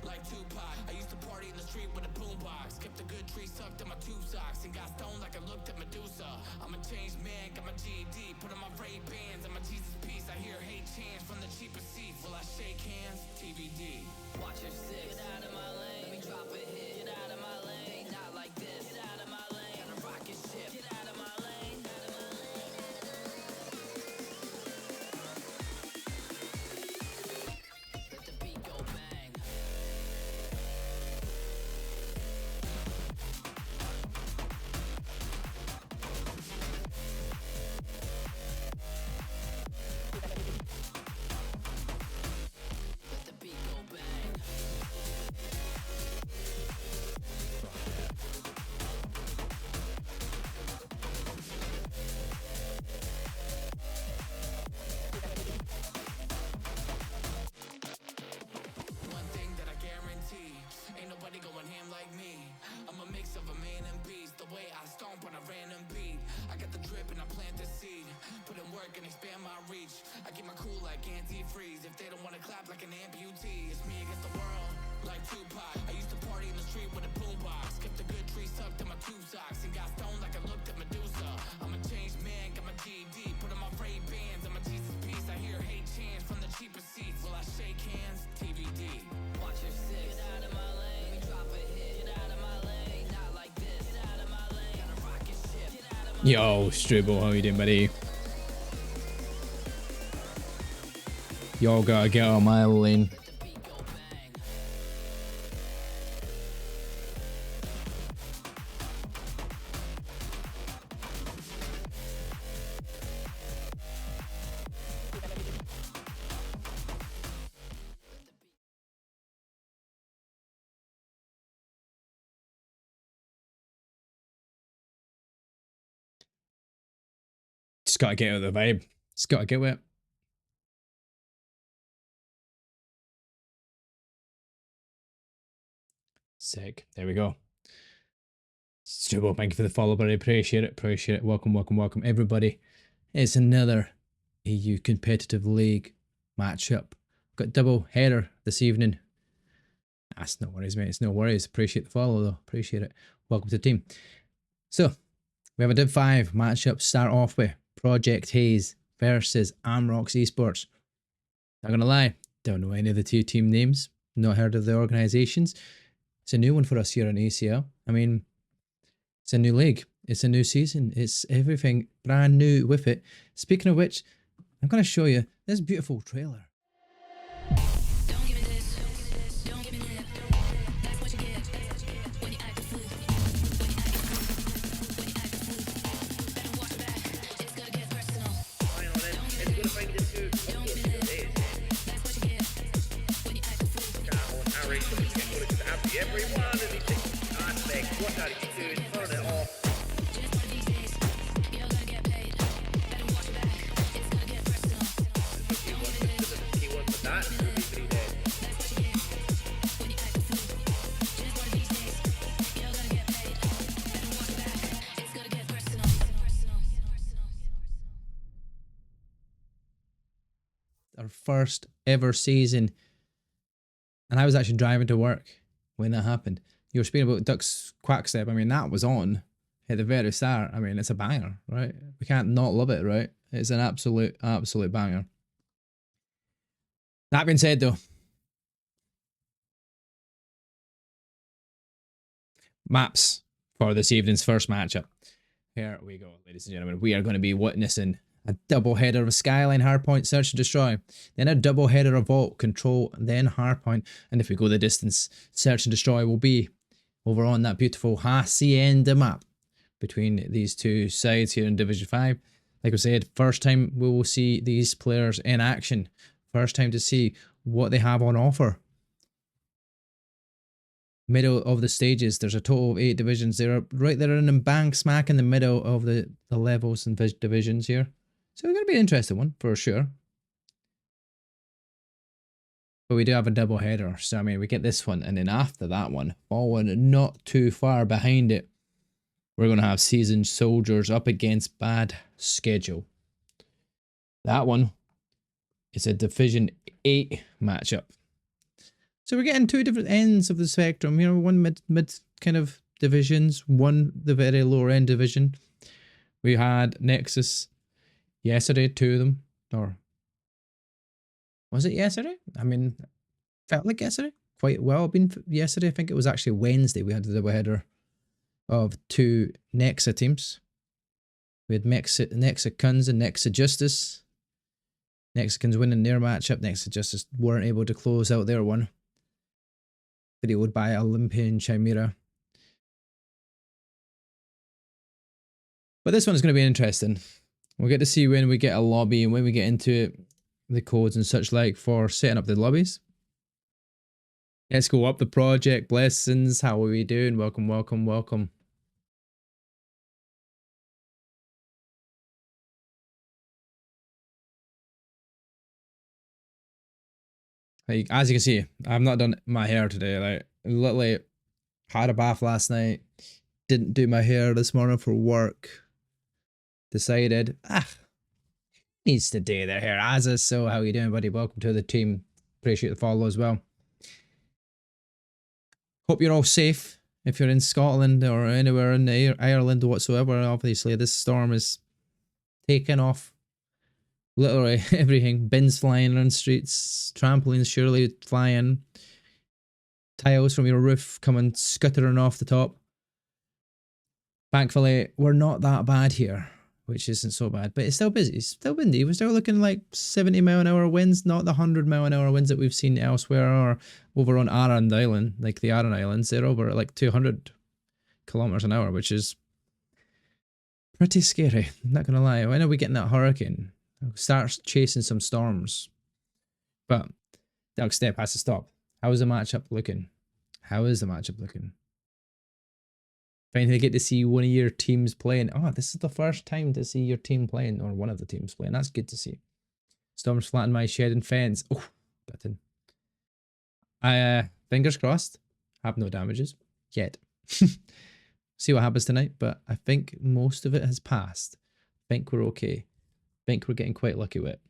Like Tupac, I used to party in the street with a boombox. Kept a good tree sucked in my two socks and got stoned like I looked at Medusa. I'm a changed man, got my GED, put on my Ray-Bans and my Jesus piece. I hear hate chants from the cheapest seats. Will I shake hands? TBD. Watch your six. Get out of my lane. Let me drop a hit. Get out of my lane. Not like this. Get out of my lane. Got a rocket ship. Get out of my lane. Let the beat go bang. Let the beat go bang. One thing that I guarantee, ain't nobody going ham like me. I'm a mix of a man and beast, the way I stomp on a random beat. I got the drip and I plant the seed, put in work and expand my reach. I keep my cool like antifreeze, if they don't want to clap like an amputee. It's me against the world, like Tupac. I used to party in the street with a boombox. Kept a good tree sucked in my two socks and got stoned like I looked at Medusa. I'm a changed man, got my GED, put on my Ray-Bans and my Jesus piece. I hear hate chants from the cheapest seats. Will I shake hands? TBD. Watch your six. Get out of my lane. Let me drop a hit. Get out of my lane. Not like this. Get out of my lane. Got a rocket ship. Get out of my Yo, Struble, how you doing, buddy? Y'all gotta get on my lane. let the beat go bang. Just gotta get out of the vibe. Just gotta get with it. Sick. There we go. Struble, thank you for the follow, buddy. Appreciate it. Appreciate it. Welcome, welcome, welcome, everybody. It's another EU competitive league matchup. Got double header this evening. That's no worries, mate. It's no worries. Appreciate the follow, though. Appreciate it. Welcome to the team. So, we have a Div 5 matchup. Start off with Project Haze versus Amrox Esports. Not gonna lie, don't know any of the two team names. Not heard of the organizations. It's a new one for us here on ACL. I mean, it's a new league. It's a new season. It's everything brand new with it. Speaking of which, I'm going to show you this beautiful trailer. Don't give me this, don't give me that. That's what you get when you act a fool. When you act a fool, when you act a fool. Better watch your back, it's gonna get personal. Don't give me this, don't give me that. That's what you get when you act a fool. Everyone and he thinks, what are you doing? Turn it off. Just one of these days, you're gonna get paid. Better watch your back, it's gonna get personal. Don't give me this, He wants that. He'll be 3 days. that's what you get when you act a fool. Just one of these days, you're gonna get paid. Better watch your back, it's gonna get personal. Our first ever season. And I was actually driving to work when that happened. You were speaking about Duck's Quackstep. I mean, that was on at the very start. I mean, it's a banger, right? We can't not love it, right? It's an absolute banger. That being said, though, maps for this evening's first matchup. Here we go, ladies and gentlemen. We are going to be witnessing a double header of Skyline, Hardpoint, Search and Destroy. Then a double header of Vault, Control, then Hardpoint. And if we go the distance, Search and Destroy will be over on that beautiful Hacienda map. between these two sides here in Division 5. Like I said, first time we will see these players in action. First time to see what they have on offer. Middle of the stages, there's a total of 8 divisions. They're right there in the bang smack in the middle of the levels and divisions here. So it's going to be an interesting one for sure. But we do have a double header. So I mean, we get this one, and then after that one, following not too far behind it, we're going to have Seasoned Soldiers up against Bad Schedule. That one is a Division 8 matchup. So we're getting two different ends of the spectrum. You know, one mid kind of divisions, one the very lower end division. We had Nexus yesterday, 2 of them. Or was it yesterday? I mean, felt like yesterday. Quite well been yesterday. I think it was actually Wednesday. We had the double header of 2 Nexa teams. We had Nexicans and Nexa Justice. Nexicans winning their matchup. Nexa Justice weren't able to close out their one. Videoed by Olympian Chimera. But this one's going to be interesting. We'll get to see when we get a lobby and when we get into it, the codes and such like for setting up the lobbies. Let's go up the project. Blessings. How are we doing? Welcome, welcome, welcome. Like, as you can see, I've not done my hair today. Like, literally had a bath last night. Didn't do my hair this morning for work. Decided, needs to do their hair. Azza, so how you doing, buddy? Welcome to the team. Appreciate the follow as well. Hope you're all safe. If you're in Scotland or anywhere in Ireland whatsoever, obviously this storm is taking off. Literally everything. Bins flying on streets, trampolines surely flying, tiles from your roof coming scuttering off the top. Thankfully, we're not that bad here, which isn't so bad, but it's still busy. It's still windy. We're still looking like 70 mile an hour winds, not the 100 mile an hour winds that we've seen elsewhere or over on Aran Island, like the Aran Islands. They're over at like 200 kilometers an hour, which is pretty scary. I'm not going to lie. When are we getting that hurricane? Starts chasing some storms. But Dark Step has to stop. How is the matchup looking? How is the matchup looking? Finally get to see one of your teams playing. Oh, this is the first time to see your team playing, or one of the teams playing. That's good to see. Storms flatten my shed and fence. Oh, button. Fingers crossed. Have no damages yet. See what happens tonight, but I think most of it has passed. I think we're okay. I think we're getting quite lucky with it.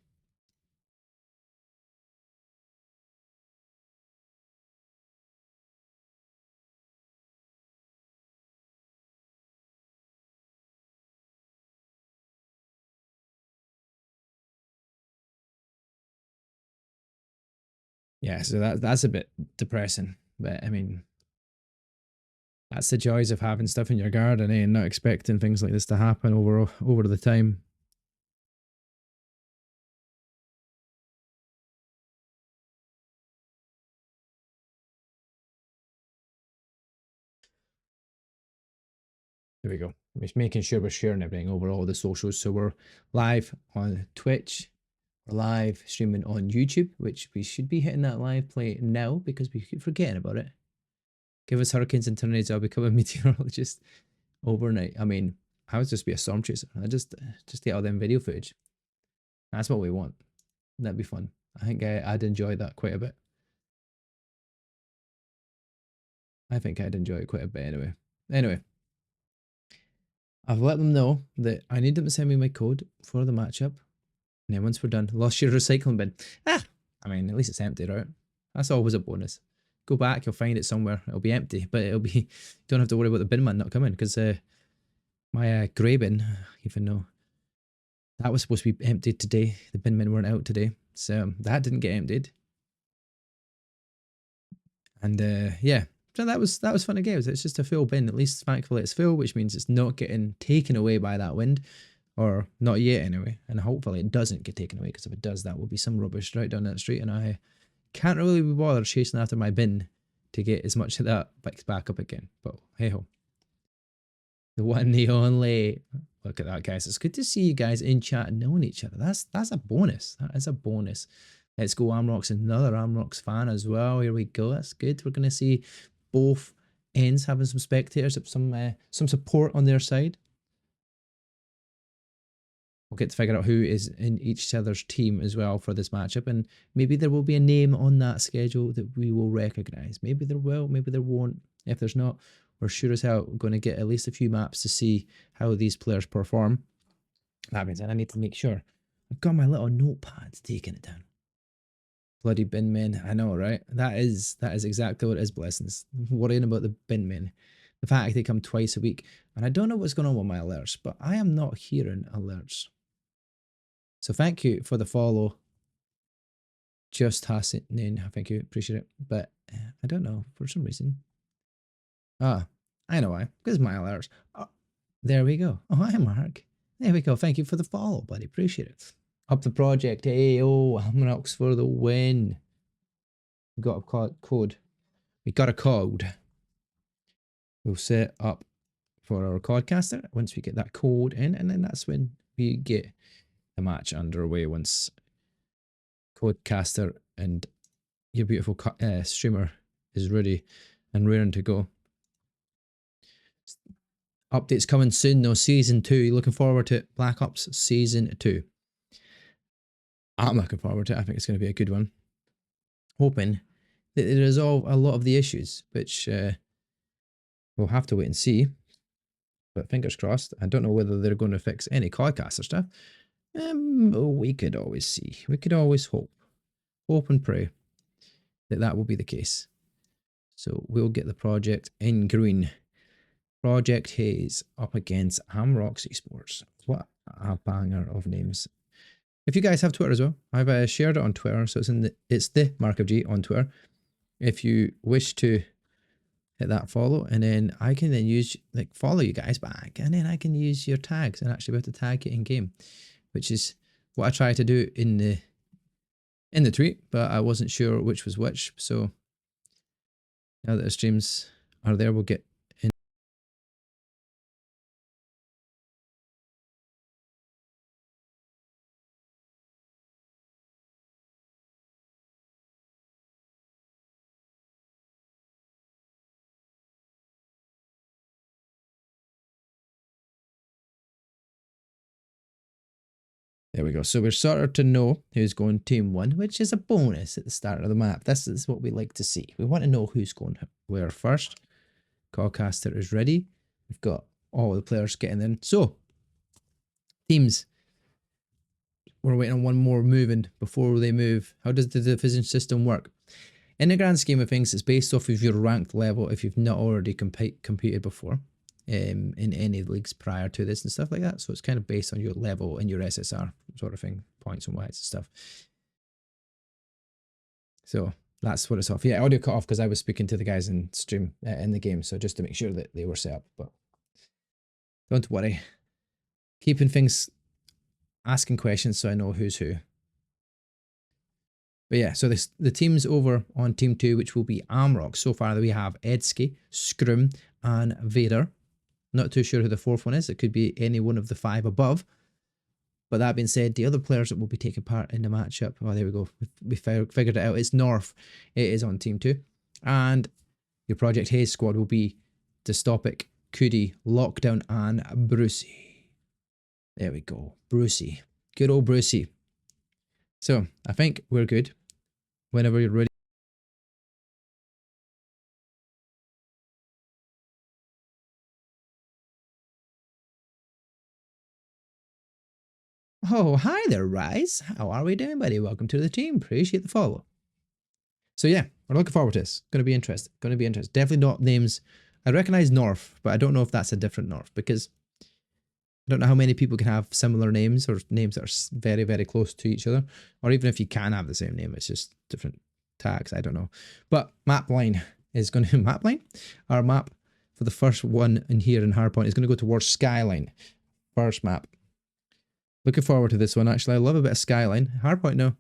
Yeah, so that's a bit depressing, but I mean, that's the joys of having stuff in your garden, and not expecting things like this to happen over the time. There we go. I'm just making sure we're sharing everything over all the socials. So we're live on Twitch, we're live streaming on YouTube, which we should be hitting that live play now because we keep forgetting about it. Give us hurricanes and tornadoes, I'll become a meteorologist overnight. I mean, I would just be a storm chaser. I just get all them video footage. That's what we want. That'd be fun. I think I'd enjoy that quite a bit. I think I'd enjoy it quite a bit anyway. I've let them know that I need them to send me my code for the matchup. And then once we're done, lost your recycling bin. I mean, at least it's empty, right? That's always a bonus. Go back, you'll find it somewhere. It'll be empty, but it'll be, don't have to worry about the bin man not coming, because my grey bin, even though that was supposed to be emptied today, the bin men weren't out today, so that didn't get emptied. And yeah, so that was fun again. It's just a full bin. At least thankfully it's full, which means it's not getting taken away by that wind, or not yet anyway. And hopefully it doesn't get taken away, because if it does, that will be some rubbish right down that street, and I can't really be bothered chasing after my bin to get as much of that back up again. But hey ho. The one, the only. Look at that, guys. It's good to see you guys in chat knowing each other. That's a bonus. That is a bonus. Let's go Amrox, another Amrox fan as well. Here we go. That's good. We're going to see both ends having some spectators, some support on their side. We'll get to figure out who is in each other's team as well for this matchup, and maybe there will be a name on that schedule that we will recognise. Maybe there will, maybe there won't. If there's not, we're sure as hell going to get at least a few maps to see how these players perform. That means I need to make sure I've got my little notepad taking it down. Bloody bin men, I know, right? That is exactly what it is, blessings. Worrying about the bin men. The fact they come twice a week, and I don't know what's going on with my alerts, but I am not hearing alerts. So thank you for the follow. Just happening, thank you, appreciate it. But I don't know, for some reason. Ah, I know why, because my alerts. Oh, there we go. Oh, hi, Mark. There we go. Thank you for the follow, buddy. Appreciate it. Up the project. Hey, oh, Amrox for the win. We got a code. We got a code. We'll set up for our codcaster once we get that code in, and then that's when we get the match underway. Once codcaster and your beautiful streamer is ready and raring to go. Updates coming soon though. Season 2. You looking forward to it? Black Ops Season 2. I'm looking forward to it. I think it's going to be a good one. Hoping that they resolve a lot of the issues, which we'll have to wait and see. But fingers crossed. I don't know whether they're going to fix any codcaster stuff. We could always see. We could always hope. Hope and pray that that will be the case. So we'll get the project in green. Project Haze up against Amrox Esports. What a banger of names. If you guys have Twitter as well, I've shared it on Twitter, so it's the Mark of G on Twitter. If you wish to hit that follow, and then I can then use follow you guys back, and then I can use your tags and actually be able to tag it in game, which is what I try to do in the tweet, but I wasn't sure which was which. So now that the streams are there, we'll get in. There we go. So we're starting to know who's going team 1, which is a bonus at the start of the map. This is what we like to see. We want to know who's going where first. Callcaster is ready. We've got all the players getting in. So, teams. We're waiting on one more moving before they move. How does the division system work? In the grand scheme of things, it's based off of your ranked level if you've not already competed before. In any leagues prior to this and stuff like that. So it's kind of based on your level and your SSR sort of thing, points and whites and stuff. So that's what it's off. Yeah, audio cut off because I was speaking to the guys in stream in the game, so just to make sure that they were set up. But don't worry, keeping things, asking questions so I know who's who. But yeah, so the teams over on team 2, which will be Amrox. So far we have Edsky, Scrum, and Vader. Not too sure who the 4th one is. It could be any one of the 5 above. But that being said, the other players that will be taking part in the matchup, oh, there we go. We figured it out. It's North. It is on team 2. And your Project Haze squad will be Dystopic, Cootie, Lockdown, and Brucey. There we go. Brucey. Good old Brucey. So, I think we're good. Whenever you're ready. Oh, hi there, Rise. How are we doing, buddy? Welcome to the team. Appreciate the follow. So yeah, we're looking forward to this. Going to be interesting. Going to be interesting. Definitely not names. I recognize North, but I don't know if that's a different North because I don't know how many people can have similar names or names that are very, very close to each other. Or even if you can have the same name, it's just different tags. I don't know. But map line is going to map line. Our map for the first one in here in Hardpoint is going to go towards Skyline. First map. Looking forward to this one. Actually, I love a bit of Skyline. Hardpoint now.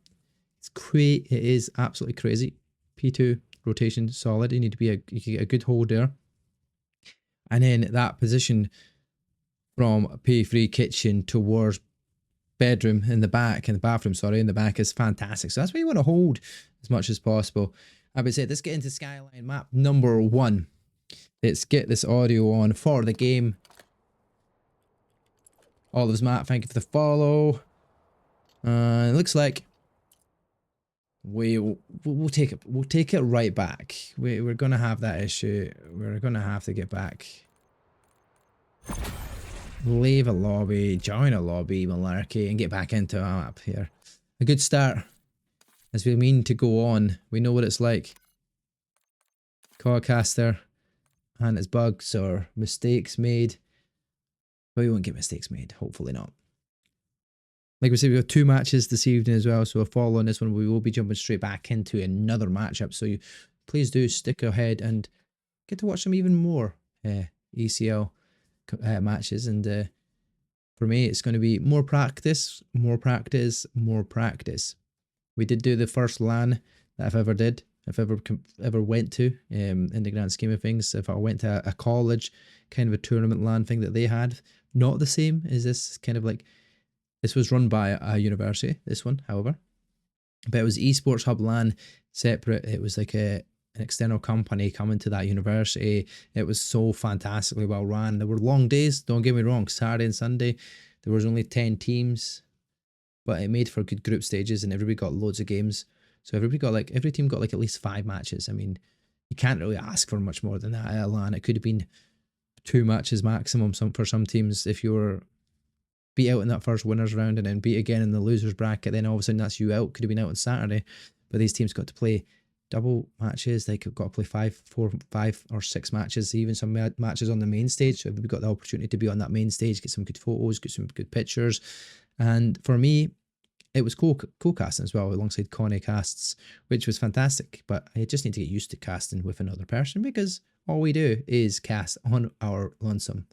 It is absolutely crazy. P2 rotation solid. You need to be you can get a good hold there. And then that position from P3 kitchen towards bedroom in the back, in the bathroom, sorry, in the back is fantastic. So that's where you want to hold as much as possible. I would say let's get into Skyline map number 1. Let's get this audio on for the game. Olive's Matt, thank you for the follow. It looks like we'll take it. We'll take it right back. We're gonna have that issue. We're gonna have to get back. Leave a lobby, join a lobby, malarkey, and get back into our map here. A good start. As we mean to go on, we know what it's like. Codcaster and its bugs or mistakes made. But we won't get mistakes made, hopefully not. Like we said, we've got 2 matches this evening as well, so following this one, we will be jumping straight back into another matchup. So please do stick ahead and get to watch some even more ECL matches. And for me, it's going to be more practice, more practice, more practice. We did do the first LAN that I've ever went to in the grand scheme of things. If I went to a college kind of a tournament LAN thing that they had, not the same as this, kind of like, this was run by a university, this one, however. But it was Esports Hub LAN, separate. It was like an external company coming to that university. It was so fantastically well ran. There were long days, don't get me wrong. Saturday and Sunday, there was only 10 teams. But it made for good group stages and everybody got loads of games. So every team got like at least 5 matches. I mean, you can't really ask for much more than that at a LAN. It could have been 2 matches maximum for some teams if you were beat out in that first winners round and then beat again in the losers bracket, then all of a sudden that's you out. Could have been out on Saturday, but these teams got to play double matches. They got to play 5 or 6 matches, even some matches on the main stage. So we got the opportunity to be on that main stage, get some good photos, get some good pictures. And for me, it was co-casting as well alongside Connie casts, which was fantastic. But I just need to get used to casting with another person because all we do is cast on our lonesome.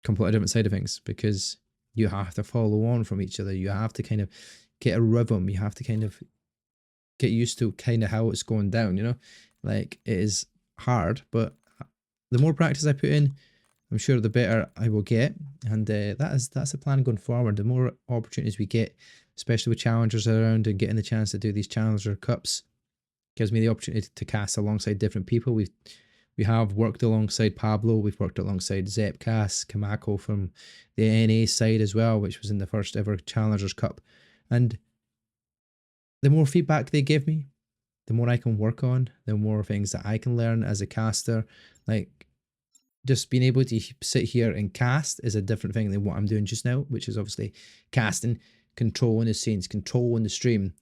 Completely different side of things because you have to follow on from each other. You have to kind of get a rhythm. You have to kind of get used to kind of how it's going down, you know? Like, it is hard, but the more practice I put in, I'm sure the better I will get. And that's the plan going forward. The more opportunities we get, especially with challengers around and getting the chance to do these challenger cups, gives me the opportunity to cast alongside different people. We have worked alongside Pablo, we've worked alongside Zepcast, Kamako from the NA side as well, which was in the first ever Challengers Cup. And the more feedback they give me, the more I can work on, the more things that I can learn as a caster. Like, just being able to sit here and cast is a different thing than what I'm doing just now, which is obviously casting, controlling the scenes, controlling the stream,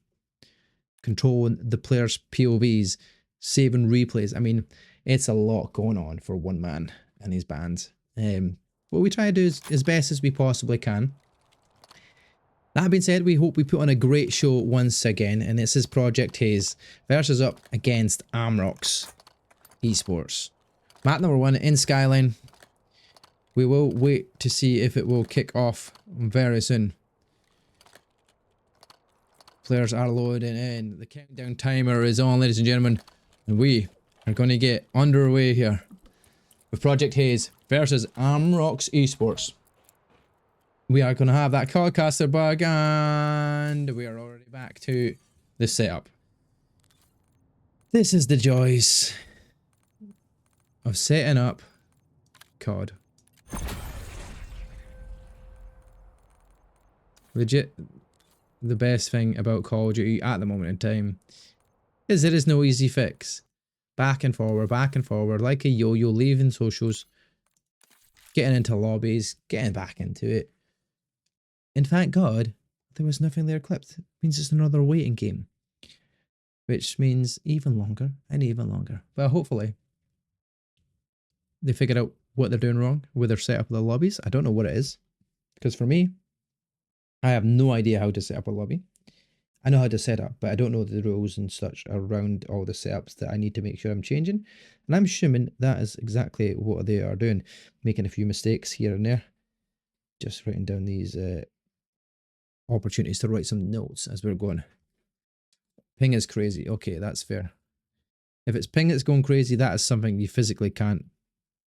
controlling the players' POVs, saving replays. I mean, it's a lot going on for one man and his band. What we try to do is as best as we possibly can. That being said, we hope we put on a great show once again, and this is Project Haze versus up against Amrox Esports. Map number 1 in Skyline. We will wait to see if it will kick off very soon. Players are loading in. The countdown timer is on, ladies and gentlemen, and we are going to get underway here with Project Haze versus Amrox Esports. We are going to have that Codcaster bug, and we are already back to the setup. This is the joys of setting up COD. Legit, the best thing about Call of Duty at the moment in time is there is no easy fix. Back and forward, like a yo-yo, leaving socials, getting into lobbies, getting back into it. And thank God, there was nothing there clipped. It means it's another waiting game. Which means even longer and even longer. But hopefully, they figured out what they're doing wrong with their setup of the lobbies. I don't know what it is. Because for me, I have no idea how to set up a lobby. I know how to set up, but I don't know the rules and such around all the setups that I need to make sure I'm changing. And I'm assuming that is exactly what they are doing. Making a few mistakes here and there. Just writing down these opportunities to write some notes as we're going. Ping is crazy. Okay, that's fair. If it's ping that's going crazy, that is something you physically can't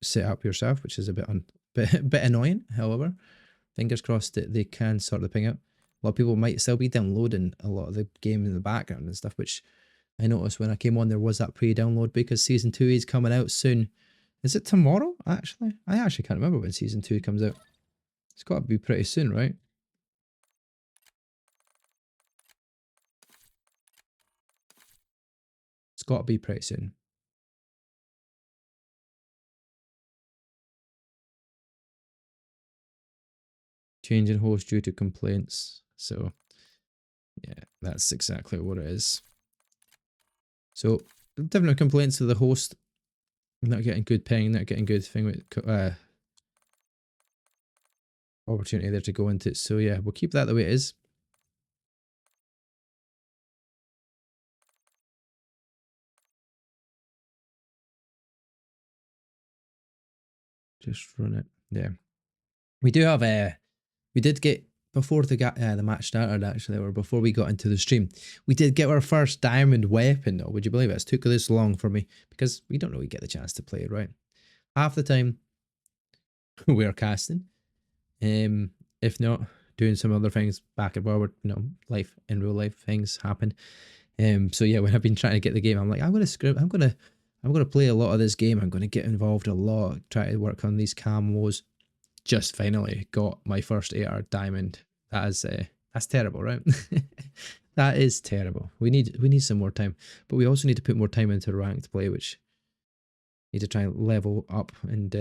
set up yourself, which is a bit bit annoying, however. Fingers crossed that they can sort the thing out. A lot of people might still be downloading a lot of the game in the background and stuff, which I noticed when I came on there was that pre-download because Season 2 is coming out soon. Is it tomorrow, actually? I actually can't remember when Season 2 comes out. It's got to be pretty soon, right? It's got to be pretty soon. Changing host due to complaints. So, yeah, that's exactly what it is. So, different complaints to the host. Not getting good ping, not getting good thing with opportunity there to go into it. So, yeah, we'll keep that the way it is. Just run it. Yeah. We do have we did get before the match started actually, or before we got into the stream, we did get our first diamond weapon though. Would you believe it? It took this long for me because we don't really get the chance to play it, right? Half the time we are casting. If not, doing some other things back and forward, you know, life in real life things happen. So yeah, when I've been trying to get the game, I'm like, I'm gonna play a lot of this game. I'm gonna get involved a lot, try to work on these camos. Just finally got my first AR diamond. That is that's terrible, right? That is terrible. We need some more time, but we also need to put more time into ranked play, which need to try and level up and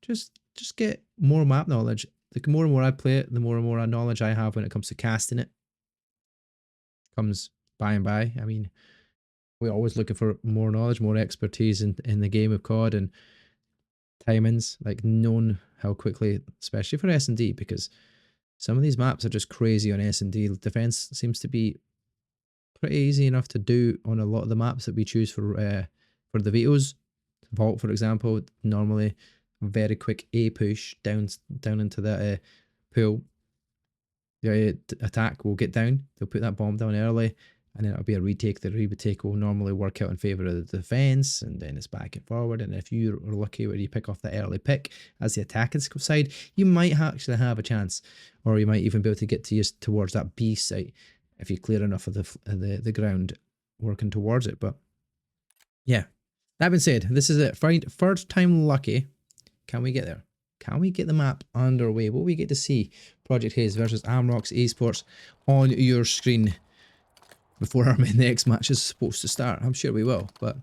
just get more map knowledge. The more and more I play it, the more and more knowledge I have when it comes to casting it. Comes by and by. I mean, we're always looking for more knowledge, more expertise in the game of COD and timings, like knowing how quickly, especially for S&D, because some of these maps are just crazy on S&D. Defense seems to be pretty easy enough to do on a lot of the maps that we choose for the vetoes. Vault, for example, normally very quick A push down into that pool. The attack will get down. They'll put that bomb down early, and then it'll be a retake. The retake will normally work out in favour of the defence, and then it's back and forward. And if you are lucky where you pick off the early pick as the attacking side, you might actually have a chance, or you might even be able to get towards that B site if you clear enough of the ground working towards it. But yeah, that being said, this is it. First time lucky. Can we get there? Can we get the map underway? Will we get to see Project Haze versus Amrox Esports on your screen before our next match is supposed to start? I'm sure we will, but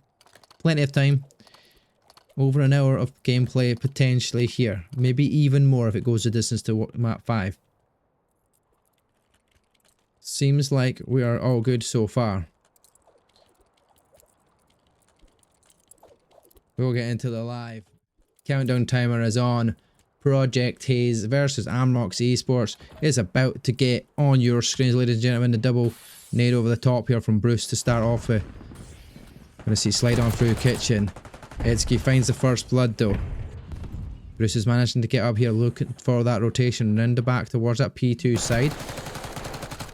plenty of time. Over an hour of gameplay potentially here. Maybe even more if it goes the distance to map 5. Seems like we are all good so far. We'll get into the live. Countdown timer is on. Project Haze versus Amrox Esports is about to get on your screens, ladies and gentlemen. The double nade over the top here from Bruce to start off with. Gonna see slide on through kitchen. Edsky finds the first blood though. Bruce is managing to get up here, looking for that rotation round the back towards that P2 side.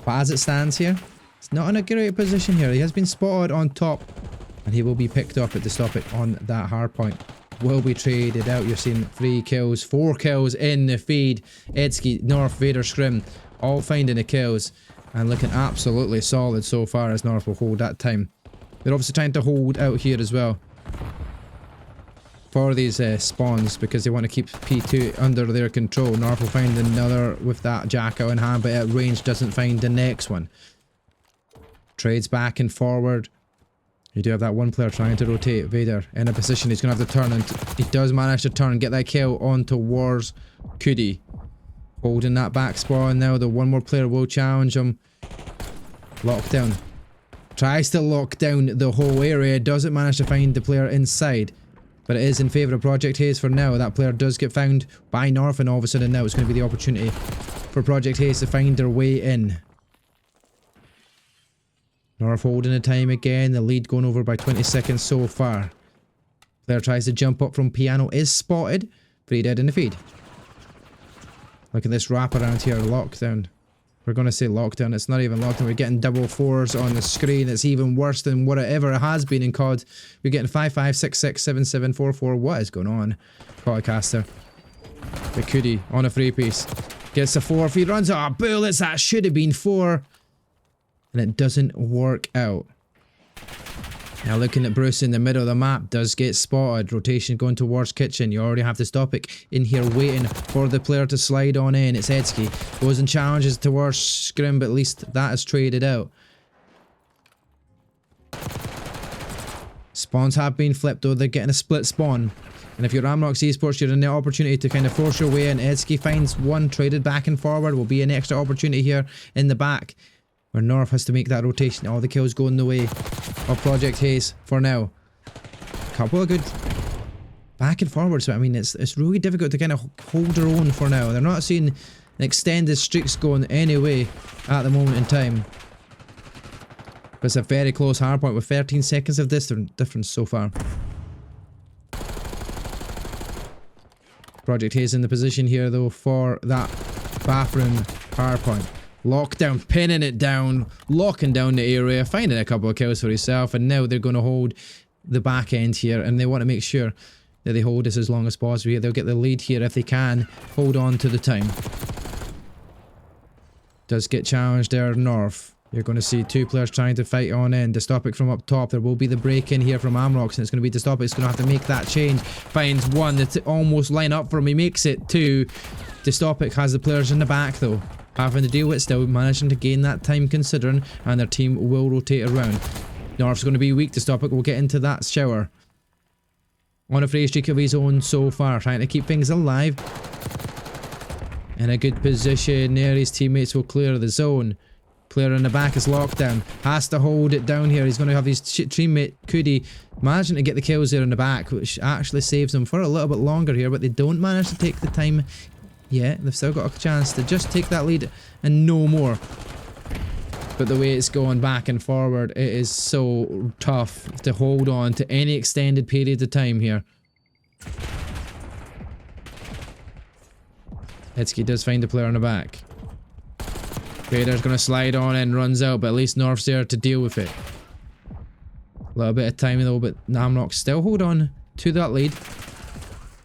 But as it stands here, it's not in a great position here. He has been spotted on top, and he will be picked up at the stop it on that hard point. Will be traded out. You're seeing 3 kills, 4 kills in the feed. Edsky, North, Vader, Scrim, all finding the kills and looking absolutely solid so far as North will hold that time. They're obviously trying to hold out here as well for these spawns because they want to keep P2 under their control. North will find another with that jackal in hand, but at range doesn't find the next one. Trades back and forward. You do have that one player trying to rotate. Vader in a position he's going to have to turn, and he does manage to turn, get that kill on towards Cudi. Holding that back spawn now. The one more player will challenge him. Lockdown. Tries to lock down the whole area. Doesn't manage to find the player inside. But it is in favour of Project Haze for now. That player does get found by North, and all of a sudden now it's going to be the opportunity for Project Haze to find their way in. North holding the time again, the lead going over by 20 seconds so far. Player tries to jump up from piano, is spotted, but he dead in the feed. Look at this wrap around here, lockdown. We're going to say lockdown, it's not even lockdown, we're getting double 4s on the screen, it's even worse than whatever it has been in COD. We're getting 5, 5, 6, 6, 7, 7, 4, 4, what is going on? Podcaster. But Cudi on a free piece. Gets a 4. If he runs out of bullets, that should have been 4. And it doesn't work out. Now looking at Bruce in the middle of the map, does get spotted. Rotation going towards kitchen. You already have to stop it in here waiting for the player to slide on in. It's Edsky. Goes and challenges towards scrim, but at least that is traded out. Spawns have been flipped though. They're getting a split spawn. And if you're Amrox Esports, you're in the opportunity to kind of force your way in. Edsky finds one, traded back and forward. Will be an extra opportunity here in the back, where North has to make that rotation. All the kills going the way of Project Haze for now. Couple of good back and forwards. So I mean, it's really difficult to kind of hold their own for now. They're not seeing extended streaks going anyway at the moment in time. But it's a very close hardpoint with 13 seconds of difference so far. Project Haze in the position here though for that bathroom hardpoint. Lockdown, pinning it down, locking down the area, finding a couple of kills for himself, and now they're going to hold the back end here, and they want to make sure that they hold this as long as possible here. They'll get the lead here if they can hold on to the time. Does get challenged there north. You're going to see 2 players trying to fight on in. Dystopic from up top. There will be the break in here from Amrox, and it's going to be Dystopic. It's going to have to make that change. Finds one that's almost line up for him. He makes it 2. Dystopic has the players in the back though, having to deal with, still managing to gain that time considering, and their team will rotate around. North's going to be weak. Dystopic will get into that shower. On a free streak of his own so far, trying to keep things alive. In a good position there, his teammates will clear the zone. Player in the back is locked down. Has to hold it down here. He's going to have his teammate Cudi managing to get the kills there in the back, which actually saves them for a little bit longer here, but they don't manage to take the time yet. They've still got a chance to just take that lead and no more. But the way it's going back and forward, it is so tough to hold on to any extended period of time here. Hitsky does find the player in the back. Vader's going to slide on and runs out, but at least North's there to deal with it. A little bit of timing though, but Amrox still hold on to that lead.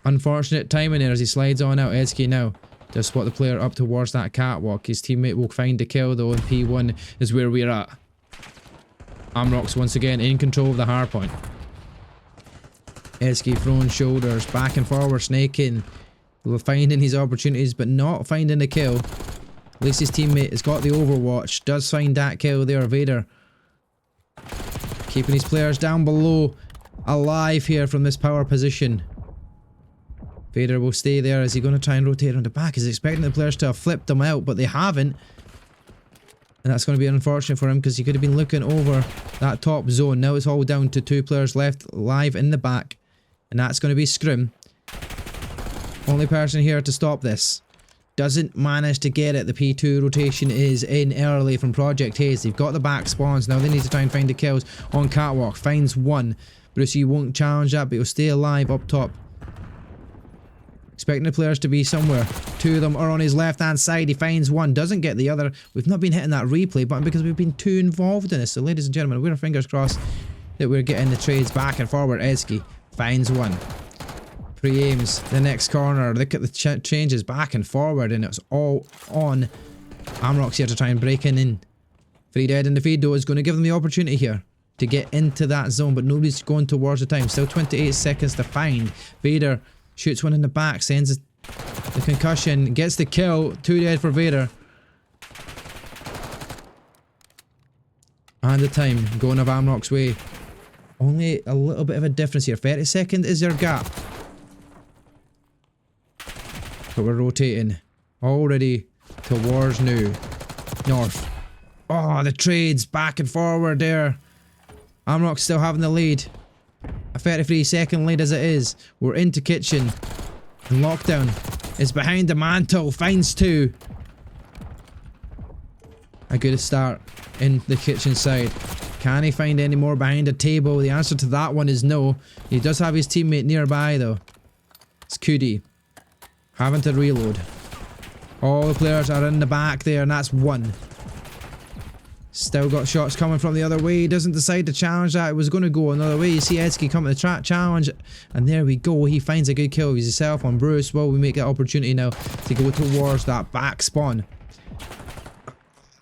Unfortunate timing there as he slides on out. Edsky now does spot the player up towards that catwalk. His teammate will find the kill though, and P1 is where we're at. Amrox once again in control of the hardpoint. Edsky throwing shoulders, back and forward, snaking. Finding his opportunities, but not finding the kill. At least his teammate has got the overwatch. Does find that kill there. Vader keeping his players down below alive here from this power position. Vader will stay there. Is he going to try and rotate on the back? He's expecting the players to have flipped them out, but they haven't. And that's going to be unfortunate for him because he could have been looking over that top zone. Now it's all down to 2 players left alive in the back. And that's going to be Scrim. Only person here to stop this. Doesn't manage to get it. The P2 rotation is in early from Project Haze. They've got the back spawns. Now they need to try and find the kills on catwalk. Finds one. Brucey won't challenge that, but he'll stay alive up top. Expecting the players to be somewhere. 2 of them are on his left hand side. He finds one. Doesn't get the other. We've not been hitting that replay button because we've been too involved in this. So ladies and gentlemen, we're fingers crossed that we're getting the trades back and forward. Edsky finds one. Pre-aims the next corner. Look at the changes back and forward, and it's all on Amrox here to try and break in. Free dead in the feed though is going to give them the opportunity here to get into that zone, but nobody's going towards the time. Still 28 seconds to find. Vader shoots one in the back, sends the concussion, gets the kill. 2 dead for Vader. And the time going of Amrox's way. Only a little bit of a difference here. 30 seconds is your gap. But we're rotating already towards North. Oh, the trades back and forward there. Amrox still having the lead. A 33-second lead as it is. We're into kitchen. And Lockdown is behind the mantle. Finds 2. A good start in the kitchen side. Can he find any more behind the table? The answer to that one is no. He does have his teammate nearby though. It's Cudi. Having to reload. All the players are in the back there, and that's 1. Still got shots coming from the other way. He doesn't decide to challenge that. It was going to go another way. You see Edsky come to the challenge. And there we go. He finds a good kill. He's himself on Bruce. Well, we make that opportunity now to go towards that back spawn.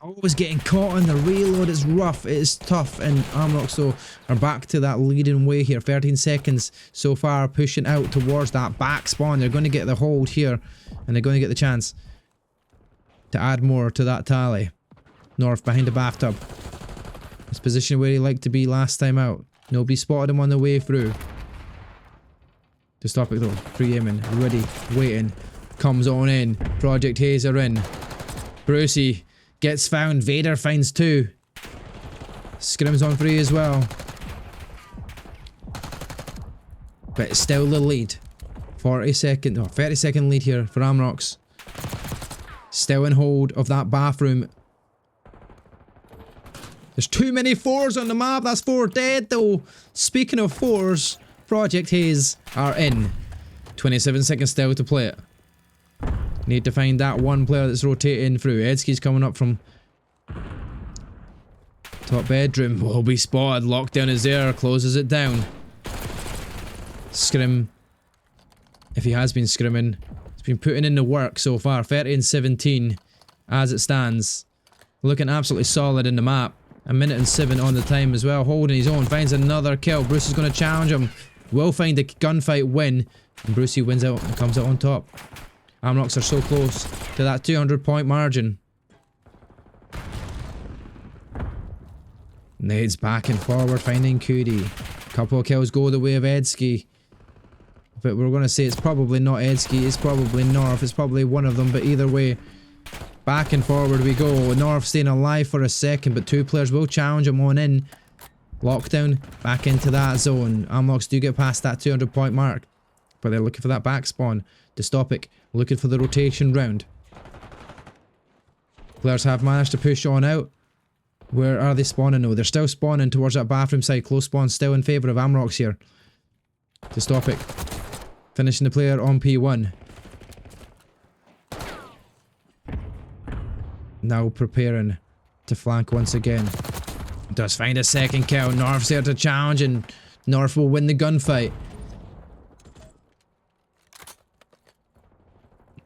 Always getting caught on the reload. It's rough. It is tough. And Amrox though are back to that leading way here. 13 seconds so far, pushing out towards that back spawn. They're going to get the hold here. And they're going to get the chance to add more to that tally. North behind the bathtub. His position where he liked to be last time out. Nobody spotted him on the way through. To stop it though. Free aiming. Ready. Waiting. Comes on in. Project Haze are in. Brucey gets found. Vader finds 2. Scrim's on 3 as well. But it's still the lead. 30-second lead here for Amrox. Still in hold of that bathroom. There's too many 4s on the map. That's 4 dead though. Speaking of 4s, Project Haze are in. 27 seconds still to play it. Need to find that one player that's rotating through. Edsky's coming up from top bedroom. Will be spotted. Lockdown is there. Closes it down. Scrim. If he has been scrimming. He's been putting in the work so far. 30 and 17 as it stands. Looking absolutely solid in the map. 1:07 on the time as well. Holding his own. Finds another kill. Bruce is going to challenge him. Will find the gunfight win. And Brucey wins out and comes out on top. Amrox are so close to that 200-point margin. Nade's back and forward finding Cootie. Couple of kills go the way of Edsky. But we're going to say it's probably not Edsky. It's probably North. It's probably one of them. But either way, back and forward we go. North staying alive for a second, but 2 players will challenge him on in. Lockdown, back into that zone. Amrox do get past that 200-point mark, but they're looking for that back spawn. Dystopic, looking for the rotation round. Players have managed to push on out. Where are they spawning? No, they're still spawning towards that bathroom side. Close spawn still in favour of Amrox here. Dystopic, finishing the player on P1. Now preparing to flank once again. Does find a second kill. North's there to challenge and North will win the gunfight.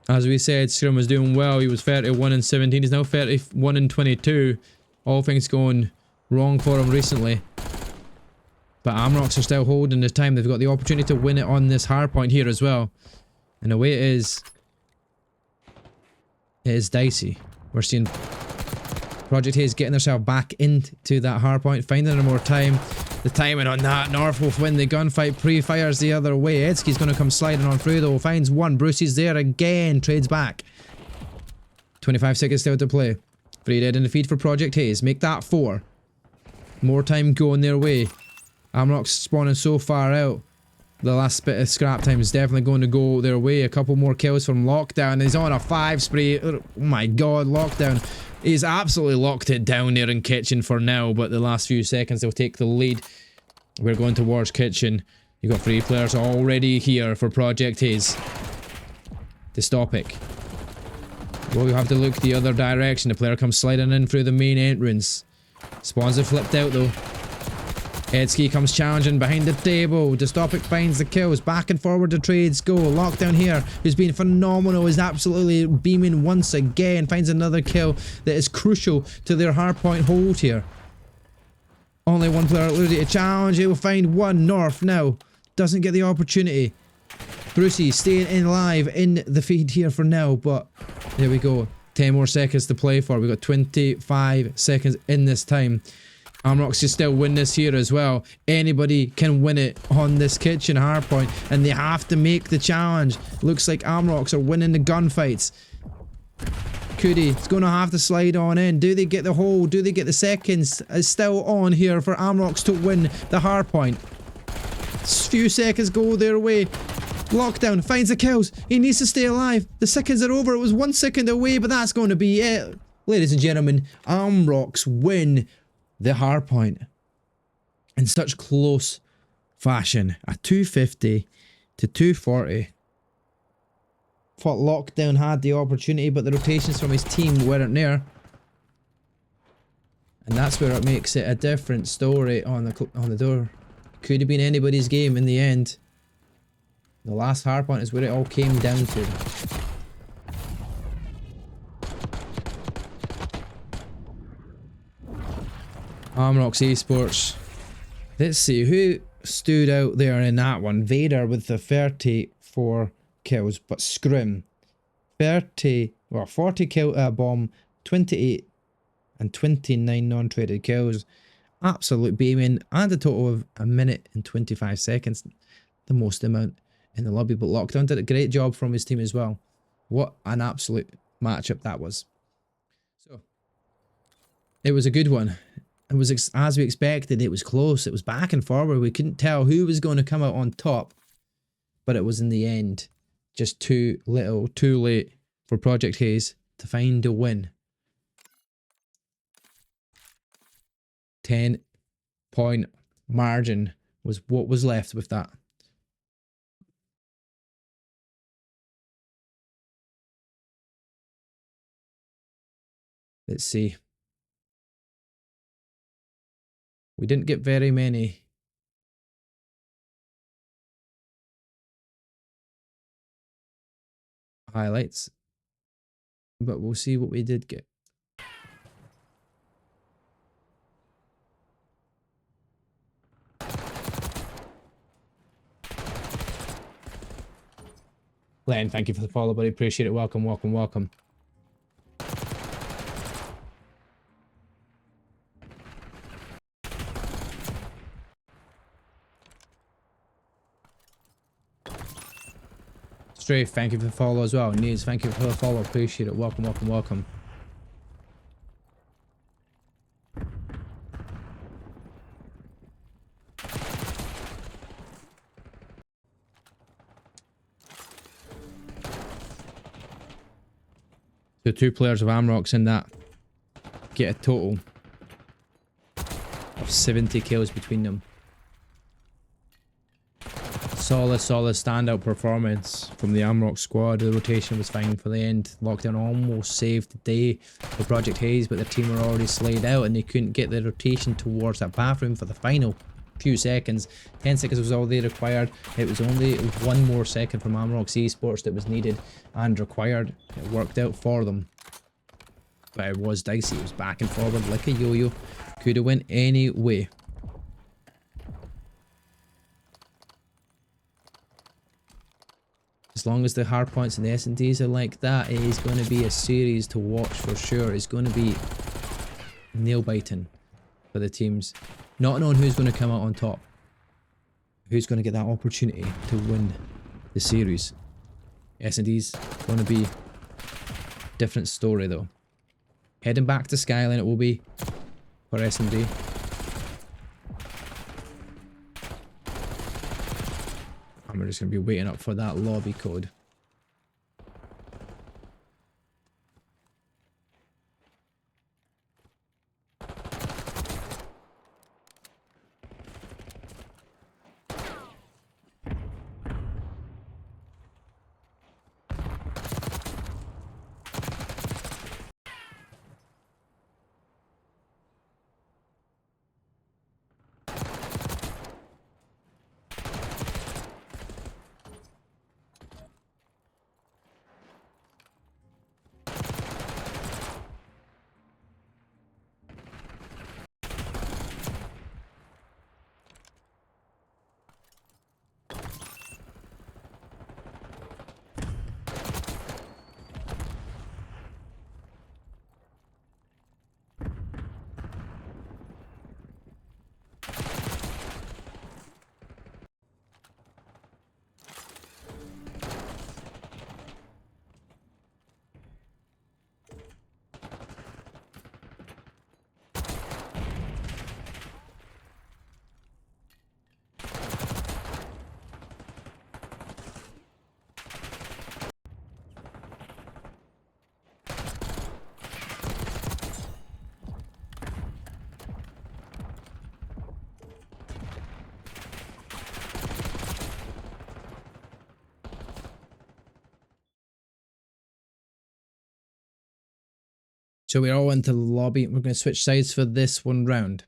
As we said, Scrim was doing well. He was 31 and 17. He's now 31 and 22. All things going wrong for him recently. But Amrox are still holding the time. They've got the opportunity to win it on this hard point here as well. And the way it is dicey. We're seeing Project Haze getting themselves back into that hard point, finding them more time. The timing on that. North will win the gunfight. Pre-fires the other way. Edsky's going to come sliding on through though. Finds one. Brucey's there again. Trades back. 25 seconds still to play. 3 dead in the feed for Project Haze. Make that 4. More time going their way. Amrox spawning so far out. The last bit of scrap time is definitely going to go their way. A couple more kills from Lockdown. He's on a 5 spree. Oh my god, Lockdown. He's absolutely locked it down there in Kitchen for now, but the last few seconds they'll take the lead. We're going towards Kitchen. You've got 3 players already here for Project Haze. Dystopic. Well, you have to look the other direction. The player comes sliding in through the main entrance. Spawns have flipped out though. Edsky comes challenging behind the table. Dystopic finds the kills. Back and forward the trades go. Lockdown here, who's been phenomenal, is absolutely beaming once again. Finds another kill that is crucial to their hardpoint hold here. Only one player alluded to challenge. He will find one. North now doesn't get the opportunity. Brucey staying in live in the feed here for now, but there we go. 10 more seconds to play for. We've got 25 seconds in this time. Amrox can still win this here as well. Anybody can win it on this Kitchen hardpoint, and they have to make the challenge. Looks like Amrox are winning the gunfights. Cootie is going to have to slide on in. Do they get the hold? Do they get the seconds? It's still on here for Amrox to win the hardpoint. Few seconds go their way. Lockdown finds the kills. He needs to stay alive. The seconds are over. It was 1 second away, but that's going to be it. Ladies and gentlemen, Amrox win the hardpoint in such close fashion. A 250 to 240. Thought Lockdown had the opportunity, but the rotations from his team weren't there. And that's where it makes it a different story on the door. Could have been anybody's game in the end. The last hardpoint is where it all came down to. Amrox Esports. Let's see who stood out there in that one. Vader with the 34 kills, but Scrim 40 kill bomb, 28 and 29 non-traded kills. Absolute beaming, and a total of 1 minute and 25 seconds, the most amount in the lobby. But Lockdown did a great job from his team as well. What an absolute matchup that was. So it was a good one. It was as we expected. It was close. It was back and forward. We couldn't tell who was going to come out on top, but it was in the end just too little, too late for Project Haze to find a win. 10-point margin was what was left with that. Let's see. We didn't get very many highlights, but we'll see what we did get. Len, thank you for the follow, buddy. Appreciate it. Welcome, welcome, welcome. Strafe, thank you for the follow as well. Needs, thank you for the follow. Appreciate it. Welcome, welcome, welcome. The two players of Amrox in that get a total of 70 kills between them. Solid standout performance from the Amrox squad. The rotation was fine for the end. Lockdown almost saved the day for Project Haze, but their team were already slayed out and they couldn't get the rotation towards that bathroom for the final few seconds. 10 seconds was all they required. It was only 1 more second from Amrox Esports that was needed and required. It worked out for them. But it was dicey. It was back and forward like a yo-yo. Could have went any way. As long as the hard points and the S&Ds are like that, it is going to be a series to watch for sure. It's going to be nail-biting for the teams. Not knowing who's going to come out on top. Who's going to get that opportunity to win the series. S&D's going to be a different story though. Heading back to Skyline it will be for S&D. And we're just going to be waiting up for that lobby code. So we're all into the lobby. We're going to switch sides for this one round.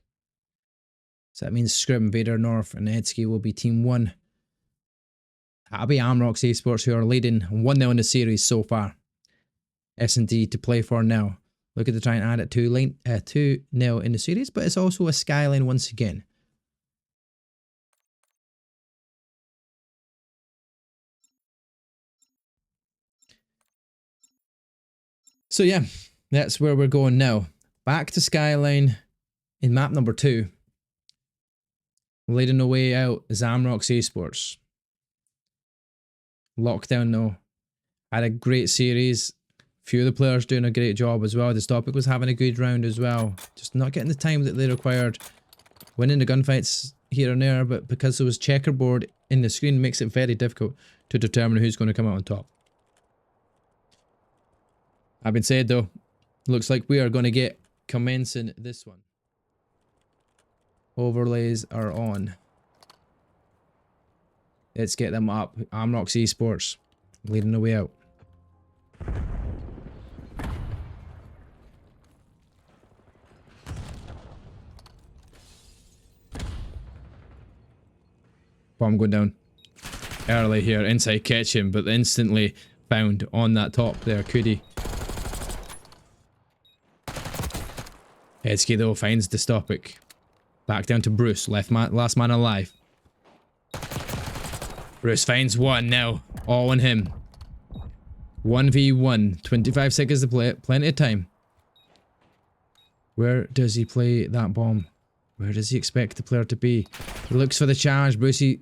So that means Scrim, Vader North, and Edsky will be Team 1. That'll be Amrox Esports who are leading 1-0 in the series so far. S&D to play for now. Looking to try and add it 2-0 in the series, but it's also a skyline once again. So yeah, that's where we're going now. Back to skyline in map number 2. Leading the way out is Amrox Esports. Lockdown though. Had a great series. Few of the players doing a great job as well. Dystopic was having a good round as well. Just not getting the time that they required. Winning the gunfights here and there, but because there was checkerboard in the screen makes it very difficult to determine who's going to come out on top. That being said though, looks like we are going to get commencing this one. Overlays are on. Let's get them up. Amrox Esports leading the way out. Bomb going down early here, inside kitchen, but instantly found on that top there. Cootie. Edsky though finds Dystopic. Back down to Bruce, last man alive. Bruce finds one now, all on him. 1v1, 25 seconds to play it, plenty of time. Where does he play that bomb? Where does he expect the player to be? He looks for the challenge. Brucey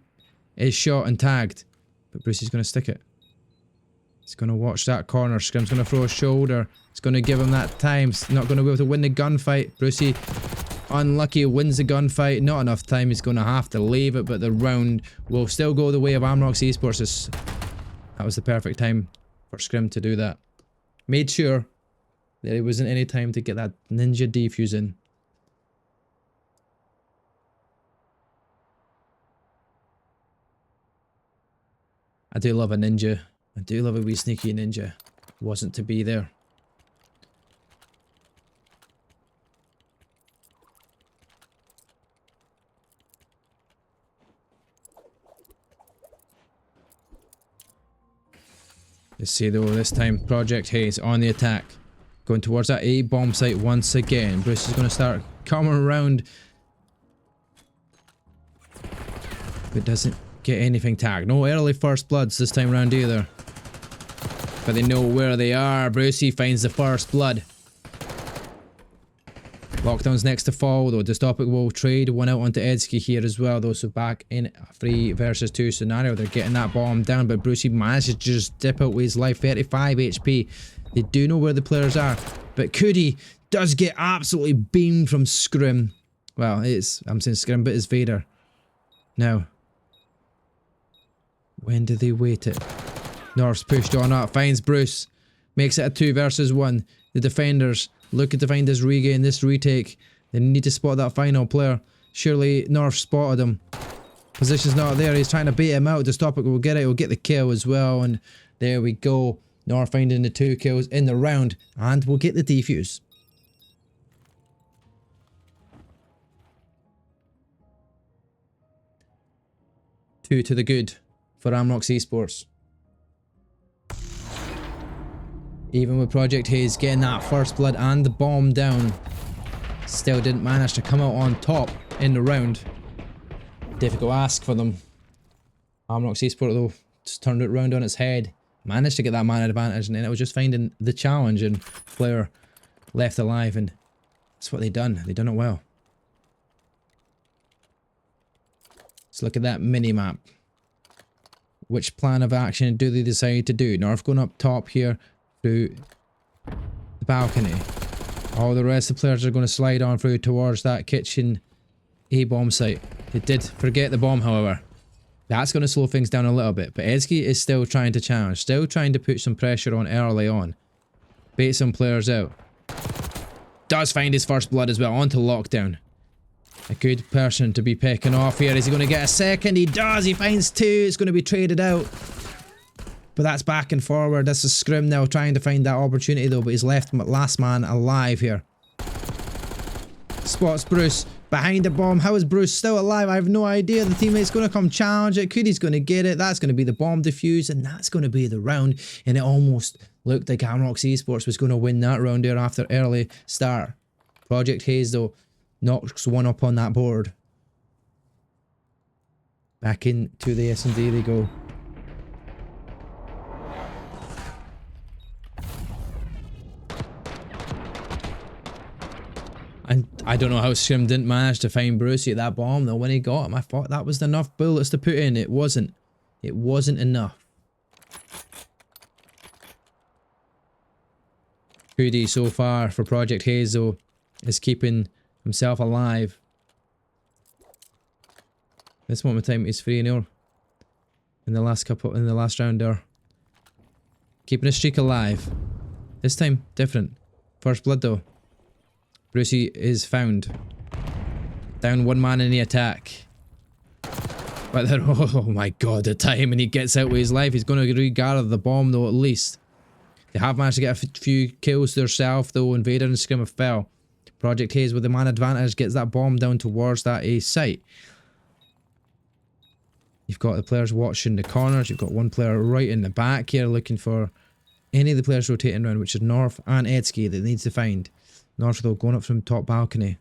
is shot and tagged, but Brucey's going to stick it. He's going to watch that corner. Scrim's going to throw a shoulder. It's going to give him that time. He's not going to be able to win the gunfight. Brucey, unlucky, wins the gunfight. Not enough time. He's going to have to leave it, but the round will still go the way of Amrox Esports. That was the perfect time for Scrim to do that. Made sure that it wasn't any time to get that ninja defuse in. I do love a ninja. I do love a wee sneaky ninja. Wasn't to be there. Let's see though, this time Project Haze on the attack. Going towards that A bomb site once again. Bruce is going to start coming around. But doesn't get anything tagged. No early first bloods this time around either. But they know where they are. Brucey finds the first blood. Lockdown's next to fall though. Dystopic will trade one out onto Edsky here as well though. So back in a 3 versus 2 scenario. They're getting that bomb down, but Brucey manages to just dip out with his life. 35 HP. They do know where the players are. But Cootie does get absolutely beamed from Scrim. Well, I'm saying Scrim, but it's Vader. Now, when do they wait it? North's pushed on up, finds Bruce. Makes it a 2 versus 1. The defenders looking to find this regain, this retake. They need to spot that final player. Surely North spotted him. Position's not there. He's trying to bait him out. Dystopic will get it. He'll get the kill as well. And there we go. North finding the 2 kills in the round. And we'll get the defuse. Two to the good for Amrox Esports. Even with Project Haze getting that first blood and the bomb down, still didn't manage to come out on top in the round. Difficult ask for them. Amrox Esports though just turned it round on its head. Managed to get that man advantage, and then it was just finding the challenge and player left alive, and that's what they done. They done it well. Let's look at that mini map. Which plan of action do they decide to do? North going up top here through the balcony. All the rest of the players are going to slide on through towards that kitchen A-bomb site. They did forget the bomb, however. That's going to slow things down a little bit, but Edsky is still trying to challenge, still trying to put some pressure on early on. Bait some players out. Does find his first blood as well, onto Lockdown. A good person to be picking off here. Is he going to get a second? He does, he finds 2, it's going to be traded out. But that's back and forward. This is Scrim now trying to find that opportunity though, but he's left last man alive here. Spots Bruce behind the bomb. How is Bruce still alive? I have no idea. The teammate's going to come challenge it. Cody's going to get it. That's going to be the bomb defuse, and that's going to be the round. And it almost looked like Amrox Esports was going to win that round there after early start. Project Haze though knocks one up on that board. Back into the S&D they go. And I don't know how Scrim didn't manage to find Brucey at that bomb though when he got him. I thought that was enough bullets to put in. It wasn't. It wasn't enough. Cody so far for Project Haze though is keeping himself alive. This moment in time he's 3-0 in the last round there. Keeping his streak alive. This time different. First blood though. Brucey is found. Down one man in the attack. But then, oh my god, the time and he gets out with his life. He's going to regather the bomb though at least. They have managed to get a few kills themselves though. Invader and Scrim have fell. Project Haze with the man advantage gets that bomb down towards that A site. You've got the players watching the corners. You've got one player right in the back here looking for any of the players rotating around, which is North and Edsky that needs to find. North though going up from top balcony.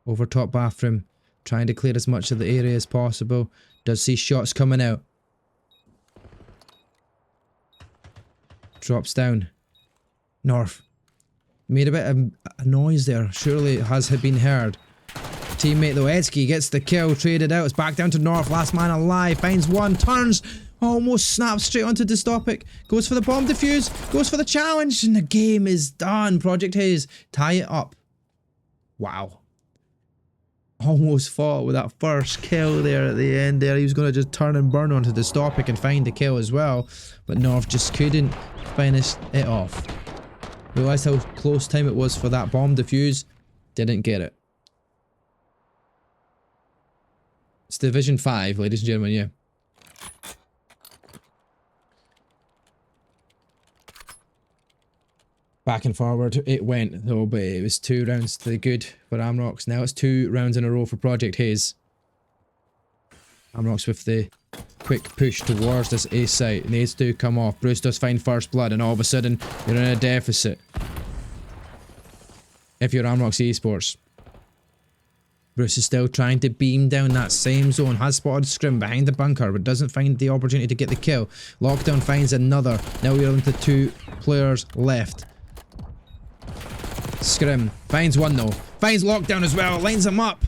Over top bathroom. Trying to clear as much of the area as possible. Does see shots coming out. Drops down. North. Made a bit of a noise there. Surely it has been heard. Teammate though, Edsky gets the kill. Traded out. It's back down to North. Last man alive. Finds one. Turns. Almost snaps straight onto Dystopic. Goes for the bomb defuse. Goes for the challenge. And the game is done. Project Haze tie it up. Wow. Almost fought with that first kill there at the end there. He was going to just turn and burn onto Dystopic and find the kill as well. But North just couldn't finish it off. Realised how close time it was for that bomb defuse. Didn't get it. It's Division 5, ladies and gentlemen, yeah. Back and forward it went though, but it was 2 rounds to the good for Amrox. Now it's 2 rounds in a row for Project Haze. Amrox with the quick push towards this A site. Needs to come off. Bruce does find first blood and all of a sudden you're in a deficit. If you're Amrox Esports. Bruce is still trying to beam down that same zone. Has spotted Scrim behind the bunker but doesn't find the opportunity to get the kill. Lockdown finds another. Now we're into 2 players left. Scrim finds one though. Finds Lockdown as well. Lines him up.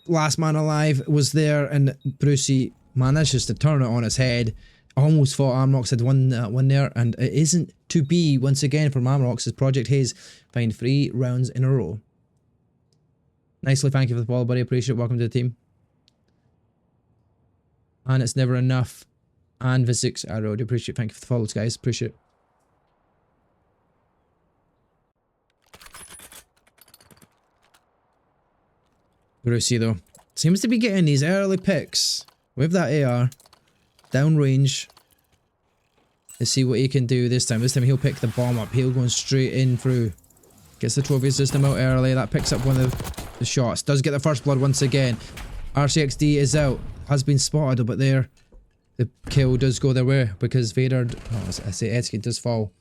Last man alive was there and Brucey manages to turn it on his head. Almost thought Amrox had won that one there, and it isn't to be once again from Amrox as Project Haze find 3 rounds in a row. Nicely, thank you for the follow, buddy. Appreciate it. Welcome to the team. And it's never enough. And the 6 arrow. Do appreciate it. Thank you for the follows, guys. Appreciate it. Brucey though seems to be getting these early picks with that AR downrange. Let's see what he can do this time. This time he'll pick the bomb up. He'll go straight in through. Gets the trophy system out early. That picks up one of the shots. Does get the first blood once again. RCXD is out. Has been spotted, but there the kill does go their way because Vader, I say Edsky does fall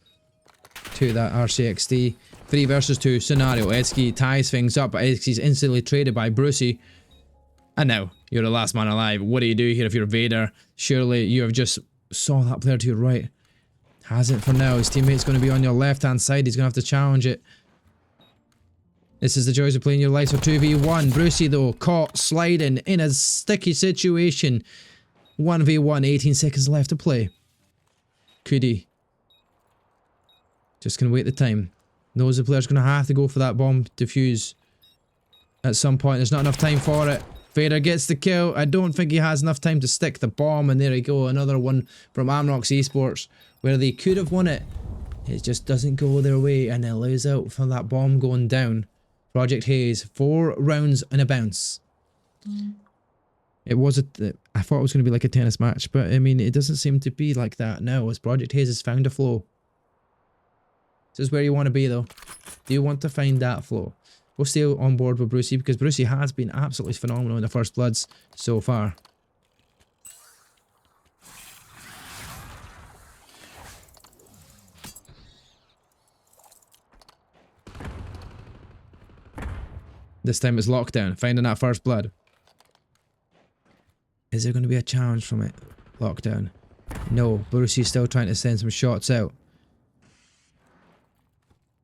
to that RCXD. 3 versus 2 scenario. Edsky ties things up, but Edsky's instantly traded by Brucey. And now, you're the last man alive. What do you do here if you're Vader? Surely you have just saw that player to your right. Hasn't for now. His teammate's going to be on your left hand side. He's going to have to challenge it. This is the joys of playing your lives for 2v1. Brucey though, caught sliding in a sticky situation. 1v1, 18 seconds left to play. Cody. Just going to wait the time. Knows the player's going to have to go for that bomb defuse at some point. There's not enough time for it. Vader gets the kill. I don't think he has enough time to stick the bomb. And there we go. Another one from Amrox Esports where they could have won it. It just doesn't go their way and they lose out for that bomb going down. Project Haze, 4 rounds and a bounce. It was I thought it was going to be like a tennis match, but I mean, it doesn't seem to be like that now, as Project Haze has found a flow. This is where you want to be, though. Do you want to find that flow? We'll stay on board with Brucey, because Brucey has been absolutely phenomenal in the First Bloods so far. This time it's lockdown, finding that First Blood. Is there going to be a challenge from it? Lockdown. No, Brucey's still trying to send some shots out.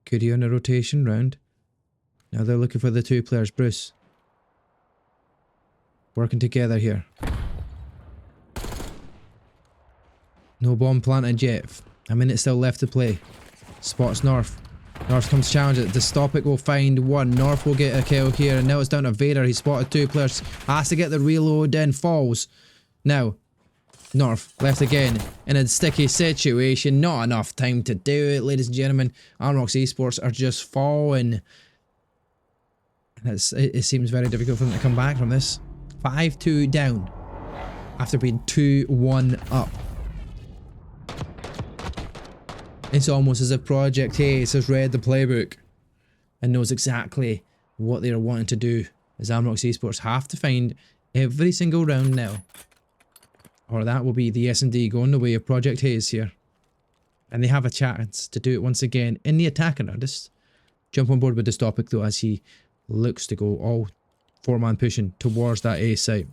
Could he on a rotation round? Now they're looking for the two players. Bruce. Working together here. No bomb planted yet. A minute still left to play. Spots North. North comes challenge it. Dystopic will find one. North will get a kill here. And now it's down to Vader. He spotted two players. Has to get the reload in. Falls. Now. North left again in a sticky situation. Not enough time to do it, ladies and gentlemen. Amrox Esports are just falling. It seems very difficult for them to come back from this. 5-2 down after being 2-1 up. It's almost as if Project Haze has read the playbook and knows exactly what they are wanting to do, as Amrox Esports have to find every single round now. Or that will be the S&D going the way of Project Haze here. And they have a chance to do it once again in the attacking round. Just jump on board with Dystopic though, as he looks to go all four-man pushing towards that A site.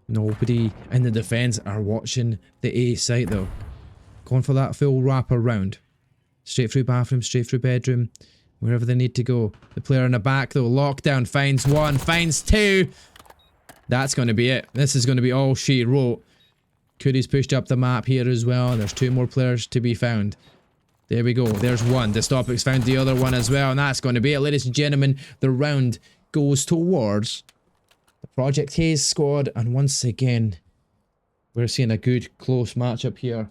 Nobody in the defence are watching the A site though. Going for that full wrap around. Straight through bathroom, straight through bedroom, wherever they need to go. The player in the back though, lockdown, finds one, finds two. That's going to be it. This is going to be all she wrote. Cody's pushed up the map here as well. And there's two more players to be found. There we go. There's one. Dystopic's found the other one as well. And that's going to be it. Ladies and gentlemen, the round goes towards the Project Haze squad. And once again, we're seeing a good close matchup here.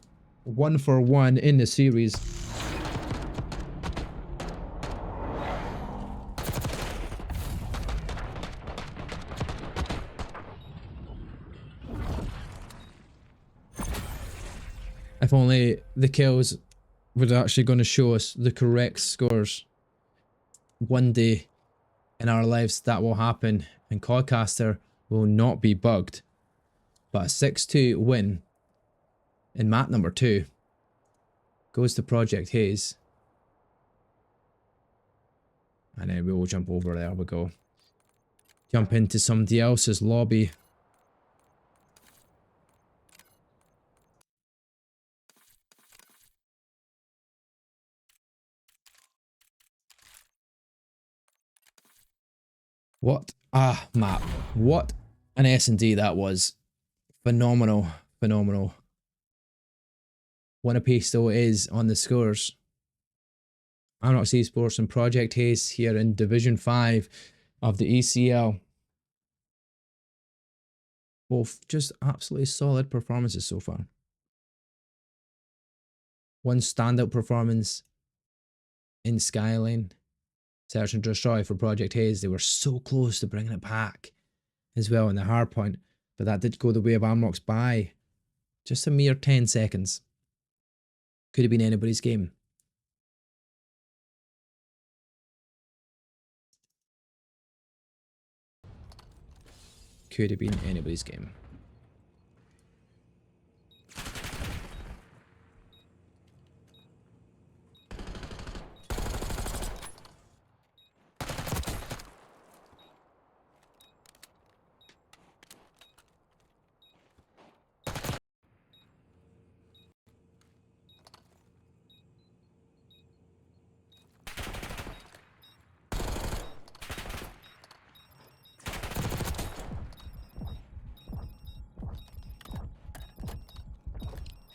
1-for-1 in the series. If only the kills were actually going to show us the correct scores. One day in our lives that will happen and Codcaster will not be bugged. But a 6-2 win in map number 2 goes to Project Haze. And then we will jump over there. We go. Jump into somebody else's lobby. What a map. What an S&D that was. Phenomenal. Phenomenal. One apiece though is on the scores. Amrox Esports and Project Haze here in Division 5 of the ECL. Both just absolutely solid performances so far. One standout performance in Skyline. Search and Destroy for Project Haze. They were so close to bringing it back as well in the hard point. But that did go the way of Amrox by just a mere 10 seconds. Could have been anybody's game. Could have been anybody's game.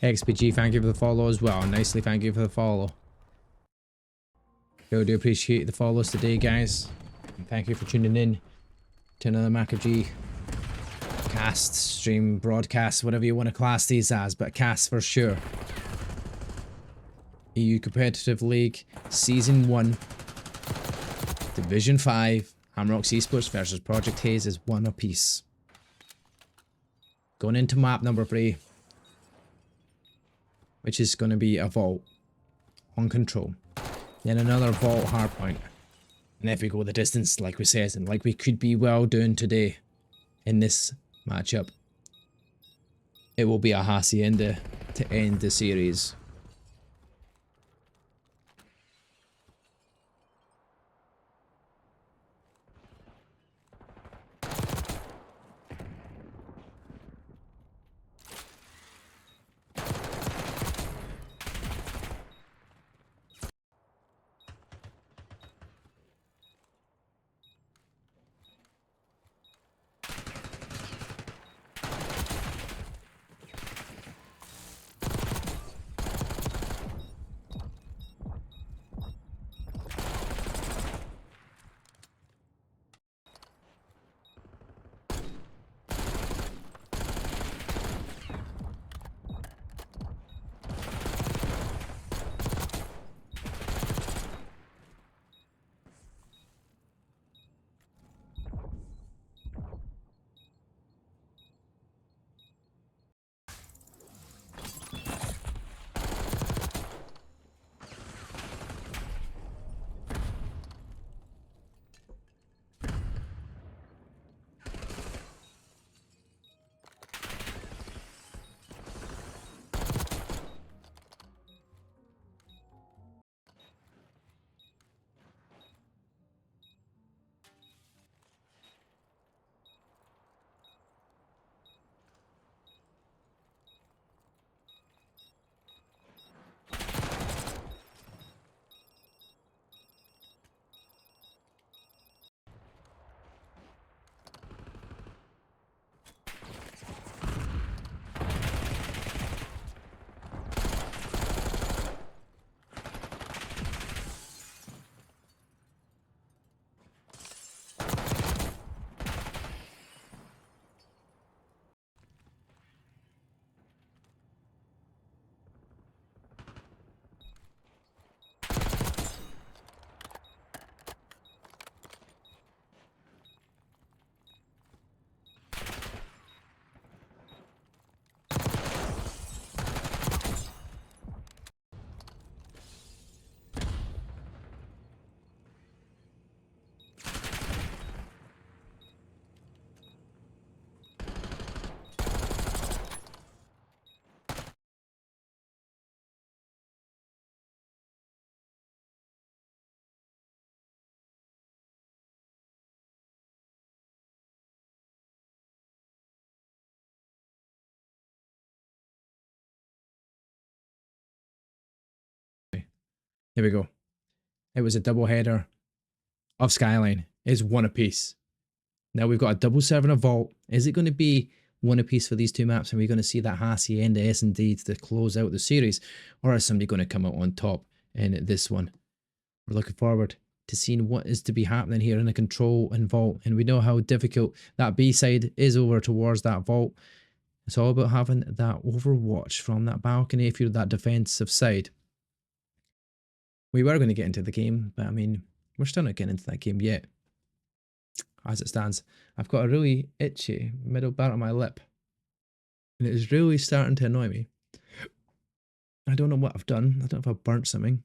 XPG, thank you for the follow as well. Nicely, thank you for the follow. I do appreciate the follows today, guys. And thank you for tuning in to another Mac of G cast, stream, broadcast, whatever you want to class these as, but cast for sure. EU Competitive League, Season 1, Division 5, Amrox Esports versus Project Haze is one apiece. Going into map number 3, which is going to be a vault on control. Then another vault hardpoint. And if we go the distance, like we said, and like we could be well doing today in this matchup, it will be a hacienda to end the series. Here we go. It was a double header of Skyline. It's one apiece. Now we've got a double server of Vault. Is it going to be one apiece for these two maps? And we're going to see that hacienda S&D to close out the series? Or is somebody going to come out on top in this one? We're looking forward to seeing what is to be happening here in a control and Vault. And we know how difficult that B side is over towards that Vault. It's all about having that overwatch from that balcony if you're that defensive side. We were going to get into the game, but I mean, we're still not getting into that game yet. As it stands, I've got a really itchy middle part of my lip, and it is really starting to annoy me. I don't know what I've done. I don't know if I've burnt something,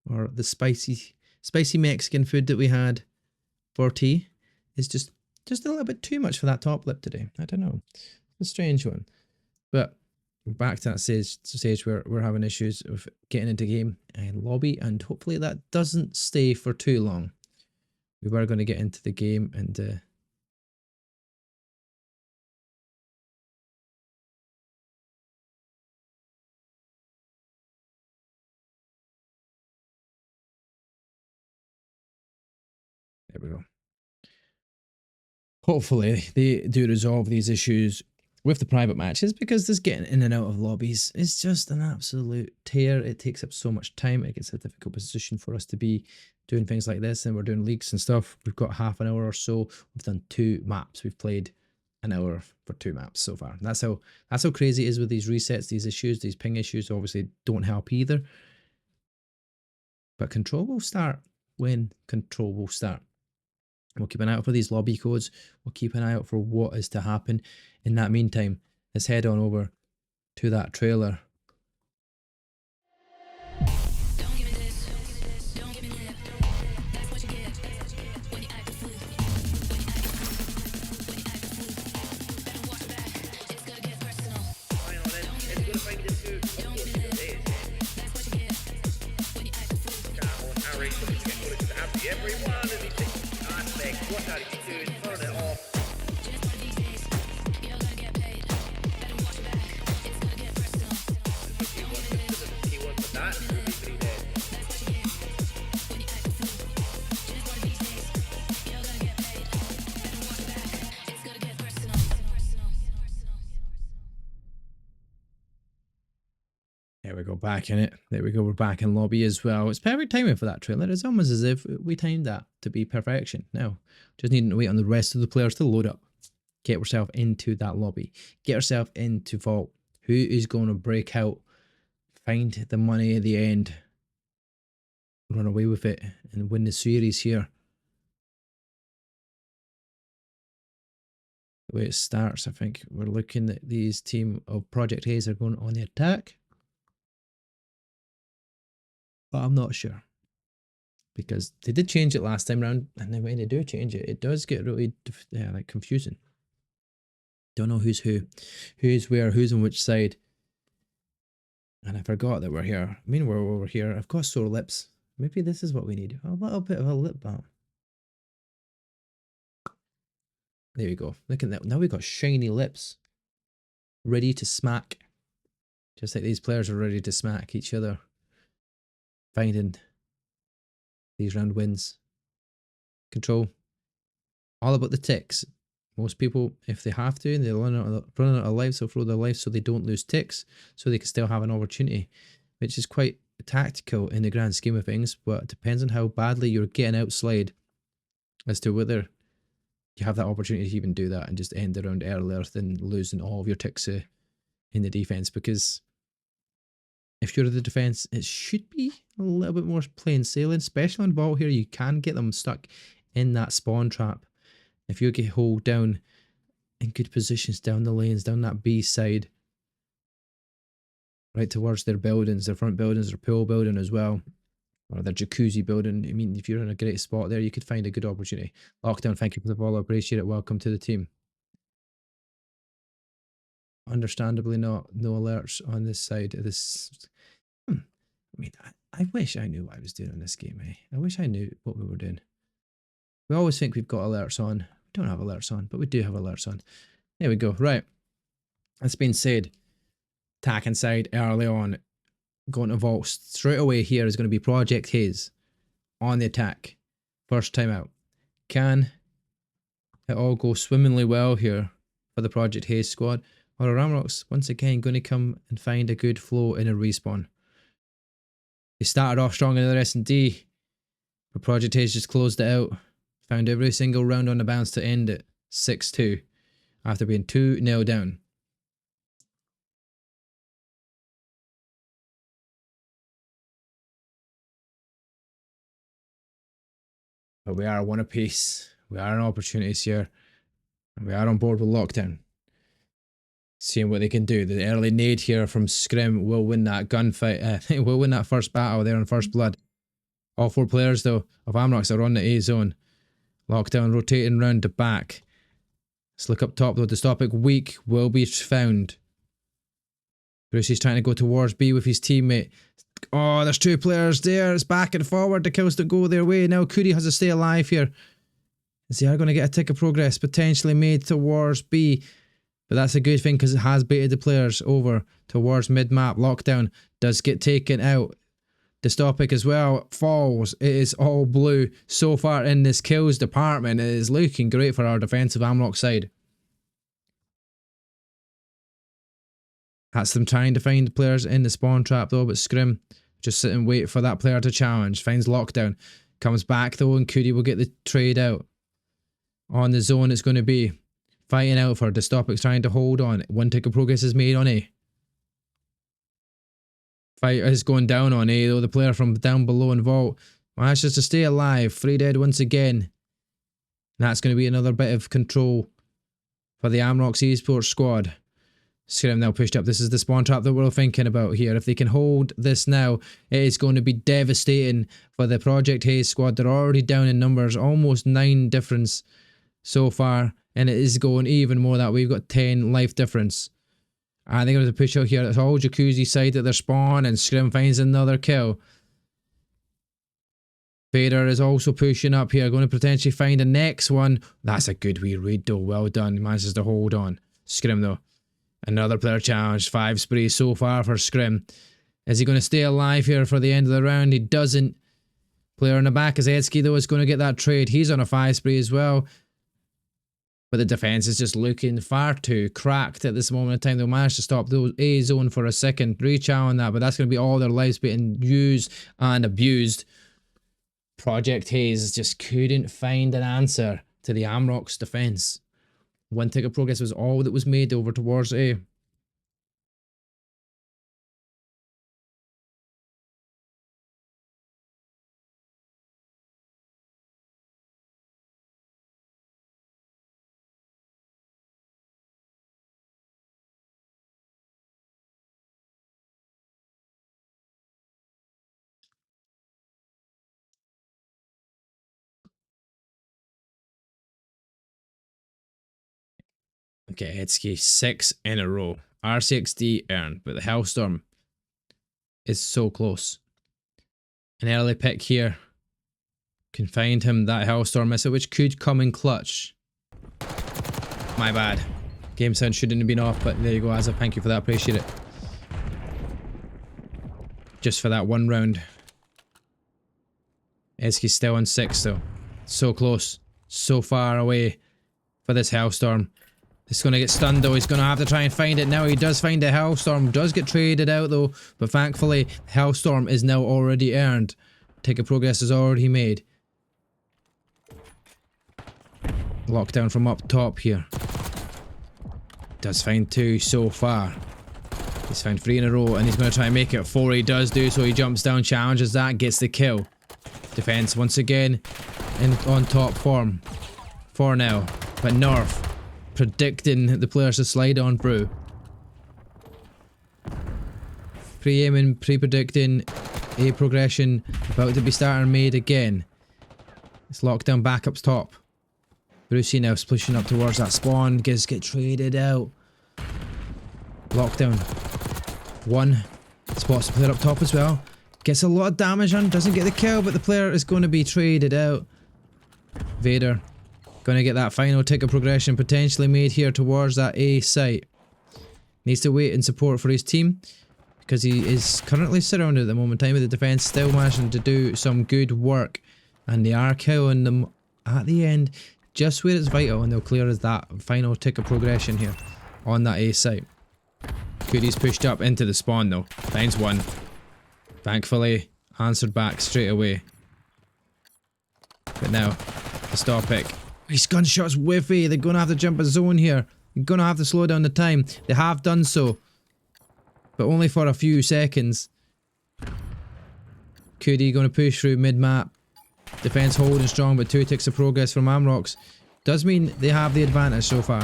or the spicy Mexican food that we had for tea is just a little bit too much for that top lip today. I don't know. It's a strange one, but back to that stage where we're having issues of getting into game and lobby, and hopefully that doesn't stay for too long. We were going to get into the game, and there we go. Hopefully they do resolve these issues with the private matches, because this getting in and out of lobbies is just an absolute tear. It takes up so much time. It gets a difficult position for us to be doing things like this, and we're doing leagues and stuff. We've got half an hour or so. We've done 2 maps. We've played an hour for 2 maps so far. That's how crazy it is with these resets, these issues, these ping issues obviously don't help either. But control will start when control will start. We'll keep an eye out for these lobby codes. We'll keep an eye out for what is to happen. In that meantime, let's head on over to that trailer. Don't give me this, don't give me that. That's what you get when you act a fool. When you act a fool, when you act a fool. Better watch your back, it's gonna get personal. Hang on then. It's going to find the two. Don't give me that. That's what you get when you act a fool. Come on, Harry. Let's get what it's happy. Everyone is aspect. What attitude? Turn it off. Just one of these days, you're gonna get paid. Better watch your back, it's gonna get personal. He wants that. We'll be pretty dead. That's what you get when you act a fool. Just one of these days, you're gonna get paid. Better watch your back, it's gonna get personal. There we go, back in it. There we go, we're back in lobby as well. It's perfect timing for that trailer. It's almost as if we timed that to be perfection. Now, just needing to wait on the rest of the players to load up. Get yourself into that lobby. Get yourself into Vault. Who is going to break out? Find the money at the end. Run away with it and win the series here. The way it starts, I think we're looking at these team of Project Haze are going on the attack. But I'm not sure. Because they did change it last time round, and then when they do change it, it does get really like confusing. Don't know who's who's where, who's on which side. And I forgot that we're here. I mean, we're over here. I've got sore lips. Maybe this is what we need. A little bit of a lip balm. There we go. Look at that. Now we've got shiny lips. Ready to smack. Just like these players are ready to smack each other. Finding these round wins. Control. All about the ticks. Most people, if they have to, they're running out of lives, they'll throw their life so they don't lose ticks, so they can still have an opportunity, which is quite tactical in the grand scheme of things, but it depends on how badly you're getting outslide as to whether you have that opportunity to even do that and just end the round earlier than losing all of your ticks in the defense. Because if you're the defense, it should be a little bit more plain sailing, especially on Vault here. You can get them stuck in that spawn trap. If you get hold down in good positions down the lanes, down that B side, right towards their buildings, their front buildings, their pool building as well, or their jacuzzi building. I mean, if you're in a great spot there, you could find a good opportunity. Lockdown, thank you for the follow. Appreciate it. Welcome to the team. Understandably no alerts on this side of this. I mean, I wish I knew what I was doing in this game, eh? I wish I knew what we were doing. We always think we've got alerts on. We don't have alerts on, but we do have alerts on. There we go. Right. That's been said. Attack inside early on. Going to Vault straight away here is going to be Project Haze on the attack. First time out. Can it all go swimmingly well here for the Project Haze squad? Or are Amrox once again going to come and find a good flow in a respawn? They started off strong in the S&D, but Project Haze just closed it out. Found every single round on the bounce to end it 6-2 after being 2-0 down. But we are one apiece. We are in opportunities here. And we are on board with Lockdown. Seeing what they can do. The early nade here from Scrim will win that gunfight. Will win that first battle there in First Blood. All four players though of Amrox are on the A zone. Lockdown rotating round the back. Let's look up top though. Dystopic weak will be found. Bruce is trying to go towards B with his teammate. Oh, there's two players there. It's back and forward. The kills don't go their way. Now Cootie has to stay alive here. As they are going to get a tick of progress potentially made towards B. But that's a good thing because it has baited the players over towards mid-map. Lockdown does get taken out. Dystopic as well falls. It is all blue so far in this kills department. It is looking great for our defensive Amrox side. That's them trying to find players in the spawn trap though, but Scrim just sit and wait for that player to challenge. Finds Lockdown. Comes back though and Cootie will get the trade out. On the zone it's going to be. Fighting out for Dystopic's trying to hold on. One tick of progress is made on A. Fight is going down on A though. The player from down below in Vault manages to stay alive. 3 dead once again. And that's going to be another bit of control for the Amrox Esports squad. Scrim now pushed up. This is the spawn trap that we're thinking about here. If they can hold this now, it is going to be devastating for the Project Haze squad. They're already down in numbers, almost 9 difference so far, and it is going even more that way. We've got 10 life difference. And they're going to push out here. It's all Jacuzzi side at their spawn, and Scrim finds another kill. Vader is also pushing up here, going to potentially find the next one. That's a good wee read though, well done. He manages to hold on. Scrim though. Another player challenge, 5 sprays so far for Scrim. Is he going to stay alive here for the end of the round? He doesn't. Player in the back is Edsky though, is going to get that trade. He's on a 5 spray as well. But the defence is just looking far too cracked at this moment in time. They'll manage to stop those A zone for a second, reach out on that, but that's going to be all their lives being used and abused. Project Haze just couldn't find an answer to the Amrox defence. 1 tick of progress was all that was made over towards A. Okay, Hitsky 6 in a row. R6D earned, but the Hellstorm is so close. An early pick here can find him that Hellstorm missile, which could come in clutch. My bad. Game sound shouldn't have been off, but there you go, Azza. Thank you for that. Appreciate it. Just for that 1 round. Hitsky's still on 6 though. So close. So far away for this Hellstorm. He's going to get stunned though. He's going to have to try and find it now. He does find the Hellstorm. Does get traded out though. But thankfully, Hellstorm is now already earned. Tick of progress is already made. Lockdown from up top here. Does find 2 so far. He's found 3 in a row and he's going to try and make it 4. He does do so. He jumps down, challenges that, gets the kill. Defense once again on top form for now. But North predicting the players to slide on through. Pre-aiming, pre-predicting A progression about to be starting made again. It's lockdown back up top. Brucey now pushing up towards that spawn. Get traded out. Lockdown. 1. Spots the player up top as well. Gets a lot of damage on. Doesn't get the kill, but the player is going to be traded out. Vader. Going to get that final tick of progression potentially made here towards that A site. Needs to wait and support for his team. Because he is currently surrounded at the moment in time with the defence still managing to do some good work. And they are killing them at the end. Just where it's vital, and they'll clear as that final tick of progression here on that A site. Cody's pushed up into the spawn though. Finds 1. Thankfully, answered back straight away. But now, the stop pick. His gunshot's whiffy. They're going to have to jump a zone here. They're going to have to slow down the time. They have done so. But only for a few seconds. Cody going to push through mid-map. Defense holding strong, but 2 ticks of progress from Amrox. Does mean they have the advantage so far.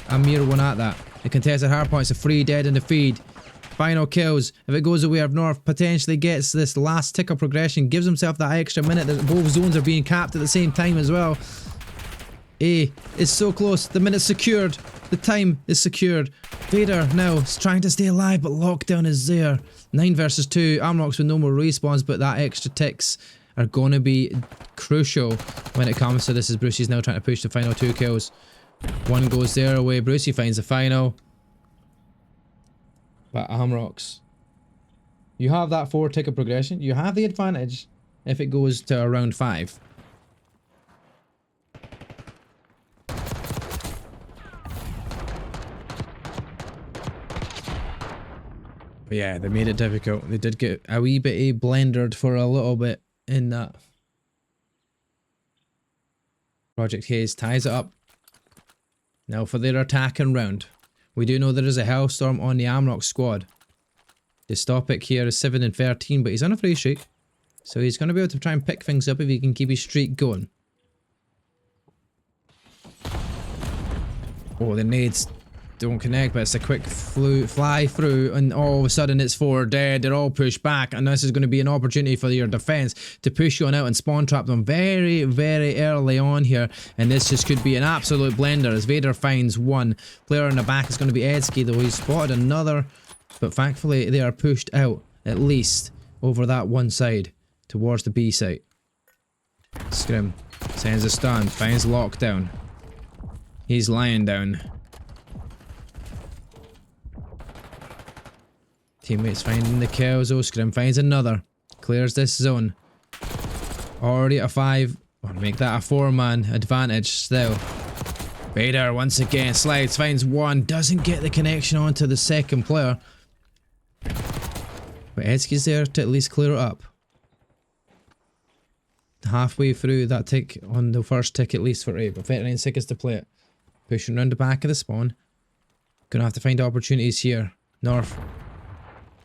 A mere 1 at that. The contested hardpoint's a 3 dead in the feed. Final kills. If it goes away of North, potentially gets this last tick of progression. Gives himself that extra minute that both zones are being capped at the same time as well. A is so close. The minute's secured. The time is secured. Vader now is trying to stay alive, but lockdown is there. 9 versus 2. Amrox with no more respawns, but that extra ticks are going to be crucial when it comes to this, as Brucey's now trying to push the final 2 kills. 1 goes their way. Brucey finds the final. But Amrox, you have that 4 tick of progression. You have the advantage if it goes to around 5. But yeah, they made it difficult. They did get a wee bit blendered for a little bit in that. Project Haze ties it up. Now for their attacking round. We do know there is a Hellstorm on the Amrox squad. The stop pick here is 7 and 13, but he's on a free streak. So he's going to be able to try and pick things up if he can keep his streak going. Oh, the nades don't connect, but it's a quick fly through, and all of a sudden it's 4 dead. They're all pushed back, and this is going to be an opportunity for your defense to push you on out and spawn trap them very, very early on here, and this just could be an absolute blender as Vader finds one. Player in the back is going to be Edsky, though he's spotted another, but thankfully they are pushed out, at least over that one side, towards the B site. Scrim sends a stun, finds lockdown. He's lying down. Teammates finding the kills. Scrim finds another. Clears this zone. Already at a 5. Or make that a 4-man advantage still. Vader once again slides, finds one. Doesn't get the connection onto the second player. But Edsky's there to at least clear it up. Halfway through that tick on the first tick at least for A. But Veteran sick is to play it. Pushing around the back of the spawn. Gonna have to find opportunities here. North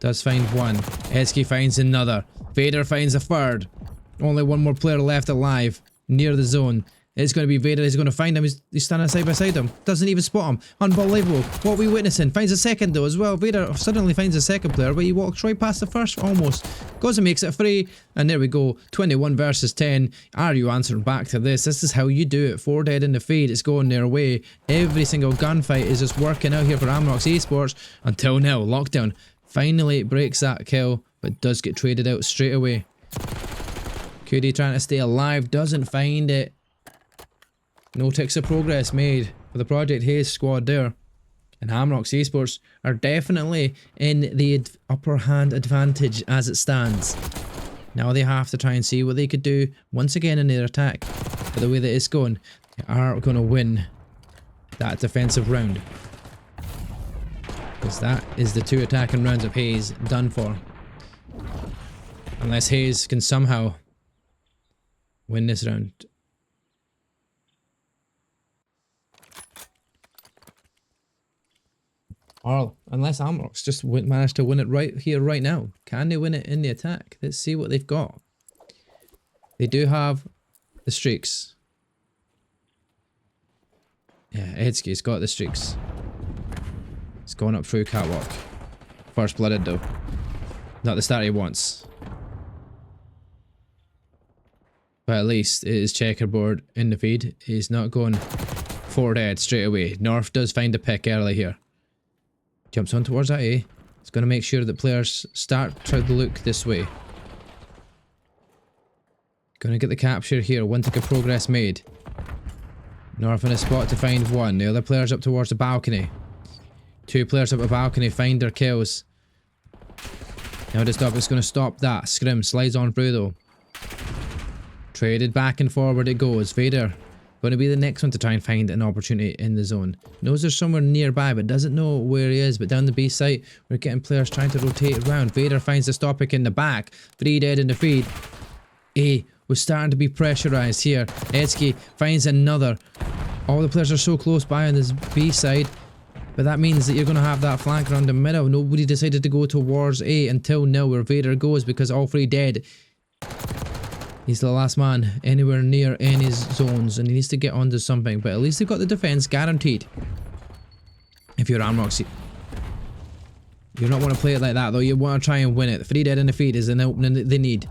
does find one. Edsky finds another. Vader finds a third. Only one more player left alive near the zone. It's going to be Vader. He's going to find him. He's standing side by side him. Doesn't even spot him. Unbelievable. What are we witnessing? Finds a second though as well. Vader suddenly finds a second player, but he walks right past the first almost. Goes and makes it free. And there we go. 21 versus 10. Are you answering back to this? This is how you do it. 4 dead in the feed. It's going their way. Every single gunfight is just working out here for Amrox Esports until now. Lockdown finally breaks that kill, but does get traded out straight away. Cudi trying to stay alive. Doesn't find it. No ticks of progress made for the Project Haze squad there. And Amrox Esports are definitely in the upper hand advantage as it stands. Now they have to try and see what they could do once again in their attack. But the way that it's going, they are going to win that defensive round. Because that is the 2 attacking rounds of Haze done for. Unless Haze can somehow win this round. Or unless Amrox just managed to win it right here, right now. Can they win it in the attack? Let's see what they've got. They do have the streaks. Yeah, Edsky's got the streaks. It's going up through catwalk. First blooded though. Not the start he wants. But at least it is checkerboard in the feed. He's not going 4 dead straight away. North does find a pick early here. Jumps on towards that A. It's going to make sure that players start to look this way. Going to get the capture here. 1 tick of progress made. North in a spot to find one. The other players up towards the balcony. 2 players up the balcony find their kills. Now the stop is going to stop that. Scrim slides on through though. Traded back and forward it goes. Vader going to be the next one to try and find an opportunity in the zone. Knows there's somewhere nearby but doesn't know where he is. But down the B site we're getting players trying to rotate around. Vader finds the stopic in the back. 3 dead in the feed. A was starting to be pressurized here. Edsky finds another. All the players are so close by on this B side. But that means that you're going to have that flank around the middle. Nobody decided to go towards A until now where Vader goes because all 3 dead. He's the last man anywhere near any zones and he needs to get onto something. But at least they've got the defense guaranteed. If you're Amrox, you don't want to play it like that though. You want to try and win it. 3 dead in the feed is an opening that they need.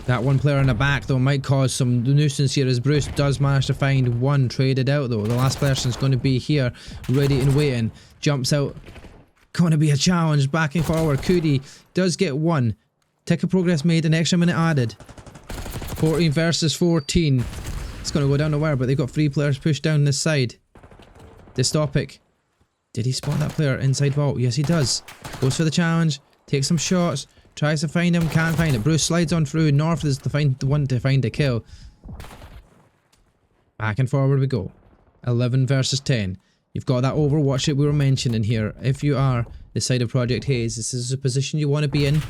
That one player in the back though might cause some nuisance here as Bruce does manage to find one traded out though. The last person's going to be here ready and waiting. Jumps out. Going to be a challenge back and forward. Cudi does get 1. Tick of progress made, an extra minute added. 14 versus 14. It's going to go down the wire but they've got 3 players pushed down this side. Dystopic. Did he spot that player inside vault? Yes he does. Goes for the challenge. Takes some shots. Tries to find him, can't find it. Bruce slides on through. North is the one to find a kill. Back and forward we go. 11 versus 10. You've got that overwatch that we were mentioning here. If you are the side of Project Haze, this is a position you want to be in.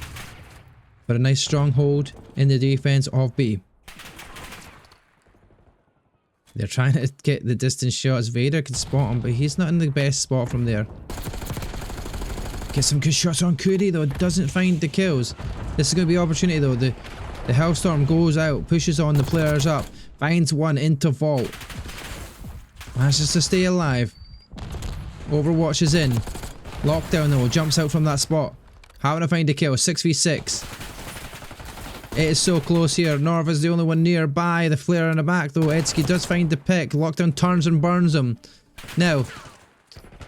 But a nice stronghold in the defense of B. They're trying to get the distance shots. Vader can spot him, but he's not in the best spot from there. Get some good shots on Cudi though, doesn't find the kills. This is going to be an opportunity though. The Hellstorm goes out, pushes on the players up, finds one into vault. Manages to stay alive. Overwatch is in. Lockdown though, jumps out from that spot. Having to find a kill, 6v6. It is so close here. Norv is the only one nearby. The flare in the back though. Edsky does find the pick. Lockdown turns and burns him. Now,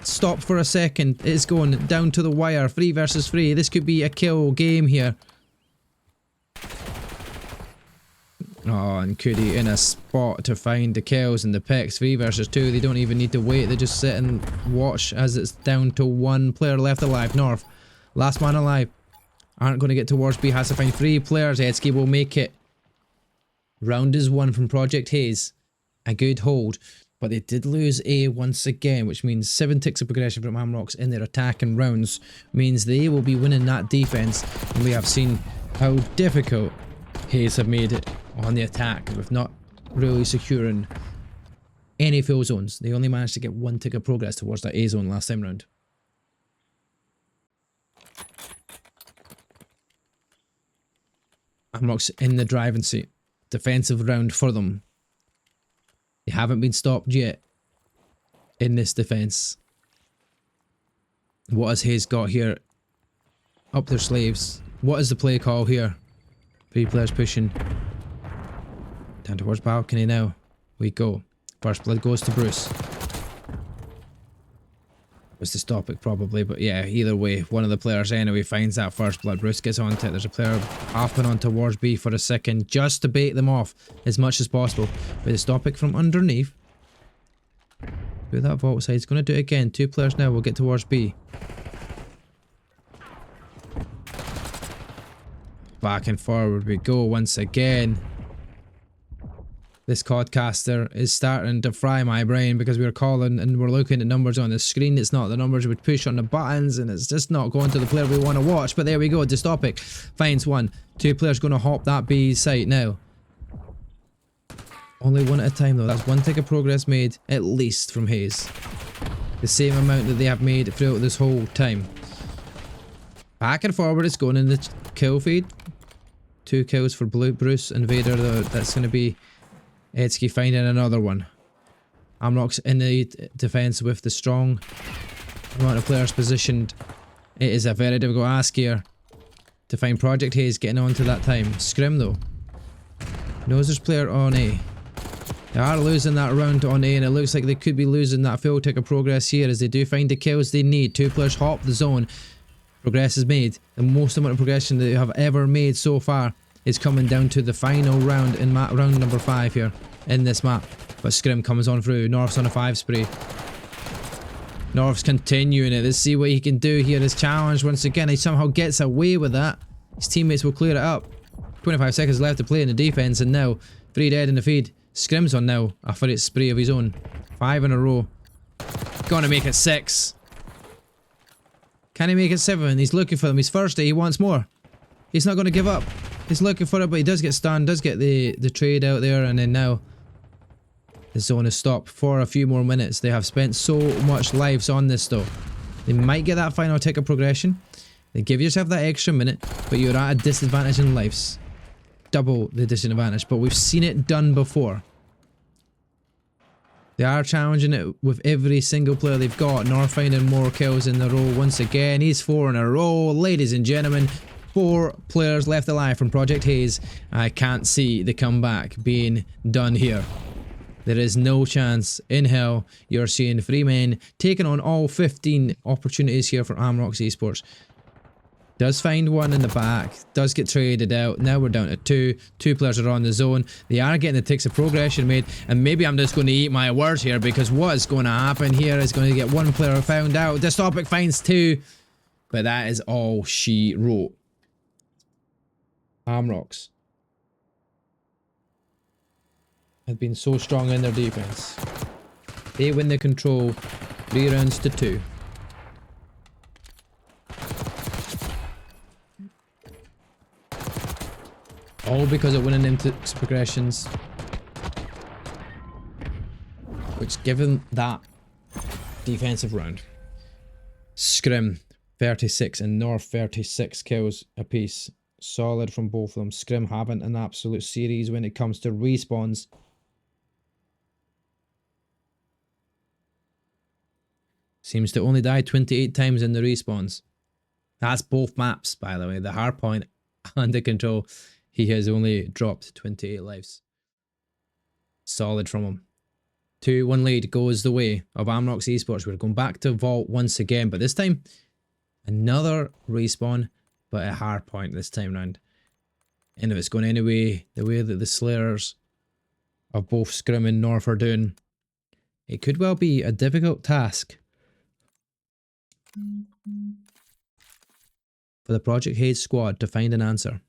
stop for a second. It's going down to the wire. 3 versus 3. This could be a kill game here. Oh, and Cudi in a spot to find the kills and the picks. 3 versus 2. They don't even need to wait. They just sit and watch as it's down to 1 player left alive. North, last man alive. Aren't going to get towards B. Has to find 3 players. Edsky will make it. Round is 1 from Project Haze. A good hold. But they did lose A once again, which means 7 ticks of progression from Amrox in their attacking rounds. Means they will be winning that defense. And we have seen how difficult Haze have made it on the attack with not really securing any full zones. They only managed to get 1 tick of progress towards that A zone last time round. Amrox in the driving seat. Defensive round for them. They haven't been stopped yet in this defense. What has Haze got here? Up their slaves. What is the play call here? 3 players pushing. Down towards balcony now. We go. First blood goes to Bruce. Was to stop it probably, but yeah, either way, one of the players anyway finds that first blood. Bruce gets onto it. There's a player hopping on towards B for a second just to bait them off as much as possible. But the stop it from underneath. Through that vault side. He's going to do it again. 2 players now will get towards B. Back and forward we go once again. This codcaster is starting to fry my brain because we're calling and we're looking at numbers on the screen. It's not the numbers we push on the buttons and it's just not going to the player we want to watch. But there we go. Dystopic finds 1. 2 players going to hop that B site now. Only 1 at a time though. That's 1 tick of progress made at least from Haze. The same amount that they have made throughout this whole time. Back and forward it's going in the kill feed. 2 kills for Bruce and Vader though. That's going to be Edsky finding another one. Amrox in the defense with the strong amount of players positioned. It is a very difficult ask here to find Project Haze getting onto that time. Scrim though. Knows there's player on A. They are losing that round on A and it looks like they could be losing that full tick of progress here as they do find the kills they need. 2 players hop the zone. Progress is made. The most amount of progression they have ever made so far is coming down to the final round in round number 5 here in this map. But Scrim comes on through. North's on a 5 spree. North's continuing it. Let's see what he can do here. His challenge once again. He somehow gets away with that. His teammates will clear it up. 25 seconds left to play in the defense and now 3 dead in the feed. Scrim's on now. A first spree of his own. 5 in a row. Gonna make it 6. Can he make it 7? He's looking for them. He's thirsty. He wants more. He's not going to give up. He's looking for it, but he does get stunned, does get the trade out there, and then now the zone is stopped for a few more minutes. They have spent so much lives on this though. They might get that final tick of progression. They give yourself that extra minute, but you're at a disadvantage in lives. Double the disadvantage, but we've seen it done before. They are challenging it with every single player they've got. North finding more kills in the row once again. He's 4 in a row, ladies and gentlemen. 4 players left alive from Project Haze. I can't see the comeback being done here. There is no chance in hell you're seeing 3 men taking on all 15 opportunities here for Amrox Esports. Does find 1 in the back, does get traded out. Now we're down to 2. 2 players are on the zone. They are getting the ticks of progression made, and maybe I'm just going to eat my words here because what is going to happen here is going to get 1 player found out. Dystopic finds 2, but that is all she wrote. Amrox have been so strong in their defense. They win the control 3 rounds to 2. All because of winning into progressions. Which, given that defensive round, Scrim 36 and North 36 kills apiece. Solid from both of them. Scrim having an absolute series when it comes to respawns. Seems to only die 28 times in the respawns. That's both maps, by the way. The hardpoint and the control. He has only dropped 28 lives. Solid from him. 2-1 lead goes the way of Amrox Esports. We're going back to Vault once again, but this time another respawn, but a hardpoint this time round. And if it's going anyway, the way that the Slayers of both Scrim and North are doing, it could well be a difficult task for the Project Haze squad to find an answer.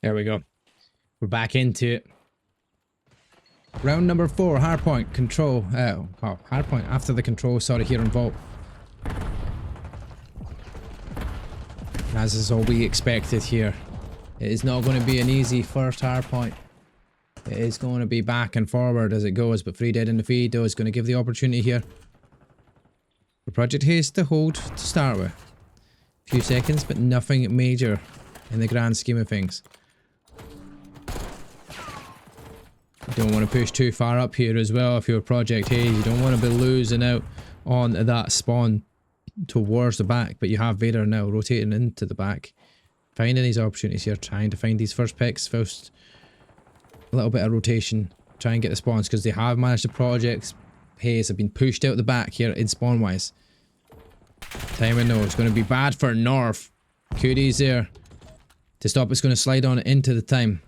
There we go. We're back into it. Round number 4, hardpoint control. Hardpoint after the control. Sorry, here on Vault. As is all we expected here. It is not going to be an easy first hardpoint. It is going to be back and forward as it goes, but 3 dead in the feed though is going to give the opportunity here for Project Haze to hold to start with. A few seconds, but nothing major in the grand scheme of things. You don't want to push too far up here as well if you're Project Haze. You don't want to be losing out on that spawn towards the back, but you have Vader now rotating into the back. Finding these opportunities here, trying to find these first picks, first a little bit of rotation, try and get the spawns because they have managed to Project Haze have been pushed out the back here in spawn wise. Timing though, it's going to be bad for North. Cody's there to stop. It's going to slide on into the time.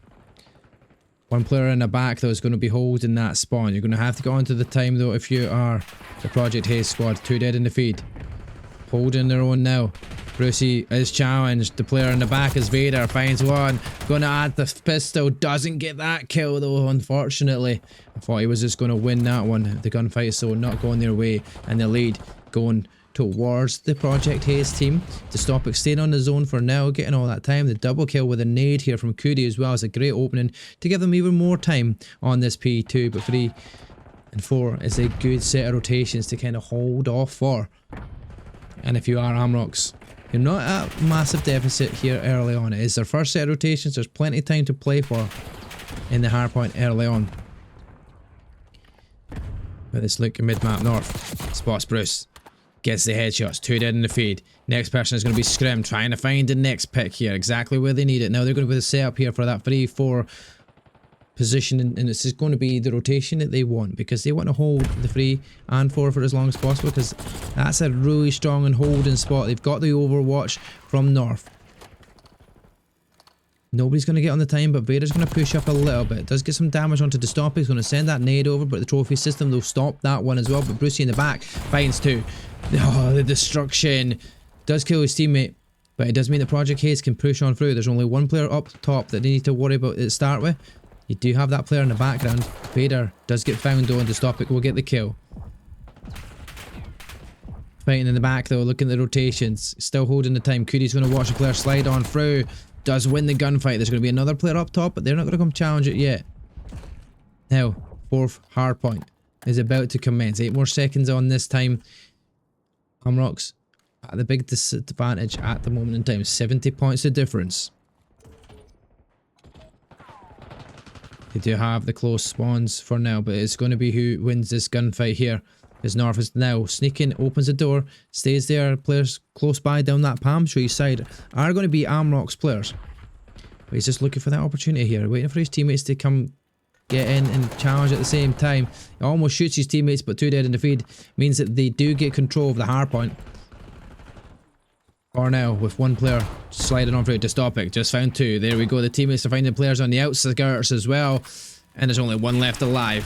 One player in the back though is going to be holding that spawn. You're going to have to go onto the time though if you are the Project Haze squad. 2 dead in the feed. Holding their own now. Brucey is challenged. The player in the back is Vader. Finds one. Gonna add the pistol. Doesn't get that kill though, unfortunately. I thought he was just gonna win that one. The gunfight is so not going their way. And the lead going towards the Project Haze team. To stop it, staying on the zone for now. Getting all that time. The double kill with a nade here from Cootie as well is a great opening to give them even more time on this P2. But 3 and 4 is a good set of rotations to kind of hold off for. And if you are Amrox, you're not at a massive deficit here early on. It is their first set of rotations. There's plenty of time to play for in the hardpoint early on. But let's look at mid-map north. Spots Bruce. Gets the headshots. 2 dead in the feed. Next person is going to be Scrim, trying to find the next pick here. Exactly where they need it. Now they're going to be the setup here for that 3-4 position, and it's just going to be the rotation that they want because they want to hold the 3 and 4 for as long as possible because that's a really strong and holding spot. They've got the overwatch from North. Nobody's going to get on the time, but Vader's going to push up a little bit. Does get some damage onto the stop. He's going to send that nade over, but the trophy system will stop that one as well. But Brucey in the back finds 2. Oh, the destruction does kill his teammate, but it does mean that Project Haze can push on through. There's only one player up top that they need to worry about to start with. You do have that player in the background. Vader does get found though, and to stop it will get the kill. Fighting in the back though, looking at the rotations. Still holding the time. Cootie's going to watch the player slide on through. Does win the gunfight. There's going to be another player up top, but they're not going to come challenge it yet. Now, 4th hardpoint is about to commence. 8 more seconds on this time. Amrox at the big disadvantage at the moment in time. 70 points of difference. They do have the close spawns for now, but it's going to be who wins this gunfight here. As North is now sneaking, opens the door, stays there. Players close by down that palm tree side are going to be Amrox players. But he's just looking for that opportunity here, waiting for his teammates to come get in and challenge at the same time. He almost shoots his teammates, but 2 dead in the feed means that they do get control of the hardpoint. For now, with one player sliding on through to stop it. Just found 2. There we go. The teammates are finding players on the outskirts as well. And there's only one left alive.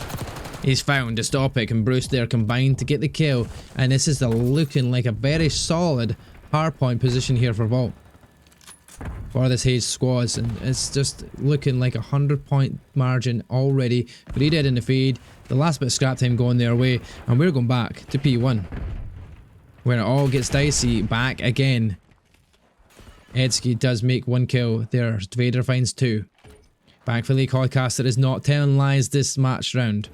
He's found to stop it, and Bruce there combined to get the kill. And this is looking like a very solid hardpoint position here for Vault. For this Haze squads. And it's just looking like a 100-point margin already. 3 dead in the feed. The last bit of scrap time going their way. And we're going back to P1. Where it all gets dicey back again. Edsky does make 1 kill there. Vader finds 2. Thankfully, Codcaster is not telling lies this match round.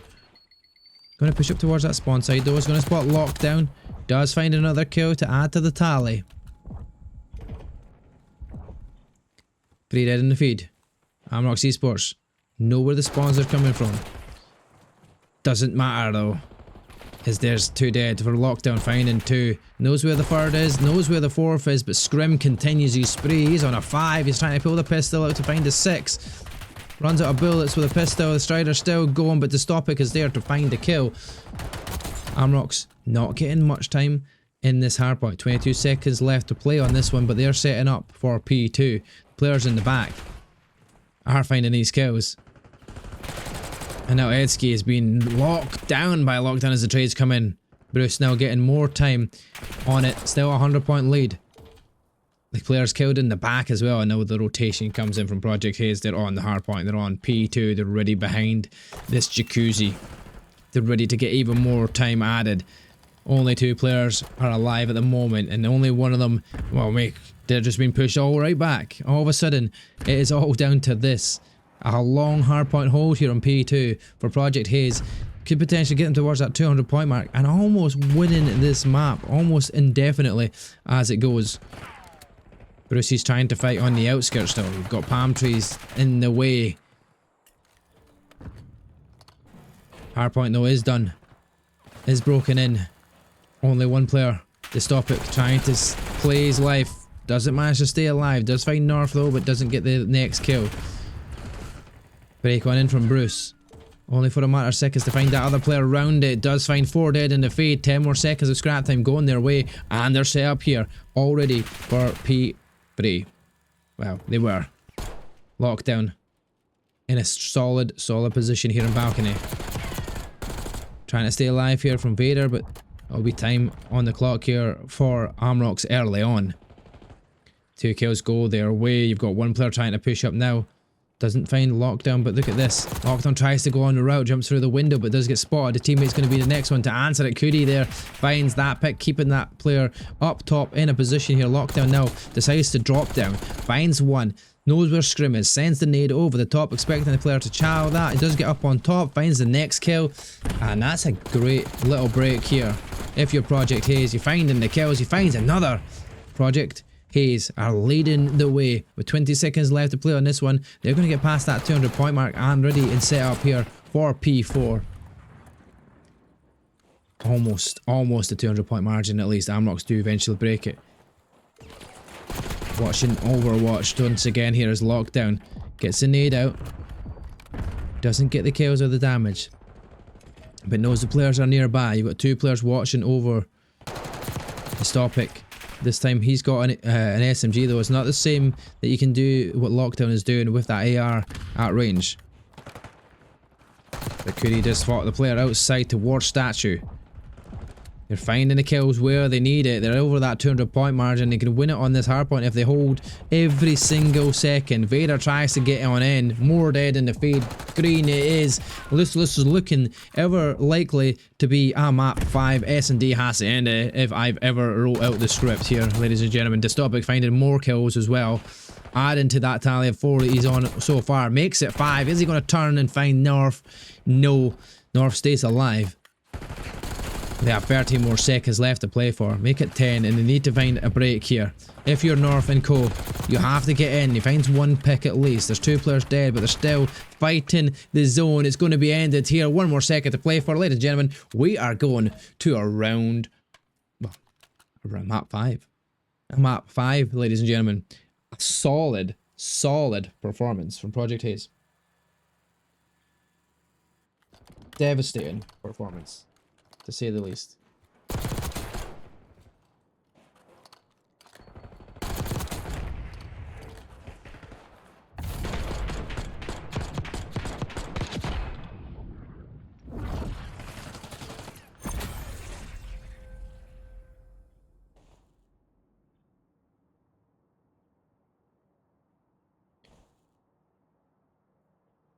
Going to push up towards that spawn side though. Is going to spot lockdown. Does find another kill to add to the tally. 3 dead in the feed. Amrox Esports know where the spawns are coming from. Doesn't matter though. As there's 2 dead for lockdown, finding 2. Knows where the 3rd is, knows where the 4th is, but Scrim continues his spree. He's on a 5. He's trying to pull the pistol out to find a 6. Runs out of bullets with a pistol. The Strider's still going, but to stop it is there to find a kill. Amrox not getting much time in this hardpoint. 22 seconds left to play on this one, but they're setting up for P2. Players in the back are finding these kills. And now Edsky is being locked down by lockdown as the trades come in. Bruce now getting more time on it. Still a 100-point lead. the players killed in the back as well. I know the rotation comes in from Project Haze. They're on the hard point. They're on P2. They're ready behind this jacuzzi. They're ready to get even more time added. Only 2 players are alive at the moment, and only one of them, well, they're just being pushed all right back. All of a sudden, it is all down to this. A long hard point hold here on P2 for Project Haze. Could potentially get them towards that 200 point mark and almost winning this map, almost indefinitely as it goes. Brucey's trying to fight on the outskirts still. We've got palm trees in the way. Hardpoint though is done. Is broken in. Only one player to stop it. Trying to play his life. Doesn't manage to stay alive. Does find North though, but doesn't get the next kill. Break on in from Bruce. Only for a matter of seconds to find that other player around it. Does find 4 dead in the fade. 10 more seconds of scrap time going their way. And they're set up here already for P3. Well, they were. Lockdown. In a solid position here in balcony. Trying to stay alive here from Vader, but there'll be time on the clock here for Amrox early on. 2 kills go their way. You've got 1 player trying to push up now. Doesn't find Lockdown, but look at this. Lockdown tries to go on the route, jumps through the window, but does get spotted. The teammate's going to be the next one to answer it. Cootie there finds that pick, keeping that player up top in a position here. Lockdown now decides to drop down, finds one, knows where Scrim is, sends the nade over the top, expecting the player to chow that. He does get up on top, finds the next kill, and that's a great little break here. If you're Project Haze, you're finding the kills, he finds another. Project Haze are leading the way with 20 seconds left to play on this one. They're going to get past that 200 point mark and ready and set up here for P4. Almost a 200 point margin at least. Amrox do eventually break it. Watching Overwatch once again here is Lockdown. Gets the nade out. Doesn't get the kills or the damage. But knows the players are nearby. You've got 2 players watching over the stop pick. This time he's got an SMG though. It's not the same that you can do what Lockdown is doing with that AR at range. But Cootie just fought the player outside towards statue. They're finding the kills where they need it. They're over that 200 point margin. They can win it on this hardpoint if they hold every single second. Vader tries to get on in. More dead in the fade. Green it is. This is looking ever likely to be a map 5. S&D has to end it if I've ever wrote out the script here, ladies and gentlemen. Dystopic finding more kills as well. Adding to that tally of 4 that he's on so far. Makes it 5. Is he going to turn and find North? No. North stays alive. They have 13 more seconds left to play for. Make it 10 and they need to find a break here. If you're North and Co, you have to get in. He finds 1 pick at least. There's 2 players dead, but they're still fighting the zone. It's going to be ended here. 1 more second to play for. Ladies and gentlemen, we are going to around map 5. Map 5, ladies and gentlemen. A solid performance from Project Haze. Devastating performance, to say the least.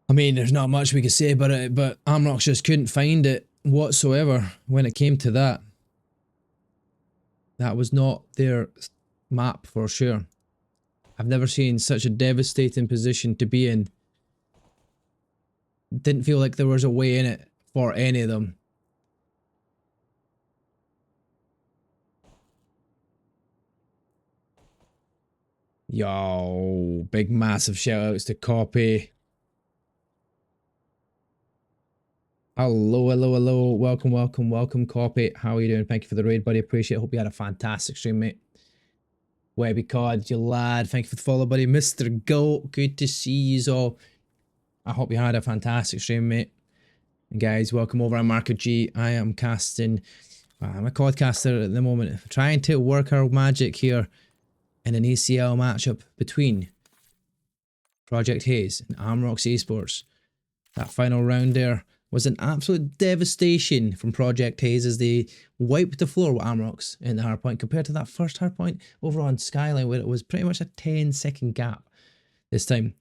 I mean, there's not much we could say about it, but Amrox just couldn't find it whatsoever when it came to that. That was not their map for sure. I've never seen such a devastating position to be in. Didn't feel like there was a way in it for any of them. Yo, big massive shout outs to Copy. Hello, welcome, Copy. How are you doing? Thank you for the raid, buddy. Appreciate it. Hope you had a fantastic stream, mate. Webby Cod, you lad. Thank you for the follow, buddy. Mr. Goat, good to see you all. I hope you had a fantastic stream, mate. And guys, welcome over. I'm Marco G. I am casting. I'm a codcaster at the moment. Trying to work our magic here in an ACL matchup between Project Haze and Amrox Esports. That final round there. was an absolute devastation from Project Haze as they wiped the floor with Amrox in the hardpoint compared to that first hardpoint over on Skyline where it was pretty much a 10-second gap this time.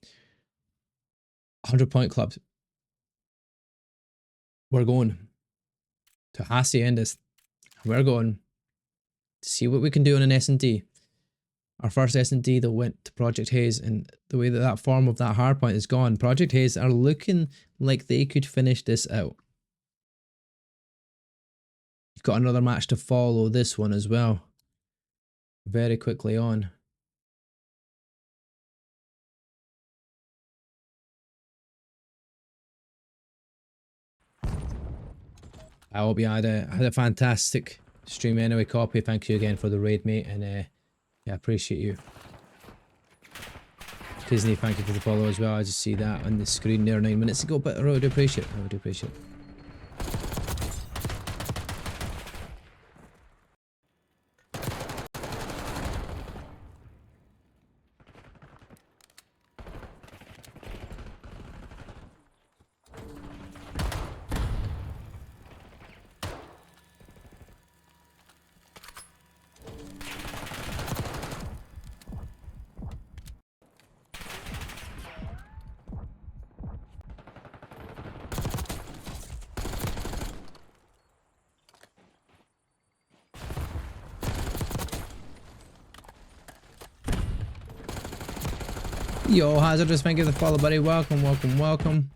100-point club. We're going to Haciendas. We're going to see what we can do on an S&D. Our first S&D that went to Project Haze, and the way that that form of that hardpoint is gone, Project Haze are looking like they could finish this out. You've got another match to follow this one as well. Very quickly on. I hope you had a fantastic stream anyway, Copy. Thank you again for the raid, mate, and yeah, I appreciate you. Disney, thank you for the follow as well. I just see that on the screen there 9 minutes ago, but I really do appreciate it. I really do appreciate it. Yo, Hazardous, thank you for the follow, buddy. Welcome, welcome, welcome.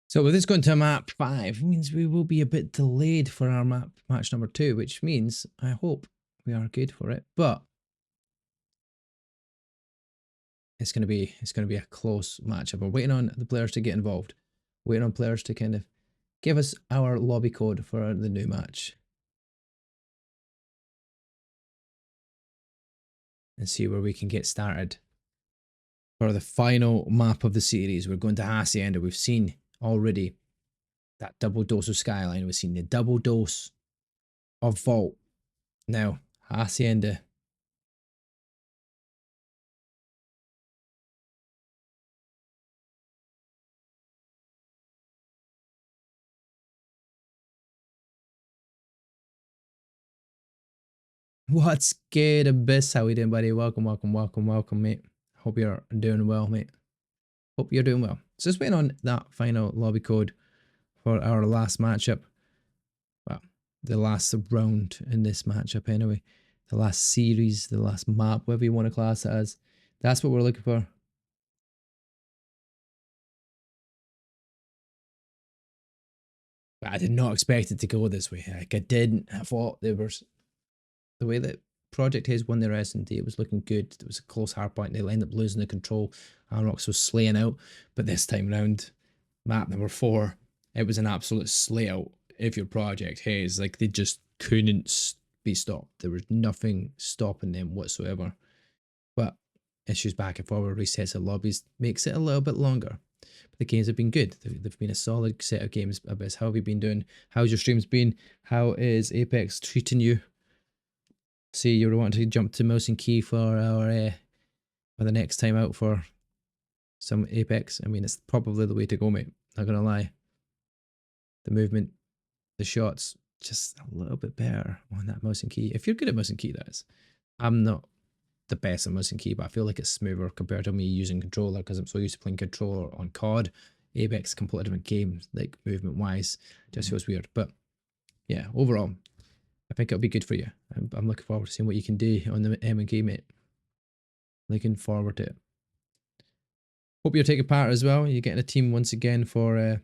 So with this going to map 5, means we will be a bit delayed for our match number 2, which means I hope we are good for it. But it's gonna be a close matchup. We're waiting on the players to get involved, waiting on players to kind of give us our lobby code for the new match, and see where we can get started for the final map of the series. We're going to Hacienda. We've seen already that double dose of Skyline. We've seen the double dose of Vault. Now, Hacienda. What's good, Abyss? How we doing, buddy? Welcome, welcome, welcome, welcome, mate. Hope you're doing well, mate. Hope you're doing well. So just waiting on that final lobby code for our last matchup. Well, the last round in this matchup anyway. The last series, the last map, whatever you want to class it as. That's what we're looking for. But I did not expect it to go this way. Like, I didn't. I thought there was the way that Project Haze won their S&D. It was looking good. It was a close hard point. They ended up losing the control. Amrox was slaying out. But this time round, map number 4, it was an absolute slay out. If your Project Haze, like, they just couldn't be stopped. There was nothing stopping them whatsoever. But issues back and forward, resets of lobbies makes it a little bit longer. But the games have been good. They've been a solid set of games. Abyss, how have you been doing? How's your streams been? How is Apex treating you? See, you were wanting to jump to mouse and key for our for the next time out for some Apex. I mean, it's probably the way to go, mate. Not gonna lie. The movement, the shots, just a little bit better on that mouse and key. If you're good at mouse and key, that is. I'm not the best at mouse and key, but I feel like it's smoother compared to me using controller because I'm so used to playing controller on COD. Apex, completely different game, like movement wise, just feels weird. But yeah, overall, I think it'll be good for you. I'm looking forward to seeing what you can do on the M&K, mate. Looking forward to it. Hope you're taking part as well. You're getting a team once again for, I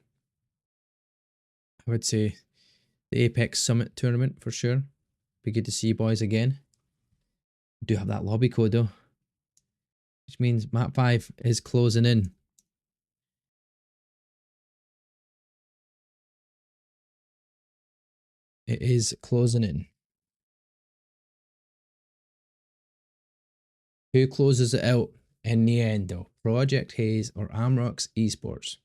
would say, the Apex Summit tournament for sure. Be good to see you boys again. We do have that lobby code though, which means map 5 is closing in. It is closing in. Who closes it out in the end though? Project Haze or Amrox Esports?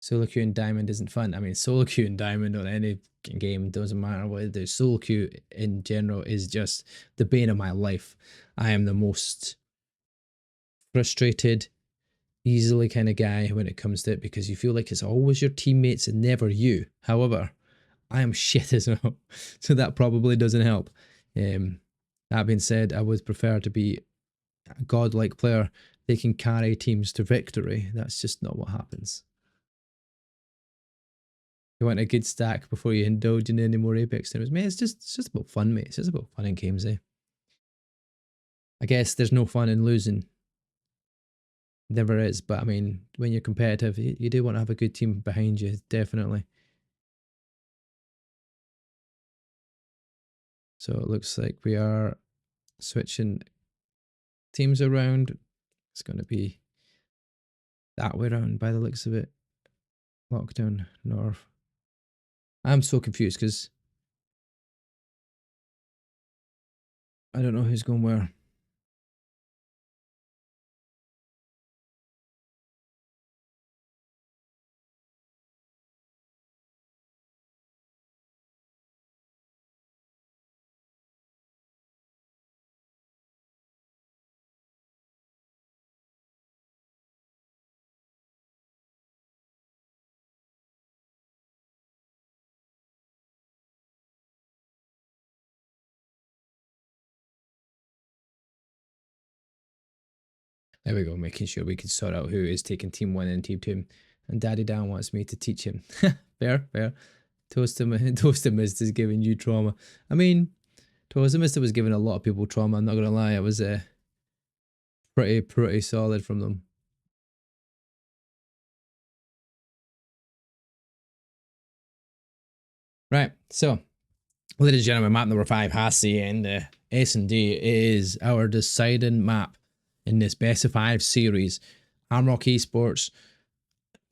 Solo queue and Diamond isn't fun. I mean, solo queue and Diamond on any game doesn't matter what it is. Solo queue in general is just the bane of my life. I am the most frustrated, easily kind of guy when it comes to it because you feel like it's always your teammates and never you. However, I am shit as well, so that probably doesn't help. That being said, I would prefer to be a godlike player. They can carry teams to victory. That's just not what happens. You want a good stack before you indulge in any more Apex tournaments. Mate, it's just about fun, mate. It's just about fun in games, eh? I guess there's no fun in losing. Never is, but I mean, when you're competitive, you do want to have a good team behind you, definitely. So it looks like we are switching teams around. It's going to be that way around by the looks of it. Lockdown North. I'm so confused because I don't know who's going where. There we go, making sure we can sort out who is taking team 1 and team 2. And Daddy Dan wants me to teach him. Fair, fair. Toaster Mist is giving you trauma. I mean, Toaster Mist was giving a lot of people trauma, I'm not going to lie. It was pretty solid from them. Right, so, ladies and gentlemen, map number 5, Haze, and S&D is our deciding map in this best of 5 series. Amrox Esports,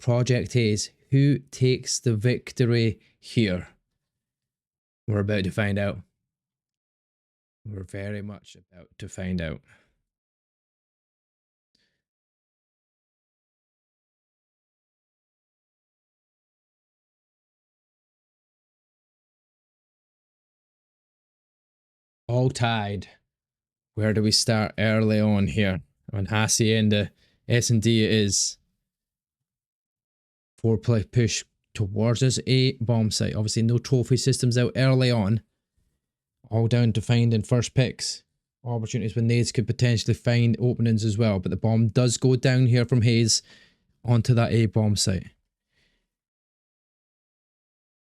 Project Haze. Who takes the victory here? We're about to find out. We're very much about to find out. All tied. Where do we start early on here? On Hacienda, S&D is 4-play push towards us. A bomb site. Obviously no trophy systems out early on. All down to finding first picks. Opportunities when Haze could potentially find openings as well. But the bomb does go down here from Haze onto that A bomb site.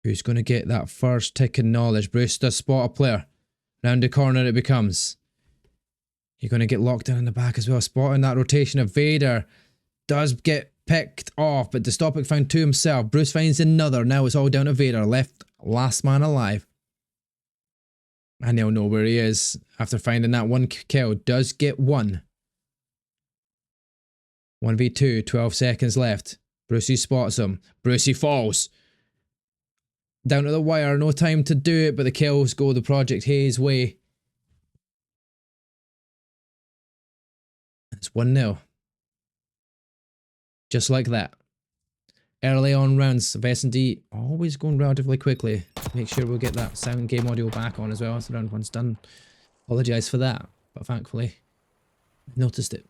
Who's going to get that first tick in knowledge? Bruce does spot a player. Round the corner it becomes. You're going to get locked down in the back as well. Spotting that rotation of Vader. Does get picked off, but Dystopic found two himself. Bruce finds another. Now it's all down to Vader. Left last man alive. And they'll know where he is after finding that one kill. Does get one. 1v2, 12 seconds left. Brucey spots him. Brucey falls. Down to the wire. No time to do it, but the kills go the Project Haze way. It's 1-0. Just like that. Early on rounds of S&D always going relatively quickly. Make sure we'll get that sound game audio back on as well as the round one's done. Apologise for that, but thankfully I noticed it.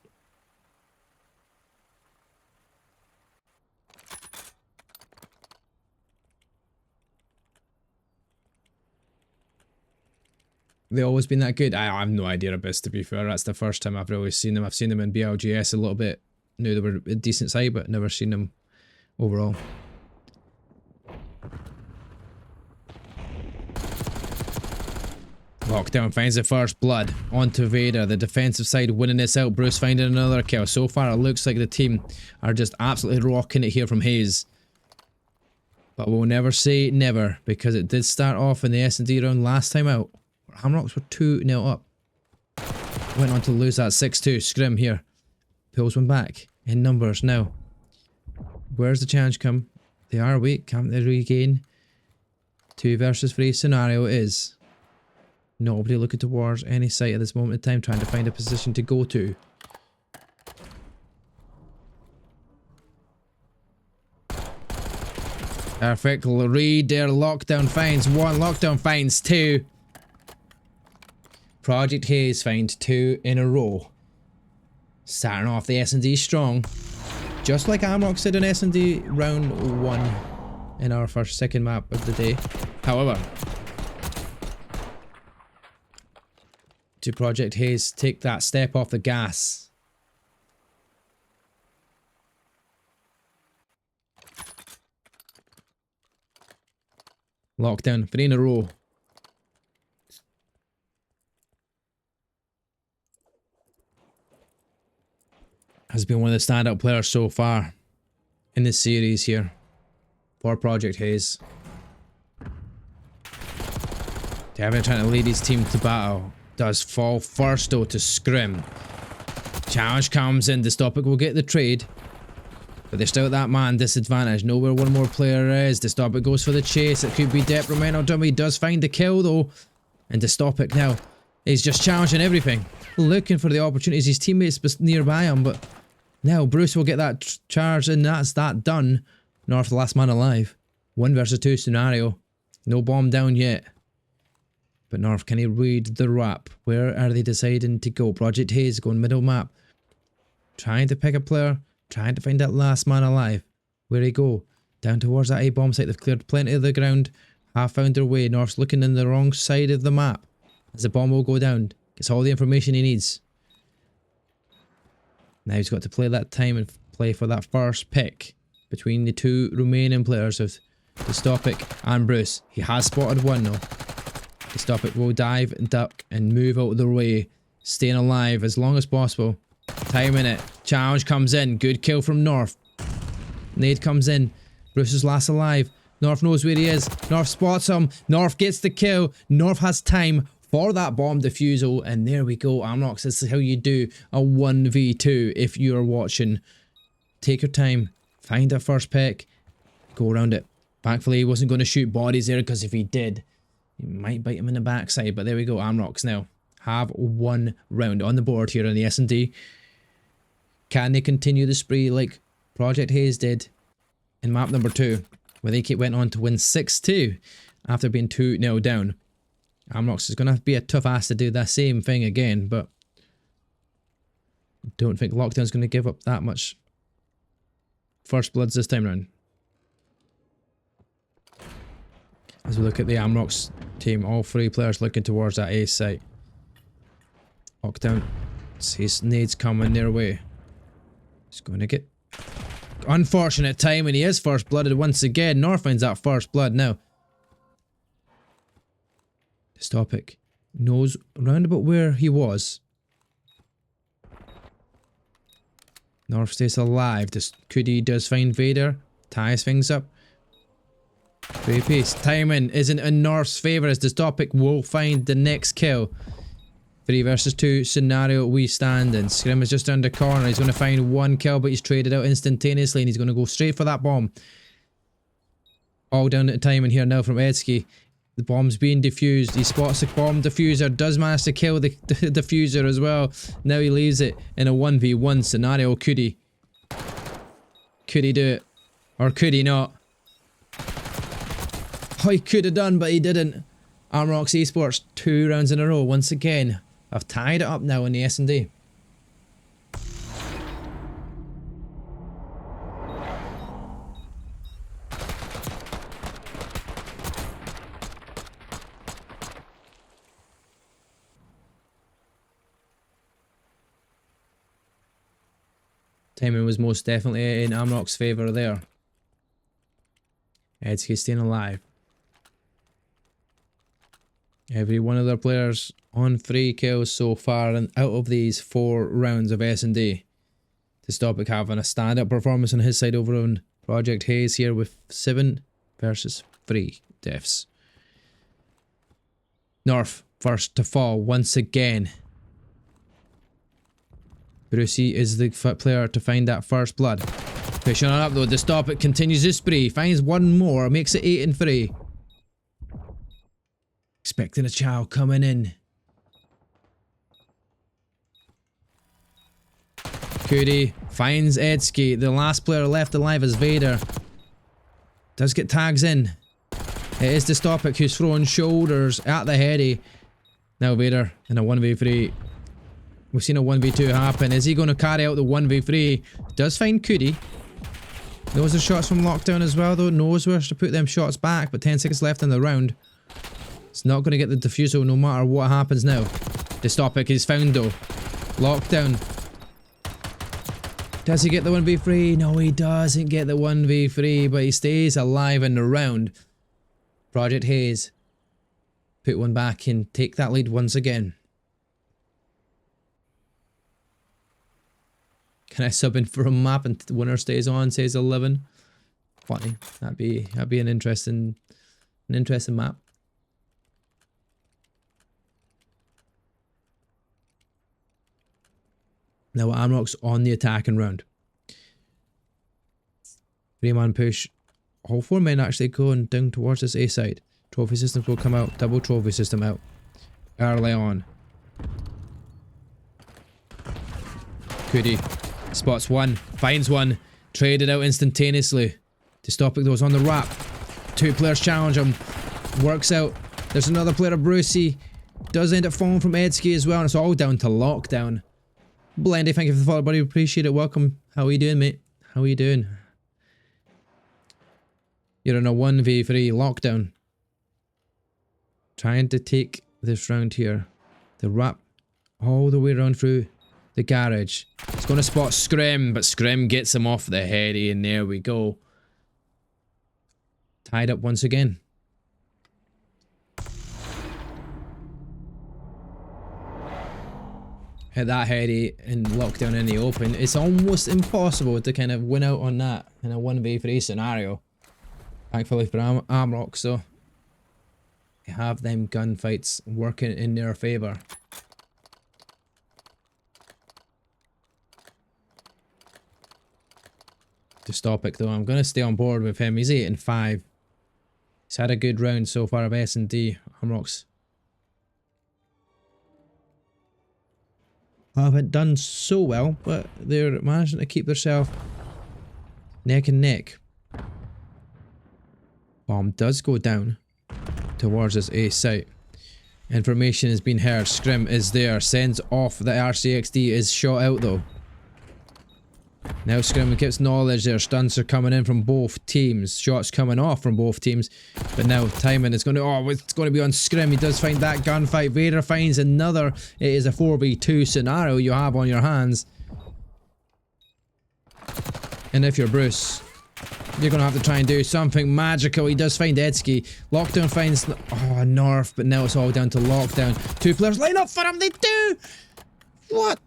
They've always been that good. I have no idea Abyss, to be fair. That's the first time I've really seen them. I've seen them in BLGS a little bit. Knew they were a decent side, but never seen them overall. Lockdown finds the first blood onto Vader. The defensive side winning this out. Bruce finding another kill. So far it looks like the team are just absolutely rocking it here from Haze. But we'll never say never, because it did start off in the S&D round last time out. Amrox were 2-0 up. Went on to lose that 6-2. Scrim here. Pulls one back in numbers now. Where's the challenge come? They are weak. Can't they regain? 2 versus 3 scenario is. Nobody looking towards any site at this moment in time, trying to find a position to go to. Perfect read there. Lockdown finds 1. Lockdown finds 2. Project Haze finds 2 in a row. Starting off the S&D strong. Just like Amrox did in S&D round 1 in our second map of the day. However, to Project Haze take that step off the gas. Lockdown, 3 in a row. Has been one of the standout players so far in this series here for Project Haze. Devin trying to lead his team to battle. Does fall first though to Scrim. Challenge comes in. Dystopic will get the trade. But they're still at that man disadvantage. Know where one more player is. Dystopic goes for the chase. It could be detrimental to him. He does find the kill though. And Dystopic now is just challenging everything. Looking for the opportunities. His teammates nearby him, but now Bruce will get that charge and that's that done. North the last man alive. 1 versus 2 scenario. No bomb down yet. But North, can he read the wrap? Where are they deciding to go? Project Haze going middle map. Trying to pick a player. Trying to find that last man alive. Where he go? Down towards that A-bomb site. They've cleared plenty of the ground. Have found their way. North's looking in the wrong side of the map. As the bomb will go down. Gets all the information he needs. Now he's got to play that time and play for that first pick between the 2 remaining players of Dystopic and Bruce. He has spotted one though. Dystopic will dive and duck and move out of the way, staying alive as long as possible. Timing it. Challenge comes in. Good kill from North. Nade comes in. Bruce is last alive. North knows where he is. North spots him. North gets the kill. North has time for that bomb defusal, and there we go. Amrox, this is how you do a 1v2 if you're watching. Take your time, find a first pick, go around it. Thankfully he wasn't going to shoot bodies there, because if he did, he might bite him in the backside. But there we go. Amrox now have 1 round on the board here in the S&D. Can they continue the spree like Project Haze did in map number 2, where they went on to win 6-2 after being 2-0 down? Amrox is going to be a tough ass to do that same thing again, but I don't think Lockdown's going to give up that much first bloods this time round. As we look at the Amrox team, all 3 players looking towards that A site. Lockdown sees nades coming their way. He's going to get unfortunate time, and he is first blooded once again. North finds that first blood now. Dystopic knows round about where he was. North stays alive. Cootie does find Vader. Ties things up. Great pace. Timing isn't in North's favour as Dystopic will find the next kill. 3 versus 2 scenario we stand in. Scrim is just around the corner. He's going to find 1 kill, but he's traded out instantaneously and he's going to go straight for that bomb. All down at timing here now from Edsky. The bomb's being defused. He spots the bomb diffuser. Does manage to kill the diffuser as well. Now he leaves it in a 1v1 scenario. Could he? Could he do it? Or could he not? Oh, he could have done, but he didn't. Amrox Esports 2 rounds in a row once again. I've tied it up now in the S&D. Timing was most definitely in Amrox's favour there. Edsky staying alive. Every one of their players on 3 kills so far and out of these 4 rounds of S&D. Dystopic having a stand-up performance on his side over on Project Haze here with 7 versus 3 deaths. North first to fall once again. Brucey is the player to find that first blood. Pushing on up though, Dystopic continues his spree, finds 1 more, makes it 8 and 3. Expecting a chow coming in. Cootie finds Edsky. The last player left alive is Vader. Does get tags in. It is Dystopic who's throwing shoulders at the heady. Now Vader in a 1v3. We've seen a 1v2 happen. Is he going to carry out the 1v3? Does find Cootie. Knows the shots from lockdown as well though. Knows where to put them shots back. But 10 seconds left in the round. It's not going to get the defusal no matter what happens now. Dystopic is found though. Lockdown. Does he get the 1v3? No, he doesn't get the 1v3, but he stays alive in the round. Project Haze. Put one back and take that lead once again. Can I sub in for a map and the winner stays on, says 11? Funny. That'd be an interesting map. Now Amrox on the attacking round. 3-man push. All 4 men actually going down towards this A side. Trophy systems will come out. Double trophy system out. Early on. Cootie spots 1. Finds 1. Traded out instantaneously. Dystopic though is on the wrap. 2 players challenge him. Works out. There's another player, Brucey. Does end up falling from Edsky as well. And it's all down to lockdown. Blendy, thank you for the follow, buddy. Appreciate it. Welcome. How are you doing, mate? How are you doing? You're in a 1v3 lockdown. Trying to take this round here. The wrap all the way around through the garage. It's going to spot Scrim, but Scrim gets him off the heady, and there we go. Tied up once again. Hit that heady and lockdown in the open. It's almost impossible to kind of win out on that in a 1v3 scenario. Thankfully for Amrox though, they have them gunfights working in their favour. Dystopic though, I'm going to stay on board with him. He's 8 and 5. He's had a good round so far of S&D. Amrox haven't done so well, but they're managing to keep themselves neck and neck. Bomb does go down towards this A site. Information has been heard. Scrim is there. Sends off the RCXD. Is shot out though. Now Scrim gets knowledge there. Stunts are coming in from both teams. Shots coming off from both teams. But now timing is going to... Oh, it's going to be on Scrim. He does find that gunfight. Vader finds another. It is a 4v2 scenario you have on your hands. And if you're Bruce, You're going to have to try and do something magical. He does find Edsky. Lockdown finds... Oh, North, but now it's all down to Lockdown. 2 players line up for him. They do! What?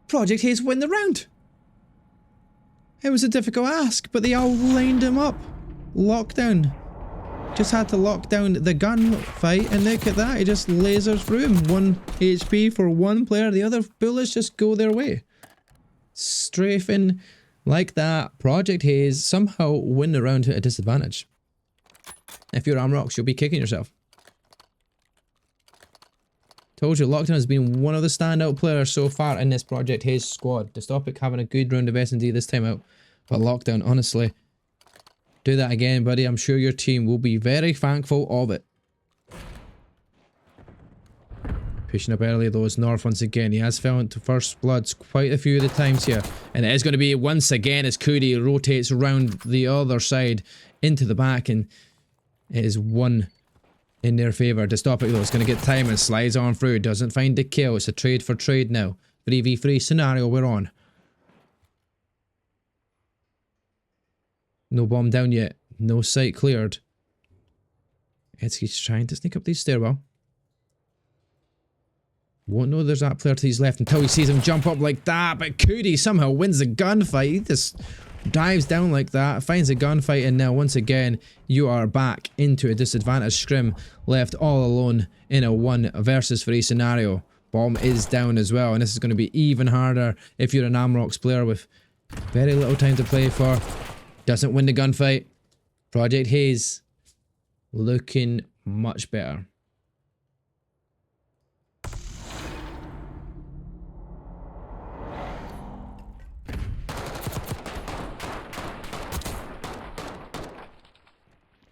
Project Haze win the round. It was a difficult ask, but they all lined him up. Lockdown. Just had to lock down the gunfight, and look at that. He just lasers through him. 1 HP for 1 player. The other bullets just go their way. Strafing like that. Project Haze somehow win the round at a disadvantage. If you're Amrox, you'll be kicking yourself. Told you, Lockdown has been one of the standout players so far in this Project Haze squad. Dystopic having a good round of S&D this time out. But Lockdown, honestly, do that again, buddy. I'm sure your team will be very thankful of it. Pushing up early though is North once again. He has fell into first bloods quite a few of the times here. And it is going to be once again as Cody rotates around the other side into the back, and it is one in their favour. Dystopic though is going to get time and slides on through. Doesn't find the kill. It's a trade for trade now. 3v3 scenario we're on. No bomb down yet. No site cleared. He's trying to sneak up these stairwell. Won't know there's that player to his left until he sees him jump up like that. But Cody somehow wins the gunfight. He just dives down like that, finds a gunfight, and now once again you are back into a disadvantage. Scrim left all alone in a 1 versus 3 scenario. Bomb is down as well, and this is going to be even harder if you're an Amrox player with very little time to play for. Doesn't win the gunfight. Project Haze looking much better.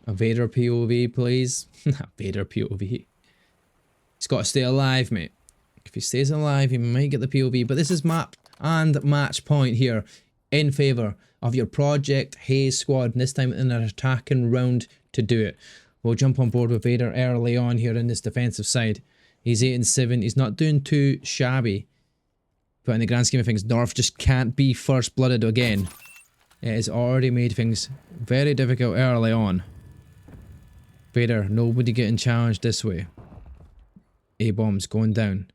A Vader POV, please. Vader POV. He's got to stay alive, mate. If he stays alive, he might get the POV. But this is map and match point here in favour of your Project Haze squad. And this time in an attacking round to do it. We'll jump on board with Vader early on here in this defensive side. He's 8 and 7. He's not doing too shabby. But in the grand scheme of things, North just can't be first blooded again. It has already made things very difficult early on. Vader, nobody getting challenged this way. A-bombs going down.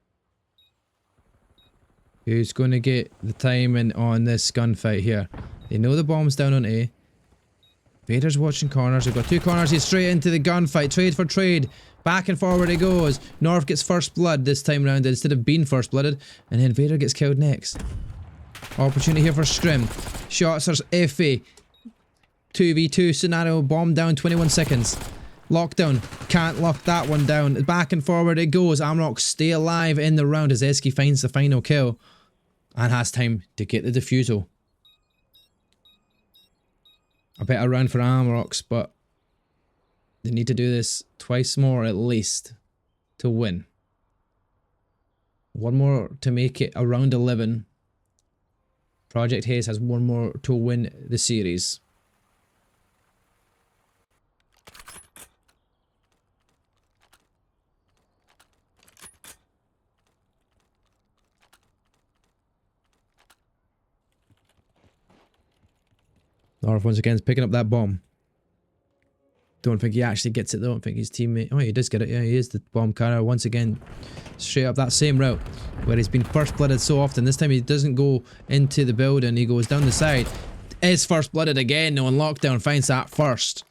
Who's going to get the timing on this gunfight here? They know the bomb's down on A. Vader's watching corners. We've got 2 corners. He's straight into the gunfight. Trade for trade. Back and forward he goes. North gets first blood this time round instead of being first blooded. And then Vader gets killed next. Opportunity here for Scrim. Shots are iffy. 2v2 scenario. Bomb down 21 seconds. Lockdown. Can't lock that one down. Back and forward it goes. Amrox stay alive in the round as Eski finds the final kill. And has time to get the defusal. A better round for Amrox, but they need to do this twice more at least to win. 1 more to make it around 11. Project Haze has 1 more to win the series. North once again is picking up that bomb. Don't think he actually gets it though. Don't think his teammate... Oh, he does get it. Yeah, he is the bomb carrier once again. Straight up that same route where he's been first blooded so often. This time he doesn't go into the building. He goes down the side. Is first blooded again. No, and Lockdown finds that first.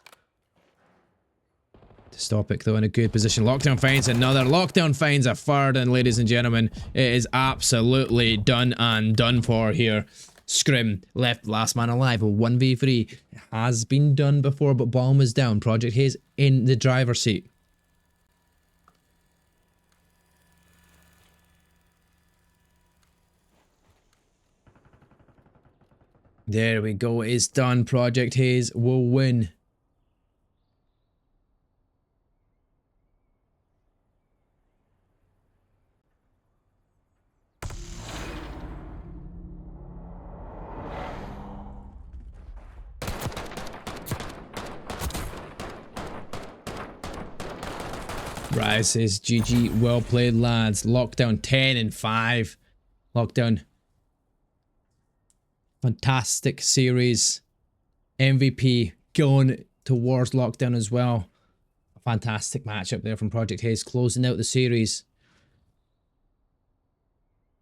Dystopic though in a good position. Lockdown finds another. Lockdown finds a third. And ladies and gentlemen, it is absolutely done and done for here. Scrim left last man alive. A 1v3 has been done before, but bomb is down. Project Haze in the driver's seat. There we go. It's done. Project Haze will win. Rise says GG, well played lads. Lockdown 10 and 5. Lockdown. Fantastic series. MVP going towards lockdown as well. A fantastic matchup there from Project Haze, closing out the series.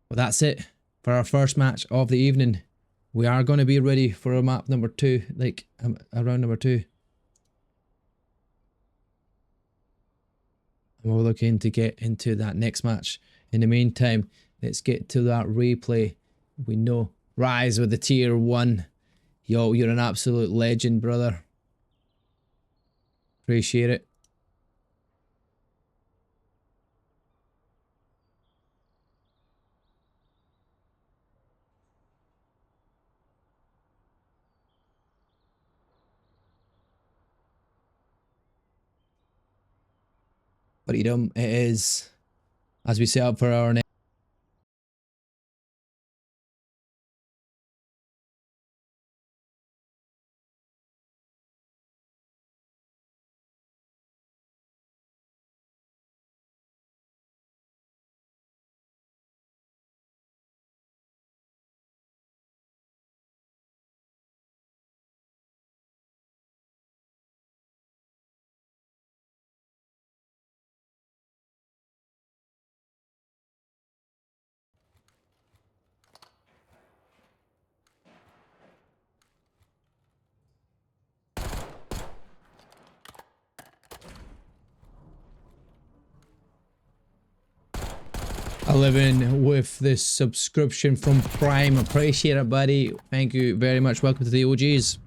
Well, that's it for our first match of the evening. We are going to be ready for a map number 2, like a round number 2. And we're looking to get into that next match. In the meantime, let's get to that replay. We know Rise with the tier 1. Yo, you're an absolute legend, brother. Appreciate it. Freedom it is, as we set up for our next. Living with this subscription from Prime. Appreciate it, buddy. Thank you very much. Welcome to the OGs.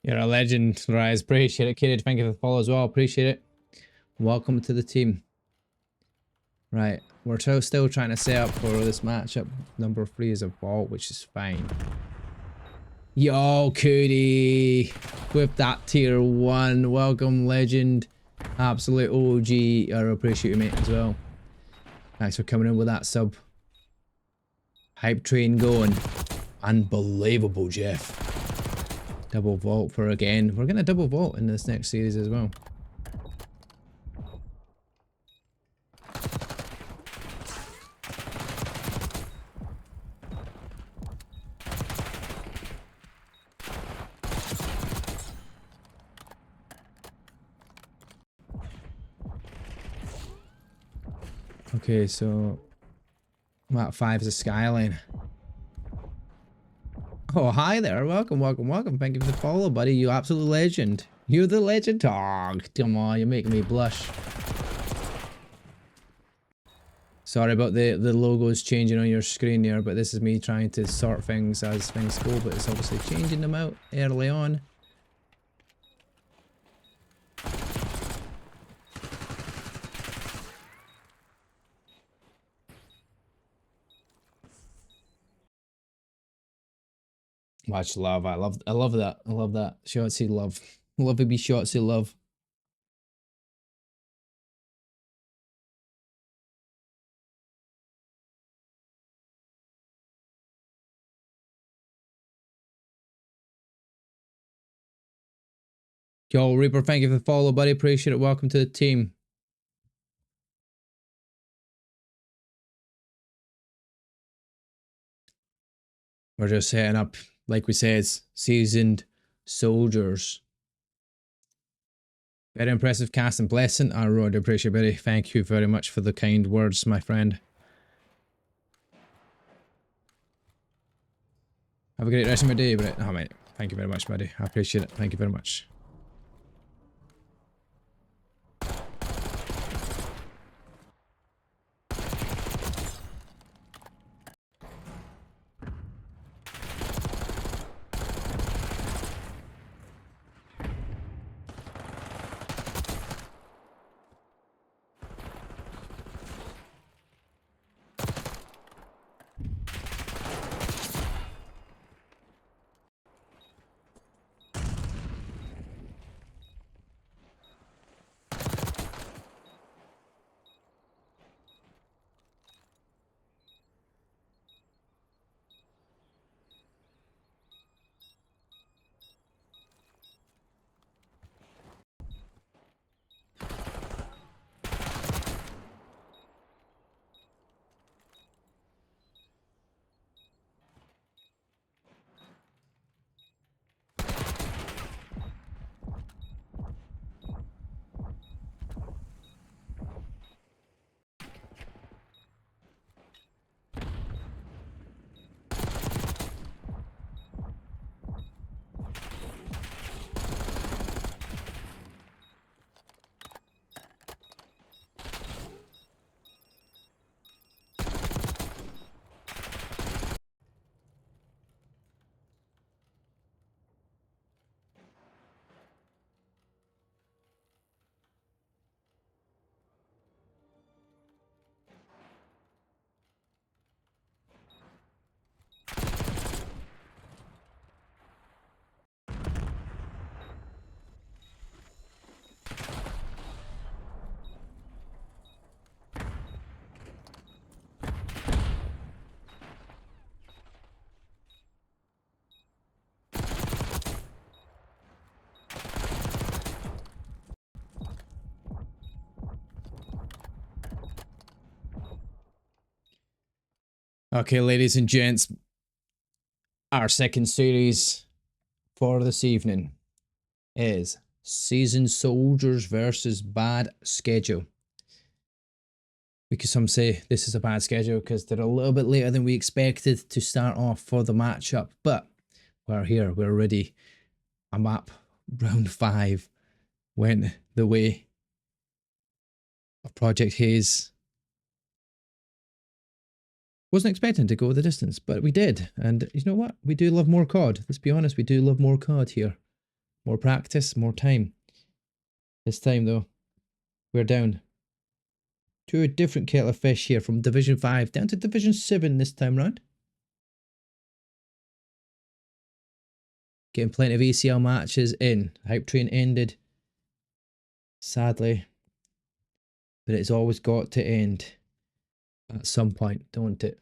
You're a legend, Rise. Appreciate it, kid. Thank you for the follow as well. Appreciate it. Welcome to the team. Right, we're still trying to set up for this matchup. Number 3 is a vault, which is fine. Yo, Cootie, with that tier 1. Welcome, legend. Absolute OG. I appreciate you, mate, as well. Thanks for coming in with that sub. Hype train going. Unbelievable, Jeff. Double vault for again. We're going to double vault in this next series as well. Okay, so map 5 is a skyline. Oh, hi there. Welcome, welcome, welcome. Thank you for the follow, buddy. You absolute legend. You're the legend. Oh, come on, you're making me blush. Sorry about the logos changing on your screen there, but this is me trying to sort things as things go, but it's obviously changing them out early on. Much love. I love that. I love that. Shotsy love. Love to be shotsy love. Yo, Reaper, thank you for the follow, buddy. Appreciate it. Welcome to the team. We're just setting up, like we said, seasoned soldiers. Very impressive cast and blessing. I really appreciate it, buddy. Thank you very much for the kind words, my friend. Have a great rest of my day, Brett. Oh, mate. Thank you very much, buddy. I appreciate it. Thank you very much. Okay, ladies and gents, our second series for this evening is Seasoned Soldiers versus Bad Schedule. Because some say this is a bad schedule because they're a little bit later than we expected to start off for the matchup, but we're here, we're ready. A map, round 5, went the way of Project Haze. Wasn't expecting to go the distance, but we did. And you know what? We do love more COD. Let's be honest, we do love more COD here. More practice, more time. This time though, we're down to a different kettle of fish here from Division 5 down to Division 7 this time round. Getting plenty of ACL matches in. Hype train ended, sadly. But it's always got to end at some point, don't it?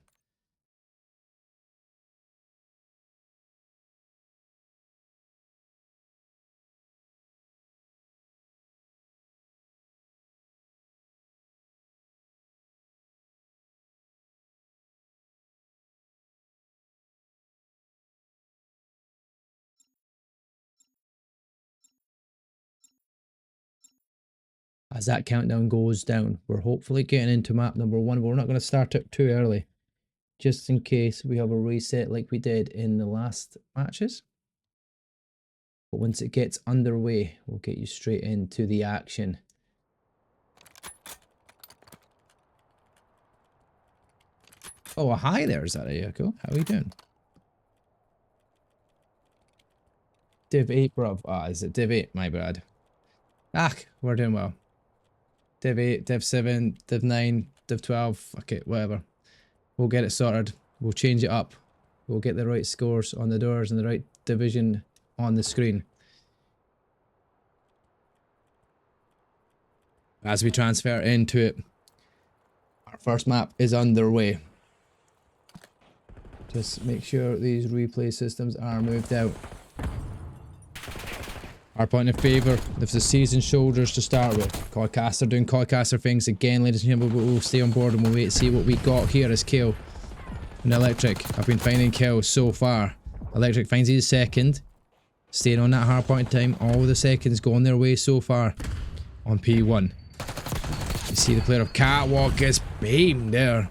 As that countdown goes down, we're hopefully getting into map number 1, but we're not going to start it too early, just in case we have a reset like we did in the last matches. But once it gets underway, we'll get you straight into the action. Oh, hi there, Zarayako. How are you doing? Div 8, bruv. Ah, is it Div 8? My bad. Ah, we're doing well. Div 8, Div 7, Div 9, Div 12. Okay, whatever. We'll get it sorted. We'll change it up. We'll get the right scores on the doors and the right division on the screen. As we transfer into it, our first map is underway. Just make sure these replay systems are moved out. Our point of favour, there's the seasoned shoulders to start with. Codcaster doing Codcaster things again, ladies and gentlemen, but we'll stay on board and we'll wait to see what we got here as kill. And Electric have been finding kills so far. Electric finds his second. Staying on that hard point time. All the seconds going their way so far on P1. You see the player of Catwalk gets beamed there.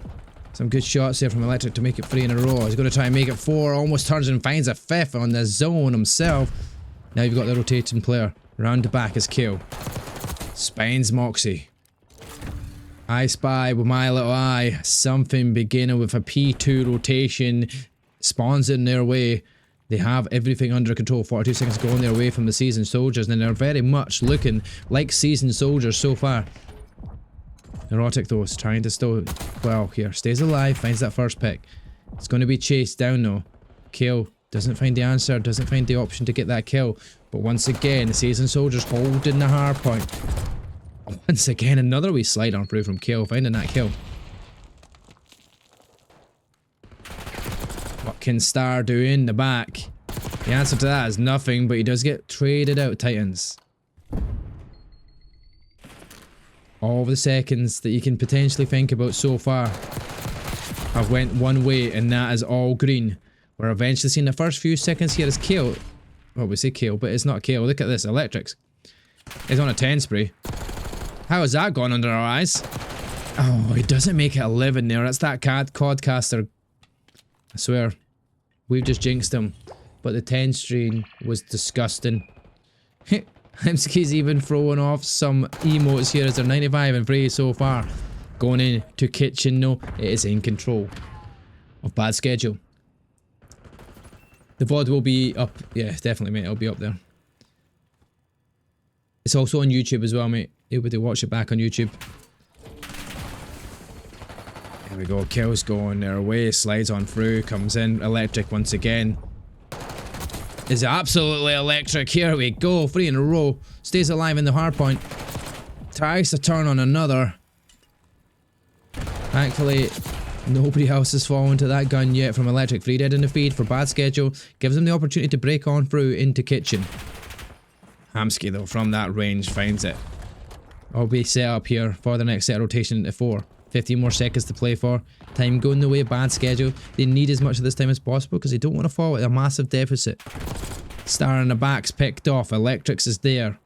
Some good shots there from Electric to make it 3 in a row. He's going to try and make it 4. Almost turns and finds a 5th on the zone himself. Now you've got the rotating player. Round the back is Kill. Spines Moxie. I spy with my little eye something beginning with a P2 rotation spawns in their way. They have everything under control. 42 seconds going their way from the seasoned soldiers, and they're very much looking like seasoned soldiers so far. Neurotic though is trying to still well here. Stays alive, finds that first pick. It's going to be chased down though. Kill doesn't find the answer, doesn't find the option to get that kill. But once again, the seasoned soldiers holding the hard point. Once again, another wee slide on through from Kill, finding that kill. What can Star do in the back? The answer to that is nothing, but he does get traded out, Titans. All the seconds that you can potentially think about so far have went one way, and that is all green. We're eventually seeing the first few seconds here as Kill. Well, we say Kill, but it's not Kill. Look at this, Electrics. He's on a 10 spree. How has that gone under our eyes? Oh, he doesn't make it 11 there. That's that Codcaster. I swear. We've just jinxed him. But the 10 stream was disgusting. Hemsky's even throwing off some emotes here as they're 95 and 3 so far. Going into kitchen, no, it is in control of bad schedule. The VOD will be up. Yeah, definitely, mate. It'll be up there. It's also on YouTube as well, mate. You'll be able to watch it back on YouTube. There we go. Kills going their way. Slides on through. Comes in. Electric once again. Is absolutely Electric. Here we go. 3 in a row. Stays alive in the hard point. Tries to turn on another. Thankfully, nobody else has fallen to that gun yet from Electric. 3 dead in the feed for bad schedule. Gives him the opportunity to break on through into kitchen. Hamsky though, from that range, finds it. I'll be set up here for the next set of rotation into 4. 15 more seconds to play for. Time going the way of bad schedule. They need as much of this time as possible because they don't want to fall at a massive deficit. Star in the back's picked off. Electrics is there.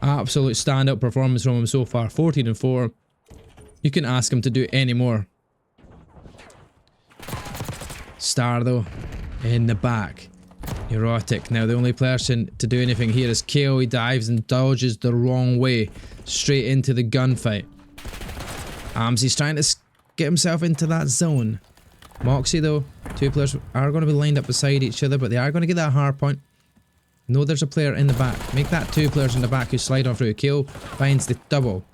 Absolute standout performance from him so far. 14 and 4. You can ask him to do any more. Star though, in the back. Neurotic. Now the only person to do anything here is Kill. He dives and dodges the wrong way. Straight into the gunfight. He's trying to get himself into that zone. Moxie though, 2 players are going to be lined up beside each other, but they are going to get that hard point. No, there's a player in the back. Make that 2 players in the back who slide on through. Kill finds the double.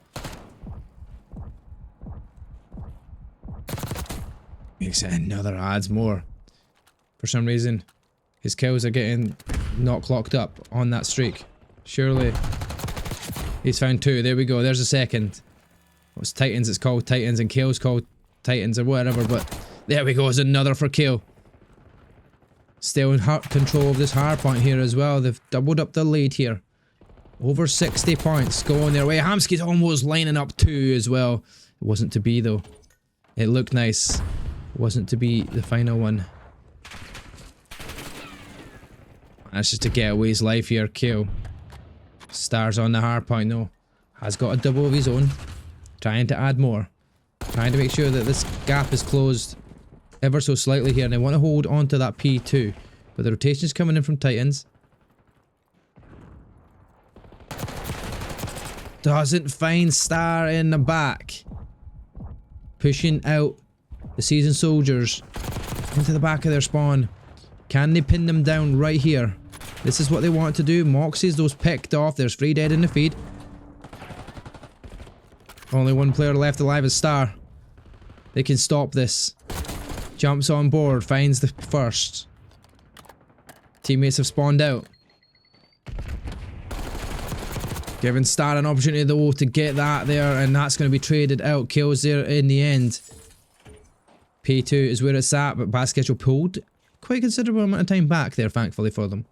Makes it another, adds more. For some reason, his kills are getting not clocked up on that streak. Surely. He's found 2. There we go. There's a second. What's Titans? It's called Titans, and Kill's called Titans or whatever, but there we go. There's another for Kill. Still in control of this hard point here as well. They've doubled up the lead here. Over 60 points going their way. Hamsky's almost lining up 2 as well. It wasn't to be though. It looked nice. It wasn't to be the final one. That's just to get away his life here. Kill. Stars on the hard point though. Has got a double of his own. Trying to add more. Trying to make sure that this gap is closed ever so slightly here. And they want to hold on to that P2. But the rotation is coming in from Titans. Doesn't find Star in the back. Pushing out the seasoned soldiers into the back of their spawn. Can they pin them down right here? This is what they want to do. Moxie's those picked off. There's 3 dead in the feed. Only 1 player left alive is Star. They can stop this. Jumps on board. Finds the first. Teammates have spawned out. Giving Star an opportunity though to get that there, and that's going to be traded out. Kills there in the end. P2 is where it's at, but bad schedule pulled quite a considerable amount of time back there, thankfully for them.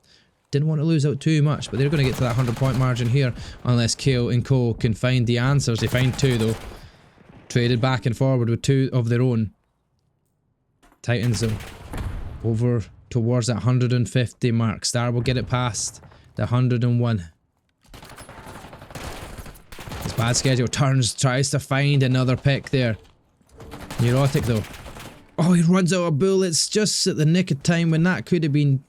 Didn't want to lose out too much, but they're going to get to that 100-point margin here unless Kill and Co can find the answers. They find 2 though. Traded back and forward with 2 of their own. tightens them over towards that 150 mark. Star will get it past the 101. His bad schedule turns, tries to find another pick there. Neurotic though. Oh, he runs out of bullets just at the nick of time when that could have been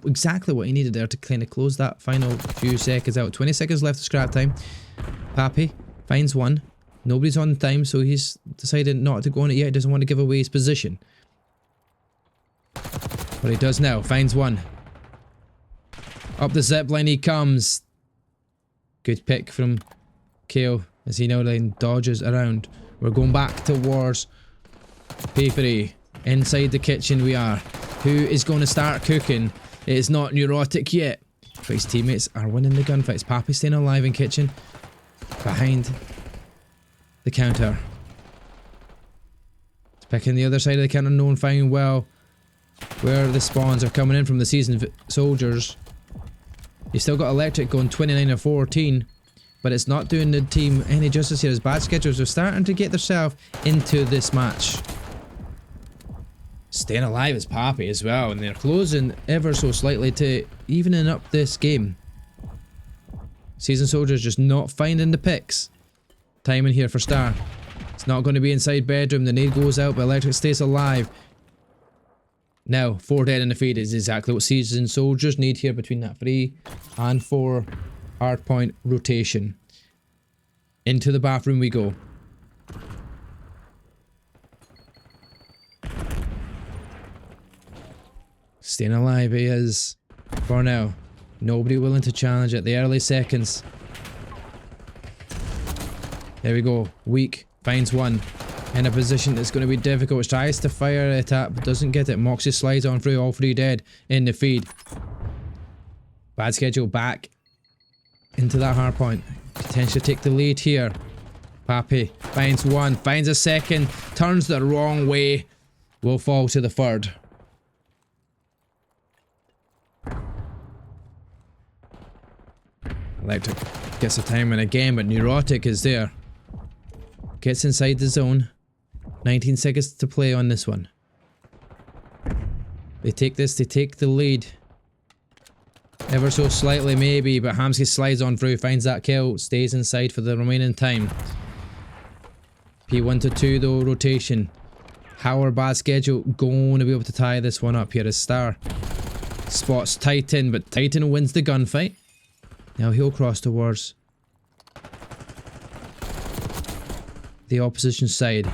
exactly what he needed there to kind of close that final few seconds out. 20 seconds left of scrap time. Pappy finds one. Nobody's on time, so he's decided not to go on it yet. He doesn't want to give away his position. But he does now. Finds one. Up the zip line he comes. Good pick from Kale as he now then dodges around. We're going back towards Papery. Inside the kitchen we are. Who is going to start cooking? It is not Neurotic yet. But his teammates are winning the gunfights. Pappy staying alive in kitchen. Behind the counter. It's picking the other side of the counter, knowing fine well where the spawns are coming in from the seasoned soldiers. You still got Electric going 29 of 14, but it's not doing the team any justice here as bad schedules are starting to get themselves into this match. Staying alive is Pappy as well, and they're closing ever so slightly to evening up this game. Seasoned soldiers just not finding the picks. Timing here for Star. It's not going to be inside bedroom. The nade goes out, but Electric stays alive. Now, 4 dead in the feed is exactly what seasoned soldiers need here between that 3 and 4 hardpoint rotation. Into the bathroom we go. Staying alive he is for now. Nobody willing to challenge at the early seconds. There we go. Weak finds one in a position that's going to be difficult. Tries to fire it at but doesn't get it. Moxie slides on through, all 3 dead in the feed. Bad schedule back into that hard point. Potentially take the lead here. Pappy finds one, finds a second, turns the wrong way. Will fall to the 3rd. Electric gets the timing again, but Neurotic is there. Gets inside the zone. 19 seconds to play on this one. They take this, they take the lead. Ever so slightly maybe, but Hamsky slides on through, finds that kill, stays inside for the remaining time. P1 to 2 though, rotation. How are bad schedule going to be able to tie this one up here as Star spots Titan, but Titan wins the gunfight. Now he'll cross towards the opposition side.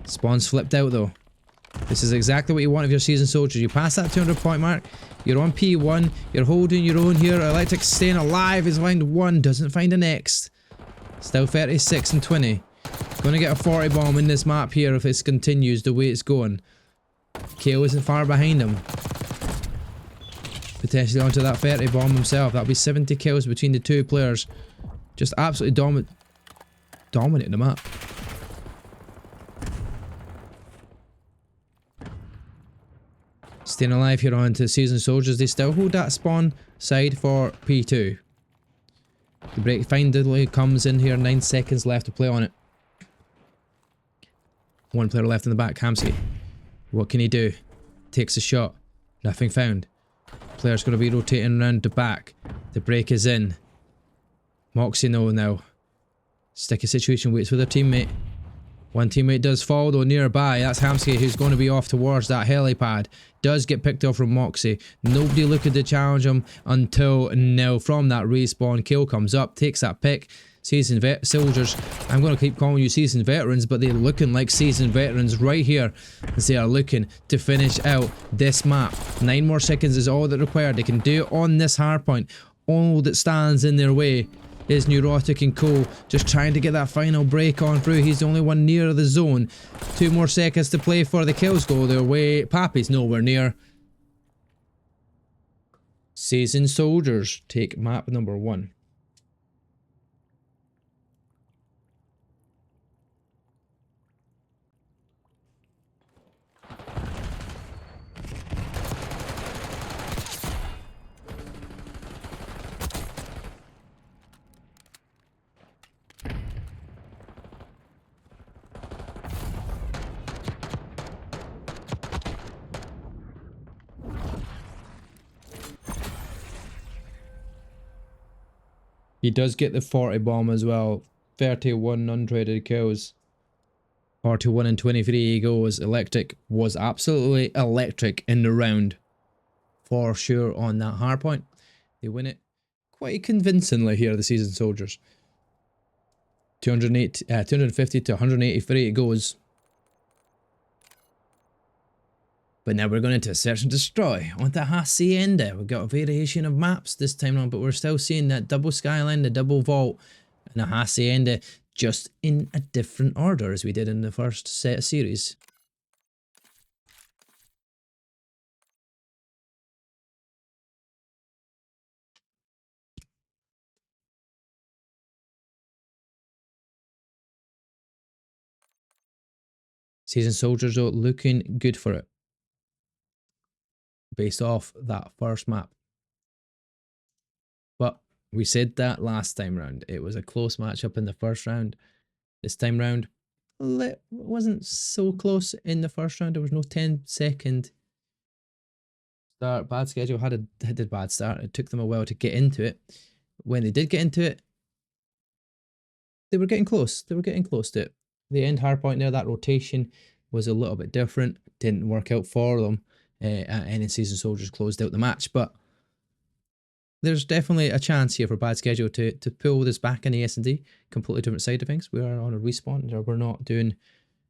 Spawn's flipped out though. This is exactly what you want of your seasoned soldiers. You pass that 200 point mark, you're on P1, you're holding your own here. Electric staying alive, is lined one, doesn't find the next. Still 36 and 20. Gonna get a 40 bomb in this map here if this continues the way it's going. KO isn't far behind him. Potentially onto that 30 bomb himself. That'll be 70 kills between the two players. Just absolutely dominating the map. Staying alive here on to seasoned soldiers. They still hold that spawn side for P2. The break finally comes in here. 9 seconds left to play on it. One player left in the back. Hamsky. What can he do? Takes a shot. Nothing found. Player's going to be rotating around the back. The break is in. Moxie now. Sticky situation, waits for their teammate. One teammate does fall though nearby. That's Hamsky who's going to be off towards that helipad. Does get picked off from Moxie. Nobody looking to challenge him until now. From that respawn, kill comes up, takes that pick. Seasoned soldiers. I'm going to keep calling you seasoned veterans, but they're looking like seasoned veterans right here as they are looking to finish out this map. 9 more seconds is all that required. They can do it on this hardpoint. All that stands in their way is Neurotic and Co. Just trying to get that final break on through. He's the only one near the zone. 2 more seconds to play for the kills go their way. Pappy's nowhere near. Seasoned soldiers take map number 1. He does get the 40 bomb as well. 31 untraded kills. 41 and 23 he goes. Electric was absolutely electric in the round. For sure on that hard point. They win it quite convincingly here, the Seasoned Soldiers. 250 to 183 it goes. But now we're going into Search and Destroy on the Hacienda. We've got a variation of maps this time around, but we're still seeing that double skyline, the double vault, and the Hacienda just in a different order as we did in the first set of series. Seasoned Soldiers though looking good for it. Based off that first map. But we said that last time round. It was a close matchup in the first round. This time round, it wasn't so close in the first round. There was no 10-second start. Bad schedule had a bad start. It took them a while to get into it. When they did get into it, they were getting close. They were getting close to it. The end hard point there, that rotation was a little bit different. Didn't work out for them. And Seasoned Soldiers closed out the match. But there's definitely a chance here for Bad Schedule to pull this back in the S&D. Completely different side of things. We are on a respawn. We're not doing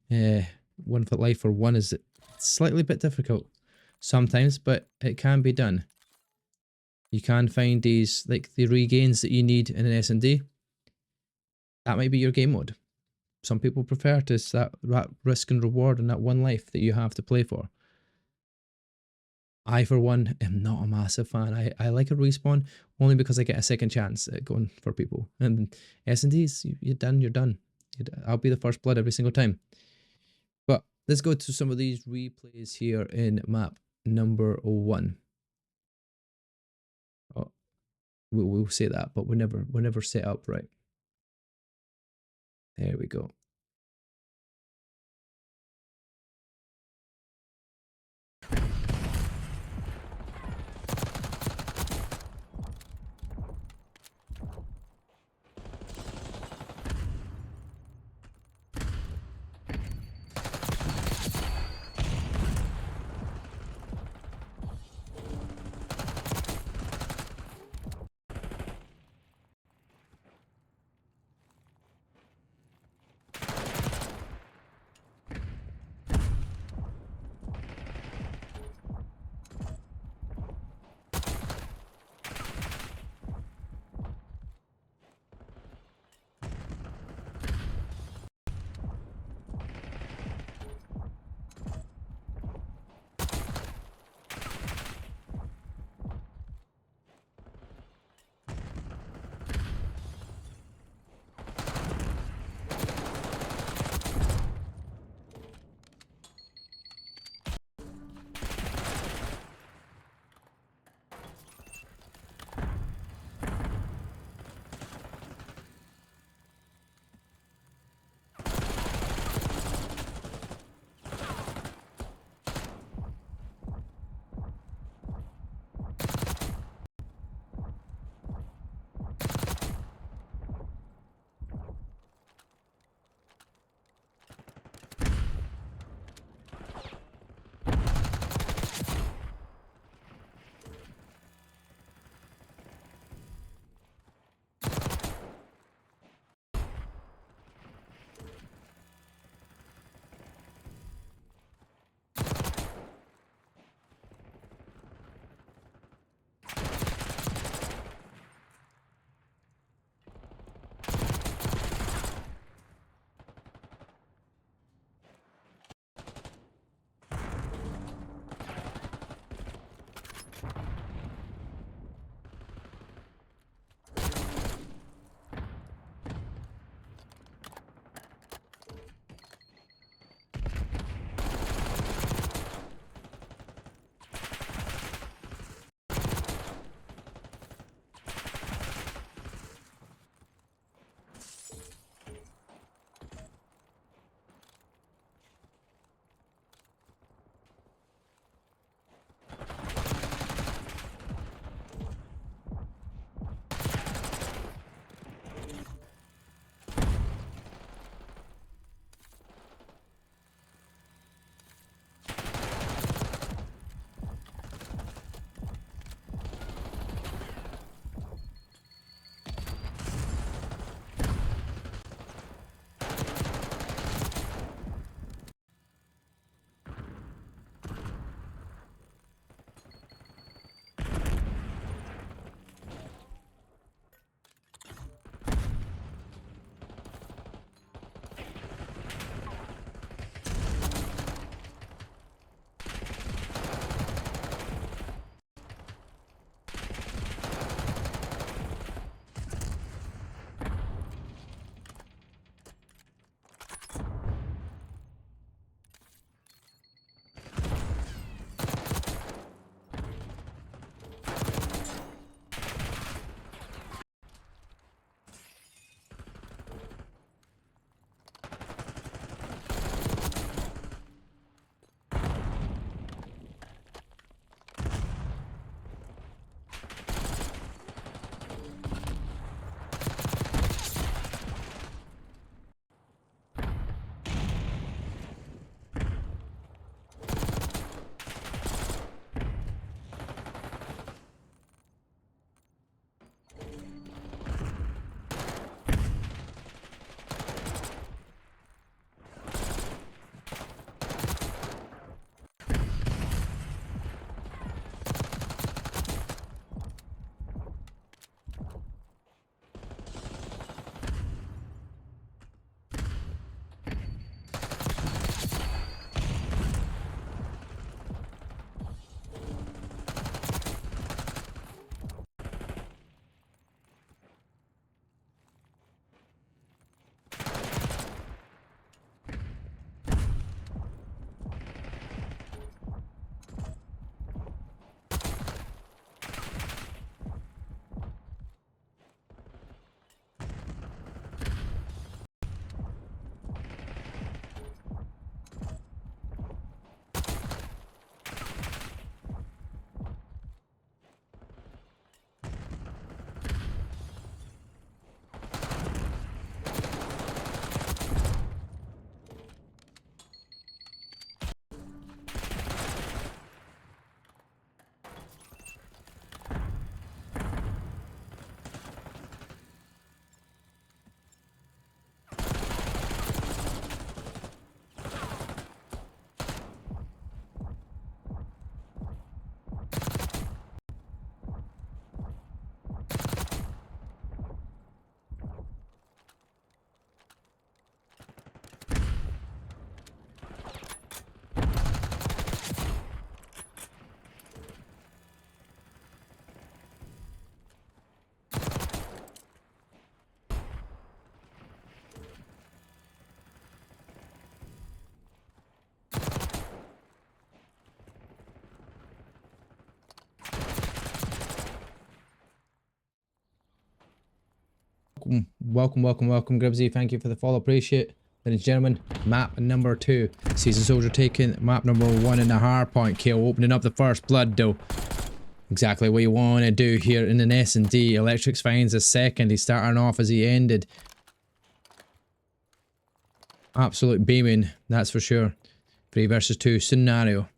one for life or one is slightly bit difficult sometimes, but it can be done. You can find these, like the regains that you need in an S&D. That might be your game mode. Some people prefer to that risk and reward and that one life that you have to play for. I, for one, am not a massive fan. I like a respawn only because I get a second chance at going for people. And S&Ds, you're done, you're done. I'll be the first blood every single time. But let's go to some of these replays here in map number 1. Oh, we'll say that, but we're never set up right. There we go. Welcome, welcome, welcome, Gribsy. Thank you for the follow. Appreciate it. Ladies and gentlemen, map number 2. Season Soldier taking map number 1 in the hard point kill. Opening up the first blood though. Exactly what you want to do here in an S&D. Electrics finds a second. He's starting off as he ended. Absolute beaming, that's for sure. 3 versus 2 scenario.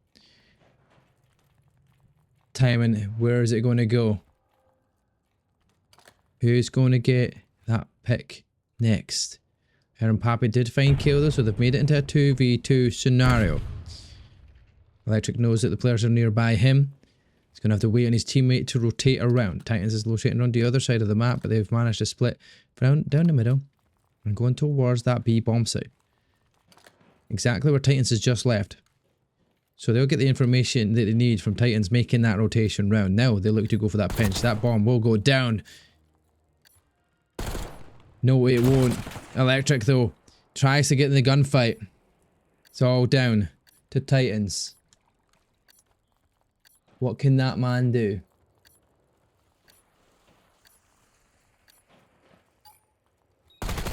Timing, where is it going to go? Who's going to get that pick next? Aaron Pappy did find kill though, so they've made it into a 2v2 scenario. Electric knows that the players are nearby him. He's going to have to wait on his teammate to rotate around. Titans is rotating around the other side of the map, but they've managed to split down the middle and going towards that B bomb site. Exactly where Titans has just left. So they'll get the information that they need from Titans making that rotation round. Now they look to go for that pinch. That bomb will go down. No, it won't. Electric though tries to get in the gunfight. It's all down to Titans. What can that man do?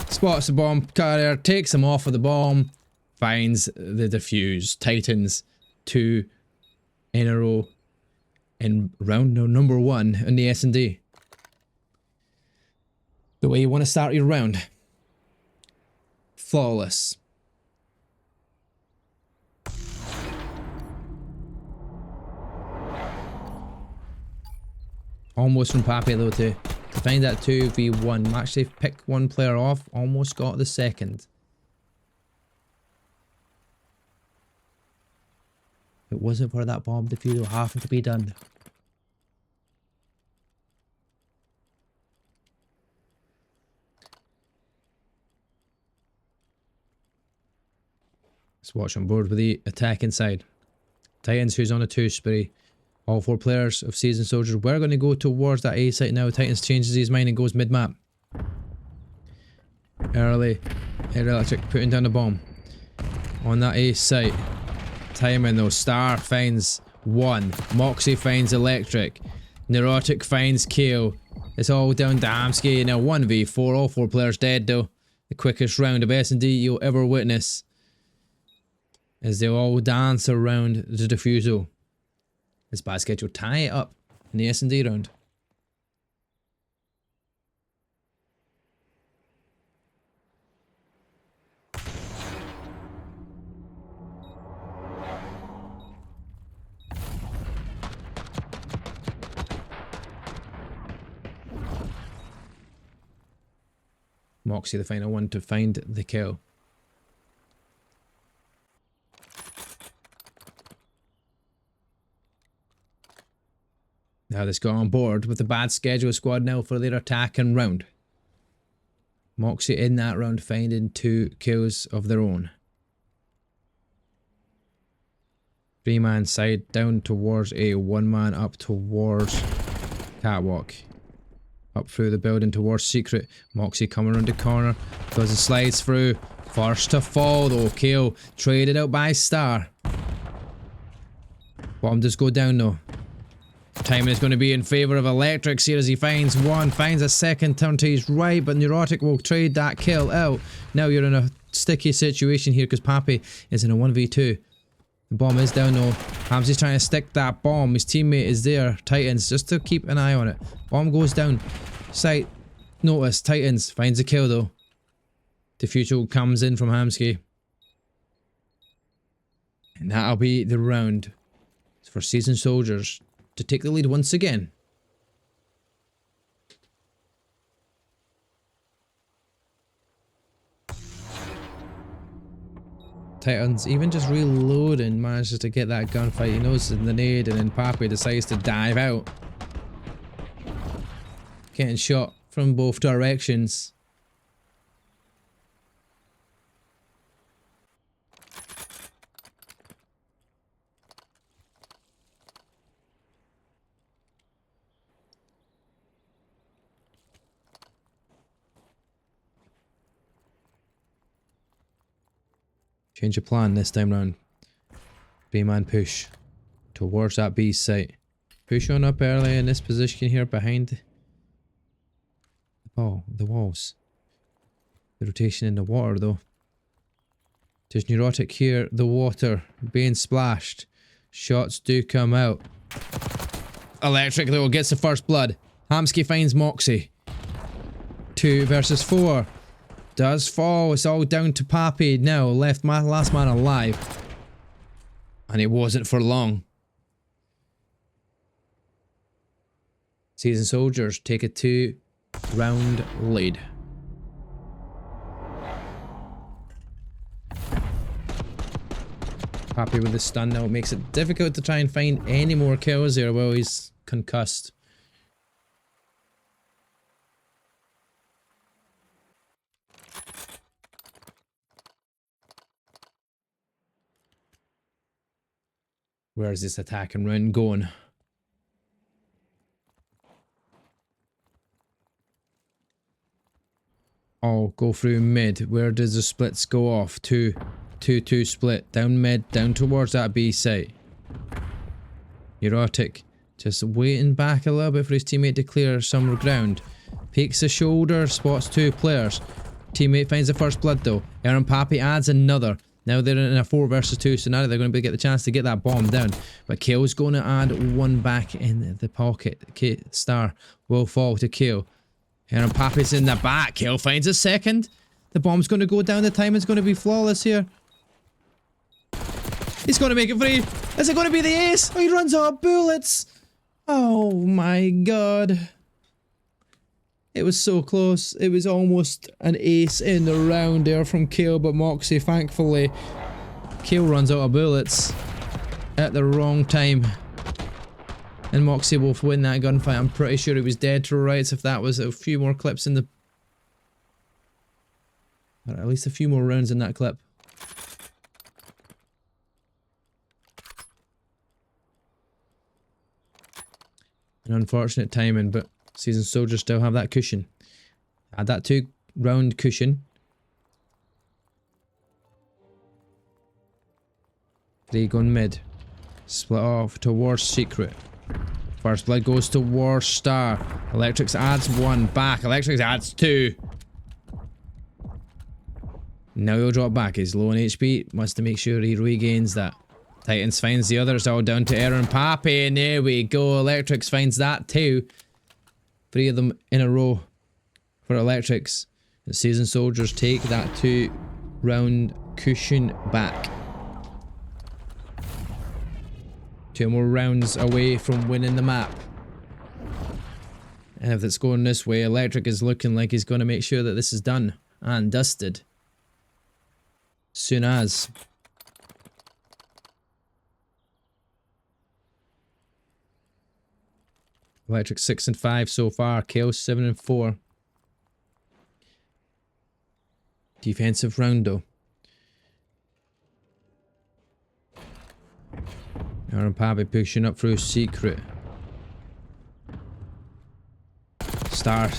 Spots the bomb carrier, takes him off of the bomb, finds the defuse. Titans 2 in a row in round number 1 in the S&D. The way you want to start your round. Flawless. Almost from Pappy though to find that 2v1 match. They've picked one player off, almost got the second. It wasn't for that bomb defusal having to be done. Let's watch on board with the attacking side. Titans who's on a 2 spree. All 4 players of Season Soldiers were going to go towards that A site now. Titans changes his mind and goes mid-map. Early. Electric putting down the bomb. On that A site. Timing though. Star finds 1. Moxie finds Electric. Neurotic finds Kale. It's all down Damsky. Now 1v4. All 4 players dead though. The quickest round of S&D you'll ever witness. As they all dance around the defusal. This bad schedule tie it up in the S&D round. Moxie the final one to find the kill. Now this got on board with the bad schedule squad now for their attacking round. Moxie in that round finding 2 kills of their own. 3-man side down towards a 1-man up towards catwalk. Up through the building towards secret. Moxie coming around the corner. Does the slides through. First to fall though. Kale traded out by Star. Bomb does go down though. Timing is going to be in favour of Electrics here as he finds 1, finds a second, turn to his right, but Neurotic will trade that kill out. Now you're in a sticky situation here because Pappy is in a 1v2. The bomb is down though. Hamsy's trying to stick that bomb. His teammate is there. Titans, just to keep an eye on it. Bomb goes down. Sight. Notice. Titans finds a kill though. Defusal comes in from Hamsky. And that'll be the round for Season Soldiers to take the lead once again. Titans, even just reloading, manages to get that gunfight. He knows in the nade and then Pappy decides to dive out. Getting shot from both directions. Change of plan this time round. B-man push towards that B site. Push on up early in this position here behind the walls. The rotation in the water though. There's Neurotic here, the water being splashed. Shots do come out. Electric though gets the first blood. Hamsky finds Moxie. 2 versus 4. Does fall. It's all down to Pappy now. Left last man alive. And it wasn't for long. Seasoned Soldiers take a 2-round lead. Pappy with the stun now. It makes it difficult to try and find any more kills there while he's concussed. Where's this attack and run going? Oh, go through mid. Where does the splits go off? 2-2 split. Down mid, down towards that B site. Neurotic just waiting back a little bit for his teammate to clear some ground. Peeks the shoulder, spots 2 players. Teammate finds the first blood though. Aaron Pappy adds another. Now they're in a 4 versus 2 scenario. They're going to get the chance to get that bomb down. But Kale's going to add 1 back in the pocket. Star will fall to Kale. Aaron Pappy's in the back. Kale finds a second. The bomb's going to go down. The timing's going to be flawless here. He's going to make it free. Is it going to be the ace? Oh, he runs out of bullets. Oh my god. It was so close. It was almost an ace in the round there from Kale, but Moxie, thankfully, Kale runs out of bullets at the wrong time. And Moxie will win that gunfight. I'm pretty sure he was dead to rights if that was a few more clips in the... or at least a few more rounds in that clip. An unfortunate timing, but Seasoned Soldiers still have that cushion. Add that 2-round cushion. 3 going mid. Split off towards Secret. First blood goes towards Star. Electrics adds 1 back. Electrics adds 2. Now he'll drop back. He's low on HP. Wants to make sure he regains that. Titans finds the others, all down to Aaron Pappy, and there we go. Electrics finds that too. 3 of them in a row for Electrics. And Seasoned Soldiers take that 2-round cushion back. 2 more rounds away from winning the map. And if it's going this way, Electric is looking like he's going to make sure that this is done and dusted. Soon as. Electric 6 and 5 so far. Chaos 7 and 4. Defensive round though. Aaron Pappy pushing up through Secret. Star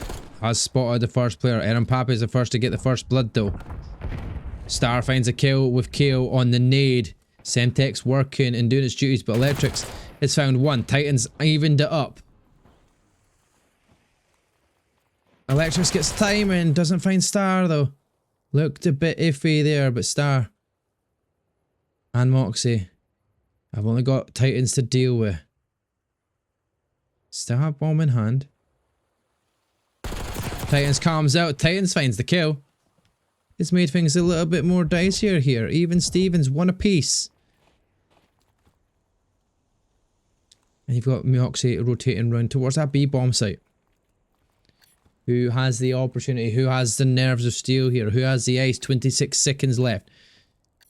has spotted the first player. Aaron Pappy is the first to get the first blood though. Star finds a kill with Kale on the nade. Semtex working and doing its duties, but Electrics has found 1. Titans evened it up. Electrics gets time and doesn't find Star though. Looked a bit iffy there, but Star and Moxie. I've only got Titans to deal with. Still have bomb in hand. Titans calms out. Titans finds the kill. It's made things a little bit more dicier here. Even Stevens, 1 apiece. And you've got Moxie rotating round towards that B bomb site. Who has the opportunity? Who has the nerves of steel here? Who has the ice? 26 seconds left.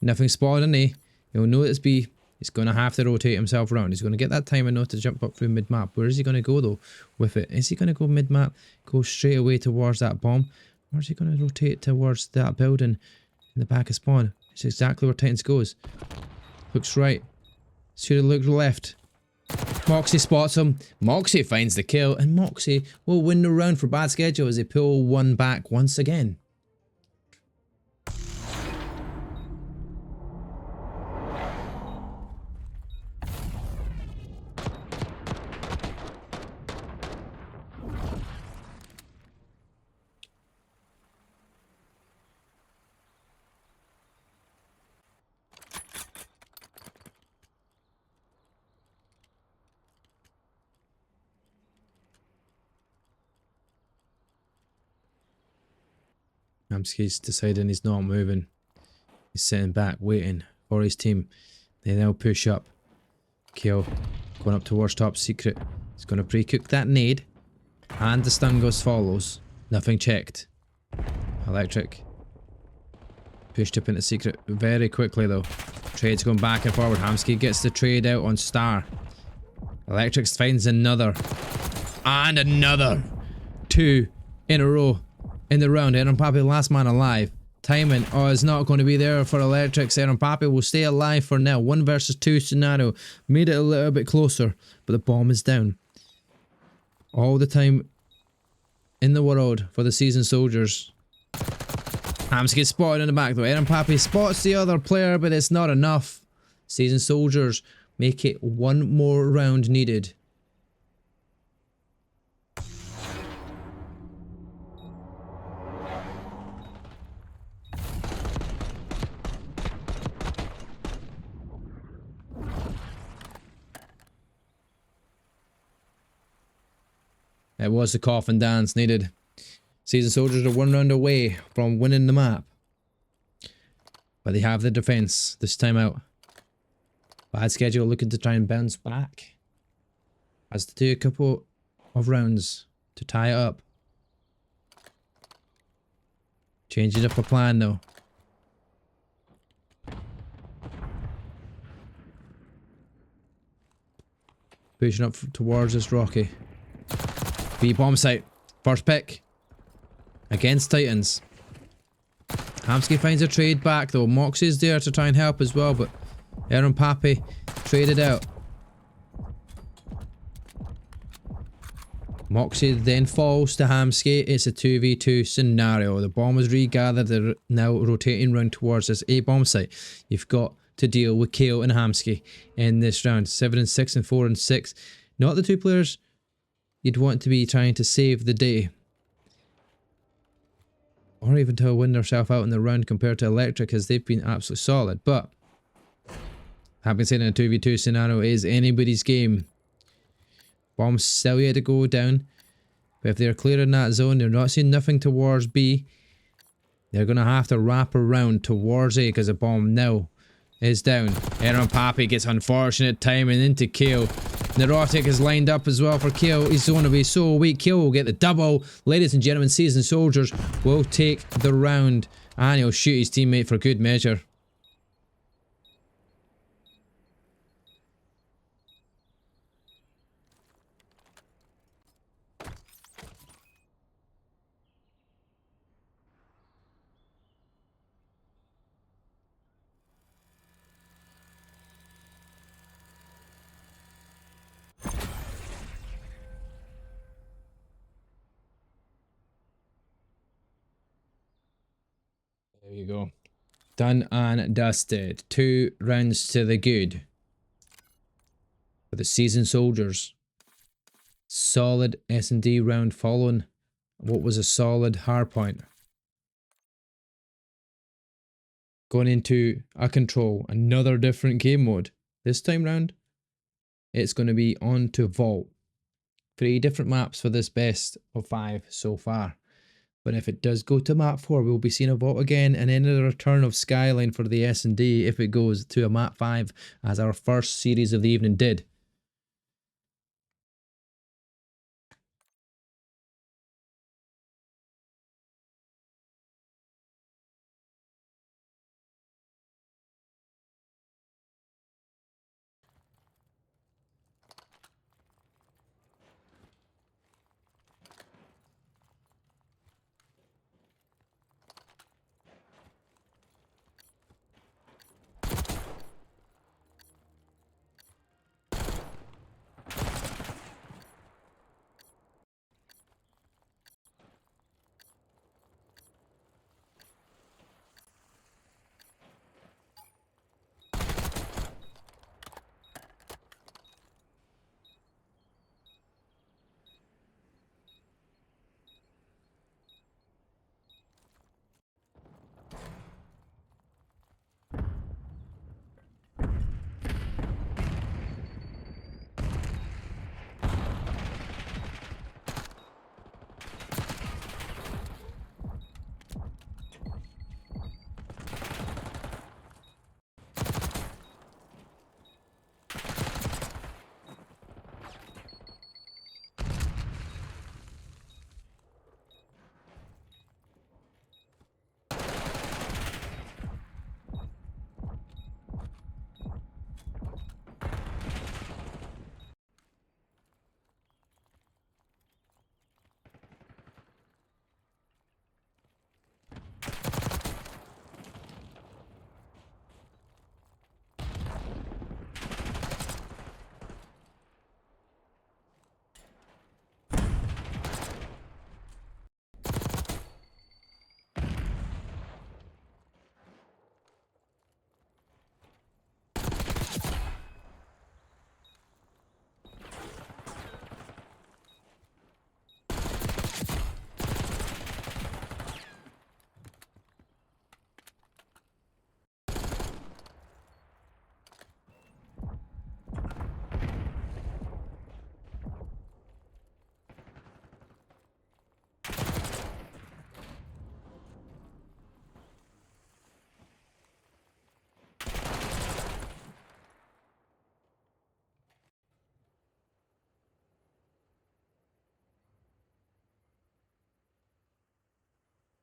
Nothing spotted on A. He'll know it's B. He's going to have to rotate himself around. He's going to get that time enough to jump up through mid-map. Where is he going to go though with it? Is he going to go mid-map? Go straight away towards that bomb? Or is he going to rotate towards that building in the back of spawn? It's exactly where Titans goes. Looks right. Should have looked left. Moxie spots him. Moxie finds the kill. And Moxie will win the round for bad schedule as they pull 1 back once again. Hamsky's deciding he's not moving. He's sitting back, waiting for his team. They now push up. Kill going up towards top secret. He's going to pre-cook that nade. And the stun goes follows. Nothing checked. Electric. Pushed up into secret very quickly though. Trade's going back and forward. Hamsky gets the trade out on Star. Electric finds another. And another. 2 in a row in the round. Aaron Pappy last man alive. Timing is not going to be there for Electrics. Aaron Pappy will stay alive for now. 1 versus 2 scenario. Made it a little bit closer. But the bomb is down. All the time in the world for the seasoned soldiers. Hams gets spotted in the back though. Aaron Pappy spots the other player, but it's not enough. Seasoned soldiers make it 1 more round needed. It was the coffin dance needed. Seasoned soldiers are 1 round away from winning the map. But they have the defense this time out. Bad schedule, looking to try and bounce back. Has to do a couple of rounds to tie it up. Changing up a plan though. Pushing up towards this Rocky. B bomb site. First pick. Against Titans. Hamsky finds a trade back though. Moxie's there to try and help as well, but Aaron Pappy traded out. Moxie then falls to Hamsky. It's a 2v2 scenario. The bomb is regathered. They're now rotating round towards this A bomb site. You've got to deal with Kale and Hamsky in this round. 7 and 6 and 4 and 6. Not the 2 players you'd want to be trying to save the day. Or even to win themselves out in the round compared to Electric, as they've been absolutely solid. But having said in a 2v2 scenario is anybody's game. Bomb's still yet to go down. But if they're clearing that zone, they're not seeing nothing towards B. They're going to have to wrap around towards A because the bomb now is down. Aaron Pappy gets unfortunate timing into Kale. Neurotic is lined up as well for Kale. He's going to be so weak. Kale will get the double. Ladies and gentlemen, seasoned soldiers will take the round. And he'll shoot his teammate for good measure. There you go. Done and dusted. 2 rounds to the good. For the seasoned soldiers. Solid S&D round following what was a solid hardpoint. Going into a control. Another different game mode. This time round, it's going to be on to Vault. 3 different maps for this best of 5 so far. But if it does go to map 4, we'll be seeing a Vault again, and then a return of Skyline for the S&D if it goes to a map 5, as our first series of the evening did.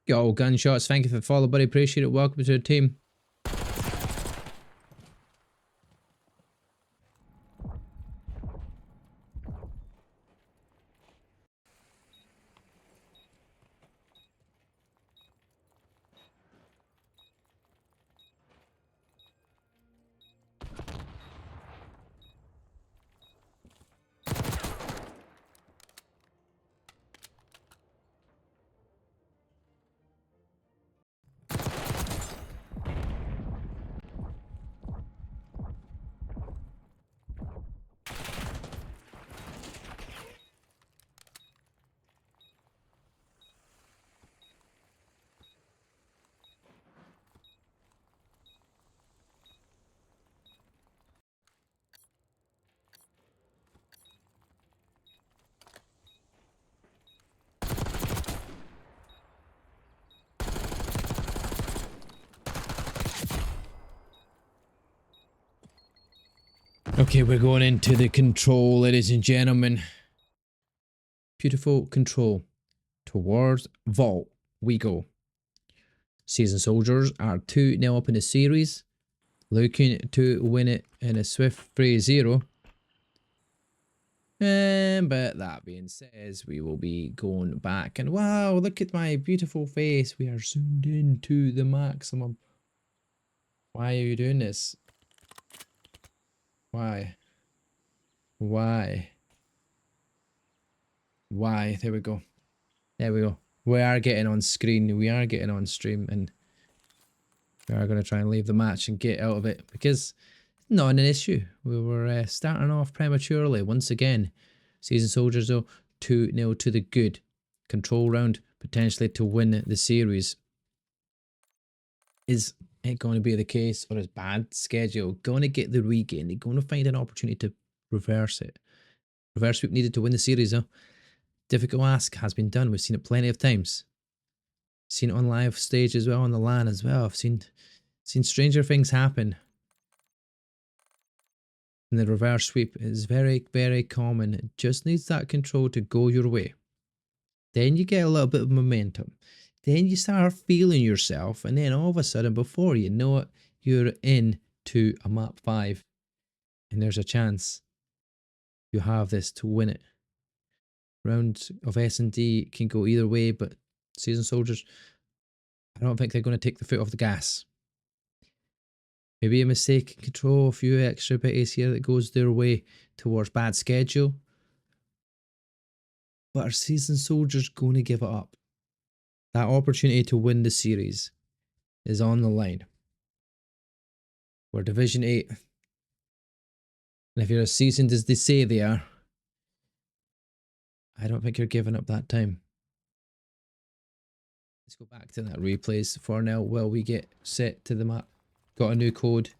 Yo, gunshots. Thank you for the follow, buddy. Appreciate it. Welcome to the team. Okay, we're going into the control, ladies and gentlemen. Beautiful control. Towards vault we go. Seasoned Soldiers are 2-0 up in the series. Looking to win it in a swift 3-0. But that being said, we will be going back. And wow, look at my beautiful face. We are zoomed in to the maximum. Why are you doing this? Why? Why? Why? There we go. There we go. We are getting on screen. We are getting on stream. And we are going to try and leave the match and get out of it. Because it's not an issue. We were starting off prematurely. Once again. Seasoned Soldiers though. 2-0 to the good. Control round. Potentially to win the series. Is it going to be the case, or is bad schedule going to get the regain? They're going to find an opportunity to reverse it. Reverse sweep needed to win the series though. Difficult ask has been done. We've seen it plenty of times. Seen it on live stage as well, on the LAN as well. I've seen stranger things happen. And the reverse sweep is very, very common. It just needs that control to go your way. Then you get a little bit of momentum. Then you start feeling yourself, and then all of a sudden, before you know it, you're into a map 5. And there's a chance you have this to win it. Round of S&D can go either way, but Seasoned Soldiers, I don't think they're going to take the foot off the gas. Maybe a mistake in control, a few extra bits here that goes their way towards bad schedule. But are Seasoned Soldiers going to give it up? That opportunity to win the series is on the line. We're Division 8. And if you're as seasoned as they say they are, I don't think you're giving up that time. Let's go back to that replays for now while we get set to the map. Got a new code.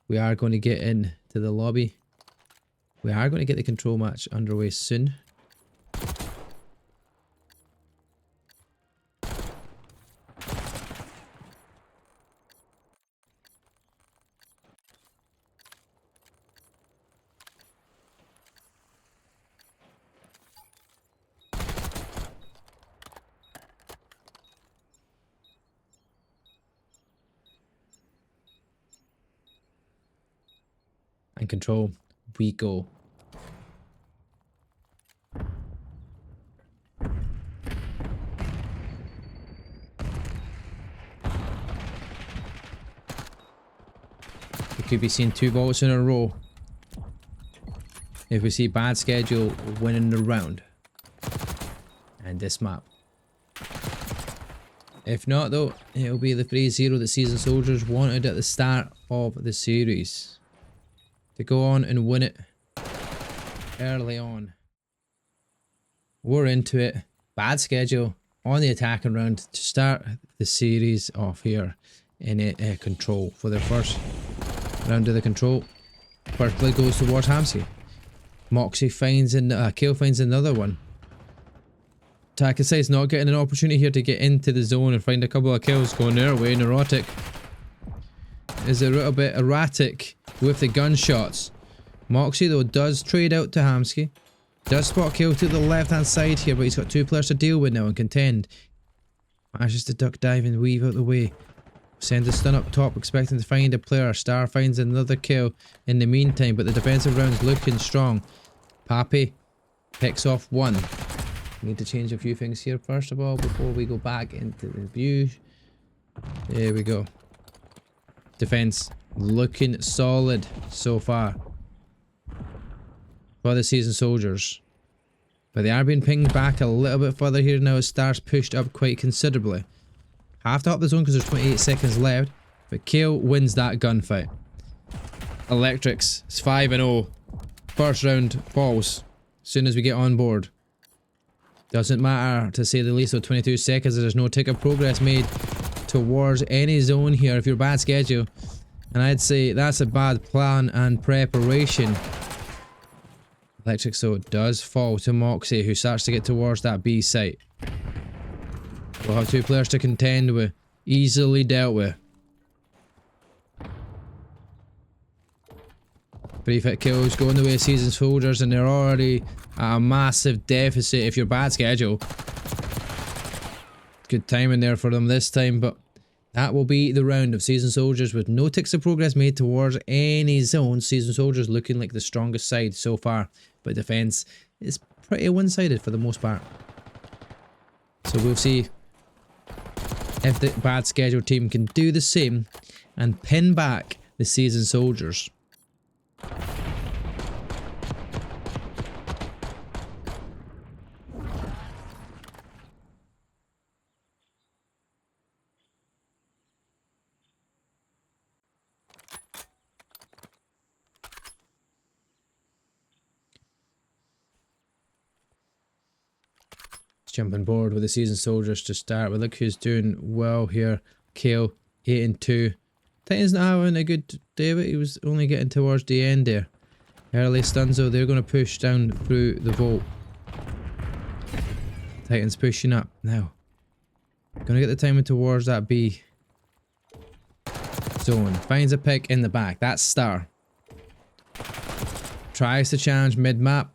We are going to get into the lobby. We are going to get the control match underway soon. And control, we go. We could be seeing 2 vaults in a row. If we see bad schedule winning the round. And this map. If not though, it'll be the 3-0 that Seasoned Soldiers wanted at the start of the series. To go on and win it early on. We're into it. Bad schedule on the attacking round to start the series off here in control for their first round of the control. First play goes towards Hamsky. Moxie finds Kill finds another one. Takasai's not getting an opportunity here to get into the zone and find a couple of kills going their way. Neurotic is a little bit erratic with the gunshots. Moxie though does trade out to Hamsky. Does spot kill to the left hand side here, but he's got 2 players to deal with now and contend. Manages to duck dive and weave out the way. Send a stun up top, expecting to find a player. Star finds another kill in the meantime, but the defensive round's looking strong. Pappy picks off one. Need to change a few things here first of all before we go back into the view. There we go. Defense looking solid so far for the Seasoned Soldiers. But they are being pinged back a little bit further here now as Star's pushed up quite considerably. Have to up the zone because there's 28 seconds left. But Kale wins that gunfight. Electrics is 5-0. First round falls as soon as we get on board. Doesn't matter to say the least of 22 seconds. There's no tick of progress made towards any zone here if you're bad schedule. And I'd say that's a bad plan and preparation. Electric so does fall to Moxie, who starts to get towards that B site. We'll have two players to contend with. Easily dealt with. 3-hit kills going the way of Seasoned Soldiers, and they're already at a massive deficit if you're bad schedule. Good timing there for them this time, but that will be the round of Seasoned Soldiers with no ticks of progress made towards any zone. Seasoned Soldiers looking like the strongest side so far, but defense is pretty one-sided for the most part. So we'll see if the bad schedule team can do the same and pin back the Seasoned Soldiers. Jumping board with the Seasoned Soldiers to start with. Look who's doing well here. Kale, 8-2. Titan's not having a good day, but he was only getting towards the end there. Early stuns though, they're going to push down through the vault. Titan's pushing up now. Gonna get the timing towards that B zone. Finds a pick in the back. That's Star. Tries to challenge mid-map.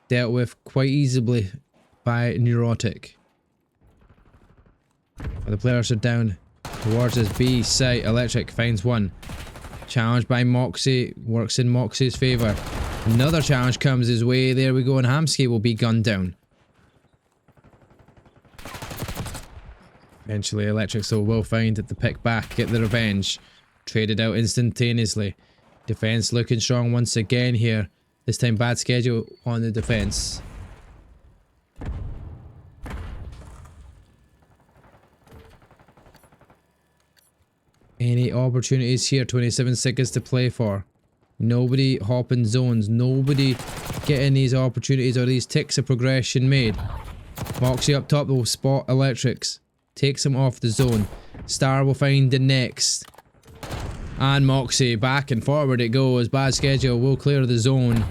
Dealt with quite easily by Neurotic. The players are down towards his B site. Electric finds one. Challenged by Moxie. Works in Moxie's favour. Another challenge comes his way. There we go. And Hamsky will be gunned down. Eventually Electric so will find the pick back. Get the revenge. Traded out instantaneously. Defense looking strong once again here. This time bad schedule on the defense. Any opportunities here? 27 seconds to play for. Nobody hopping zones. Nobody getting these opportunities or these ticks of progression made. Moxie up top will spot Electrics. Takes him off the zone. Star will find the next. And Moxie back and forward it goes. Bad schedule will clear the zone.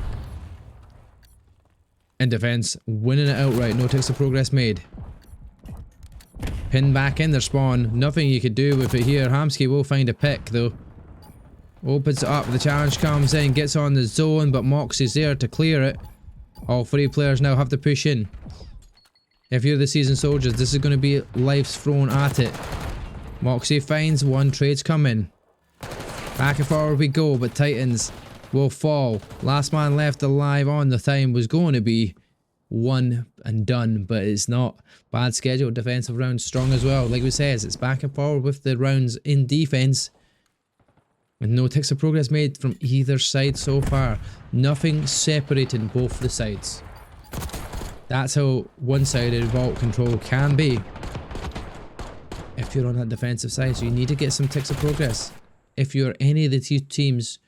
In defense, winning it outright. No ticks of progress made. Pin back in their spawn. Nothing you could do with it here. Hamsky will find a pick though. Opens it up. The challenge comes in. Gets on the zone, but Moxie's there to clear it. All three players now have to push in. If you're the Seasoned Soldiers, this is going to be life's thrown at it. Moxie finds one. Trades come in. Back and forward we go, but Titans will fall. Last man left alive on the time was going to be one and done, but it's not. Bad schedule. Defensive round strong as well. Like we says, it's back and forward with the rounds in defense. With no ticks of progress made from either side so far. Nothing separating both the sides. That's how one-sided vault control can be if you're on that defensive side. So you need to get some ticks of progress. If you're any of the two teams,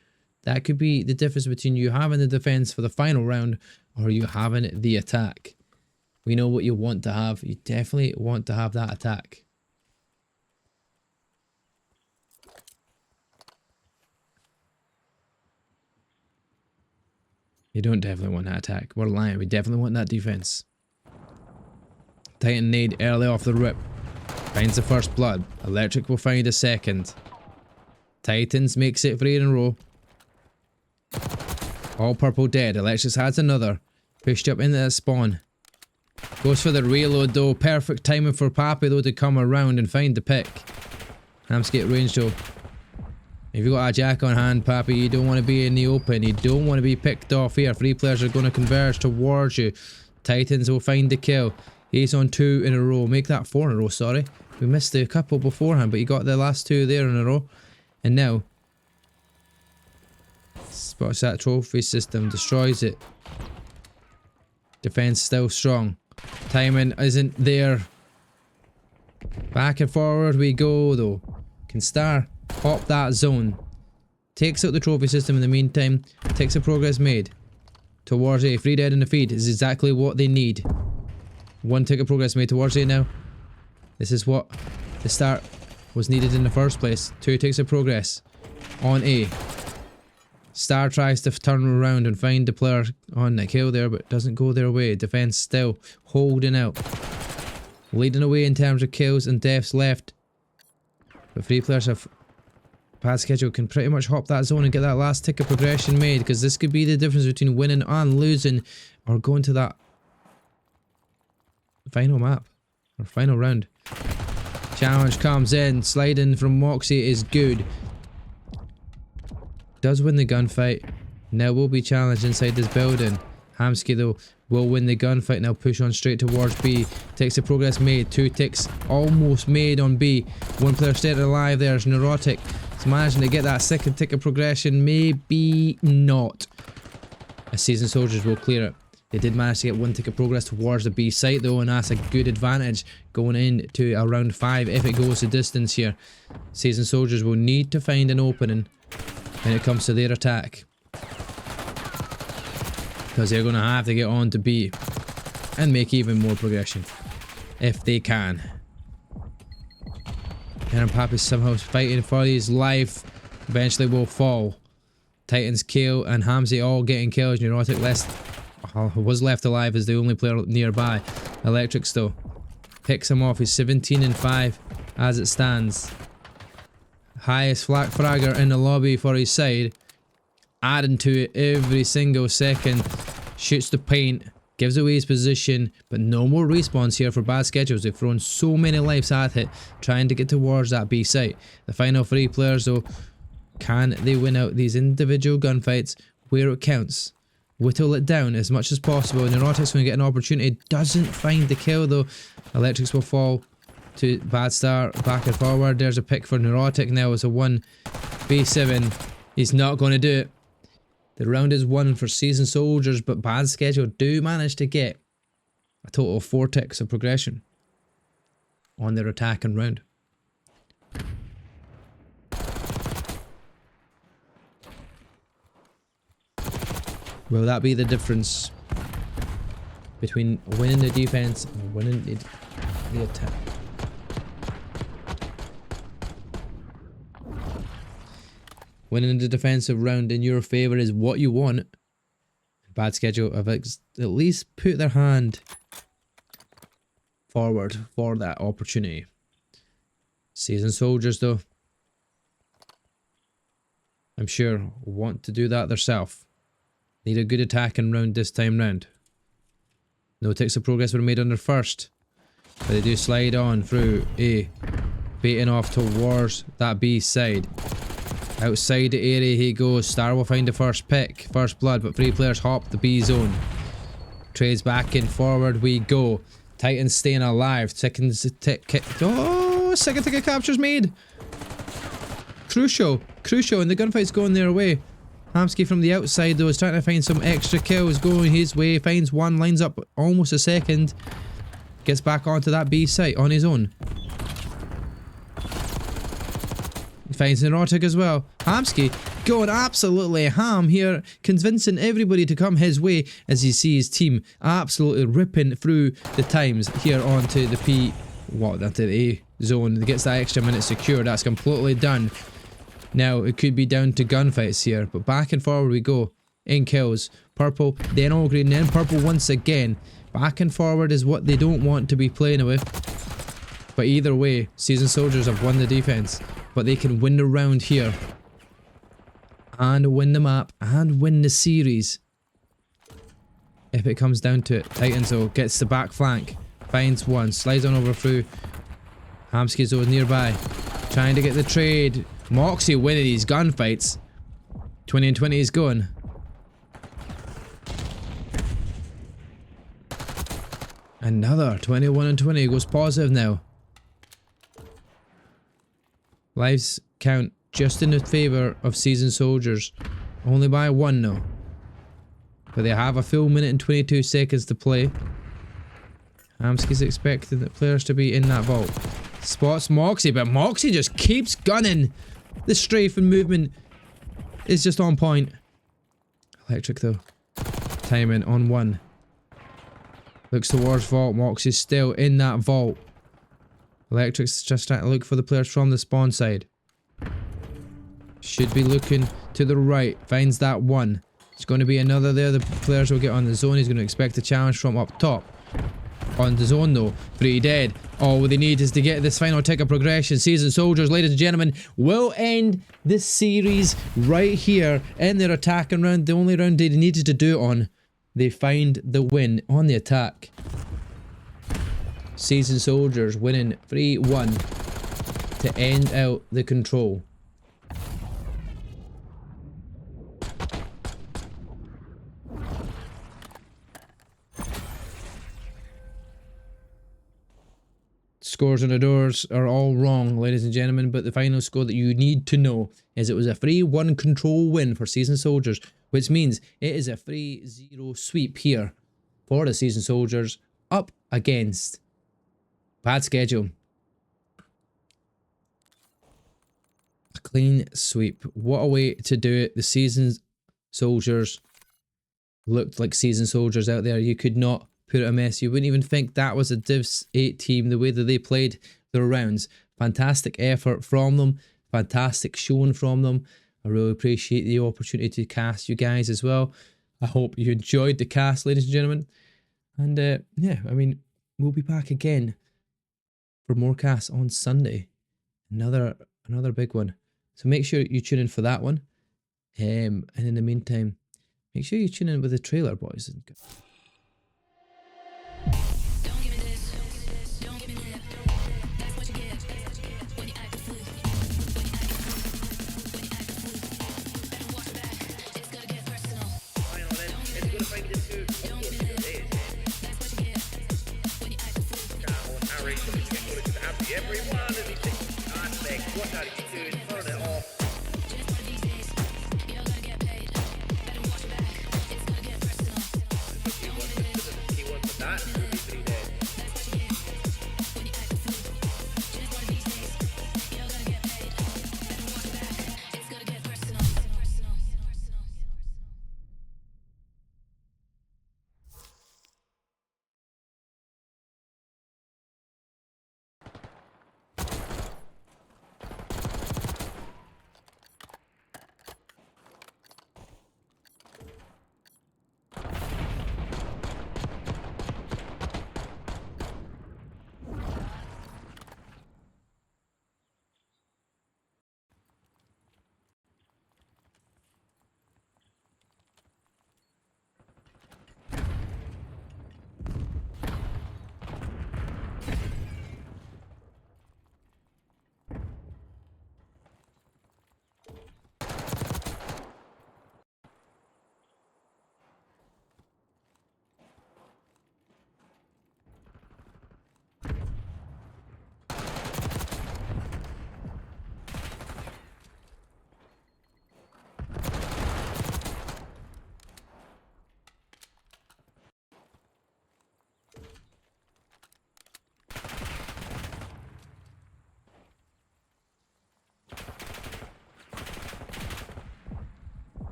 that could be the difference between you having the defense for the final round or you having the attack. We know what you want to have. You definitely want to have that attack. You don't definitely want that attack. We're lying. We definitely want that defense. Titan nade early off the rip. Finds the first blood. Electric will find a second. Titans makes it 3 in a row. All purple dead. Electric has another. Pushed up into that spawn. Goes for the reload though. Perfect timing for Pappy though to come around and find the pick. Hamsky at range though. If you got a jack on hand, Pappy, you don't want to be in the open. You don't want to be picked off here. 3 players are going to converge towards you. Titans will find the kill. He's on 2 in a row. Make that 4 in a row, sorry. We missed a couple beforehand, but he got the last 2 there in a row. And now, spots that trophy system, destroys it. Defense still strong. Timing isn't there. Back and forward we go though. Can Star pop that zone? Takes out the trophy system in the meantime. Takes the progress made. Towards A. 3 dead in the feed is exactly what they need. 1 tick of progress made towards A now. This is what the start was needed in the first place. 2 ticks of progress on A. Star tries to turn around and find the player on the kill there, but doesn't go their way. Defense still holding out. Leading away in terms of kills and deaths left. But 3 players have bad schedule, can pretty much hop that zone and get that last tick of progression made, because this could be the difference between winning and losing, or going to that final map or final round. Challenge comes in. Sliding from Moxie is good. Does win the gunfight. Now will be challenged inside this building. Hamsky though will win the gunfight and they'll push on straight towards B. Takes the progress made. 2 ticks almost made on B. 1 player staying alive. There's Neurotic. He's managing to get that 2nd tick of progression. Maybe not. As Seasoned Soldiers will clear it. They did manage to get 1 tick of progress towards the B site though, and that's a good advantage going into a round 5 if it goes the distance here. Seasoned Soldiers will need to find an opening when it comes to their attack, because they're going to have to get on to B and make even more progression if they can. And Pappy somehow fighting for his life. Eventually will fall. Titans kill and Hamzy all getting kills. Neurotic was left alive as the only player nearby. Electrics though picks him off. He's 17 and 5 as it stands. Highest flak fragger in the lobby for his side. Adding to it every single second. Shoots the paint. Gives away his position. But no more respawns here for bad schedules. They've thrown so many lives at it, trying to get towards that B site. The final 3 players though, can they win out these individual gunfights where it counts? Whittle it down as much as possible. Neurotics going to get an opportunity. Doesn't find the kill though. Electrics will fall to Bad Star. Back and forward. There's a pick for Neurotic now as a 1v7. He's not going to do it. The round is won for Seasoned Soldiers, but Bad Schedule do manage to get a total of 4 ticks of progression on their attack and round. Will that be the difference between winning the defense and winning the attack? Winning the defensive round in your favour is what you want. Bad Schedule have at least put their hand forward for that opportunity. Seasoned Soldiers though, I'm sure want to do that themselves. Need a good attacking round this time round. No ticks of progress were made on their first, but they do slide on through A, baiting off towards that B side. Outside the area he goes. Star will find the first pick, first blood, but 3 players hop the B zone. Trades back and forward we go. Titans staying alive. Second tick. Oh, 2nd ticket capture's made. Crucial, and the gunfight's going their way. Hamsky from the outside though is trying to find some extra kills going his way. Finds 1, lines up almost a second. Gets back onto that B site on his own. Finds Neurotic as well. Hamsky going absolutely ham here, convincing everybody to come his way as you see his team absolutely ripping through the times here onto the onto the A zone. Gets that extra minute secured. That's completely done. Now it could be down to gunfights here, but back and forward we go. In kills. Purple, then all green, then purple once again. Back and forward is what they don't want to be playing with. But either way, Seasoned Soldiers have won the defense. But they can win the round here. And win the map. And win the series. if it comes down to it. Titans though gets the back flank, finds one, slides on over through. Hamsky's though nearby, trying to get the trade. Moxie winning these gunfights. 20 and 20 is going. Another 21 and 20 goes positive now. Lives count just in the favour of seasoned soldiers. Only by 1 now. But they have a full minute and 22 seconds to play. Hamsky's expecting the players to be in that vault. Spots Moxie, but Moxie just keeps gunning. The strafe and movement is just on point. Electric though. Timing on 1. Looks towards vault. Moxie's still in that vault. Electric's just trying to look for the players from the spawn side. Should be looking to the right. Finds that 1. It's going to be another there. The players will get on the zone. He's going to expect a challenge from up top. On the zone though. 3 dead. All they need is to get this final tick of progression. Seasoned soldiers, ladies and gentlemen, will end this series right here in their attacking round. The only round they needed to do it on. They find the win on the attack. Seasoned soldiers winning 3-1 to end out the control. Scores on the doors are all wrong, ladies and gentlemen, but the final score that you need to know is it was a 3-1 control win for Seasoned Soldiers, which means it is a 3-0 sweep here for the Seasoned Soldiers up against bad schedule. A clean sweep. What a way to do it. The Seasoned Soldiers looked like Seasoned Soldiers out there. You could not put it a mess. You wouldn't even think that was a Divs 8 team, the way that they played their rounds. Fantastic effort from them. Fantastic showing from them. I really appreciate the opportunity to cast you guys as well. I hope you enjoyed the cast, ladies and gentlemen. And yeah, I mean, we'll be back again for more casts on Sunday. Another big one. So make sure you tune in for that one. And in the meantime, make sure you tune in with the trailer, boys and girls.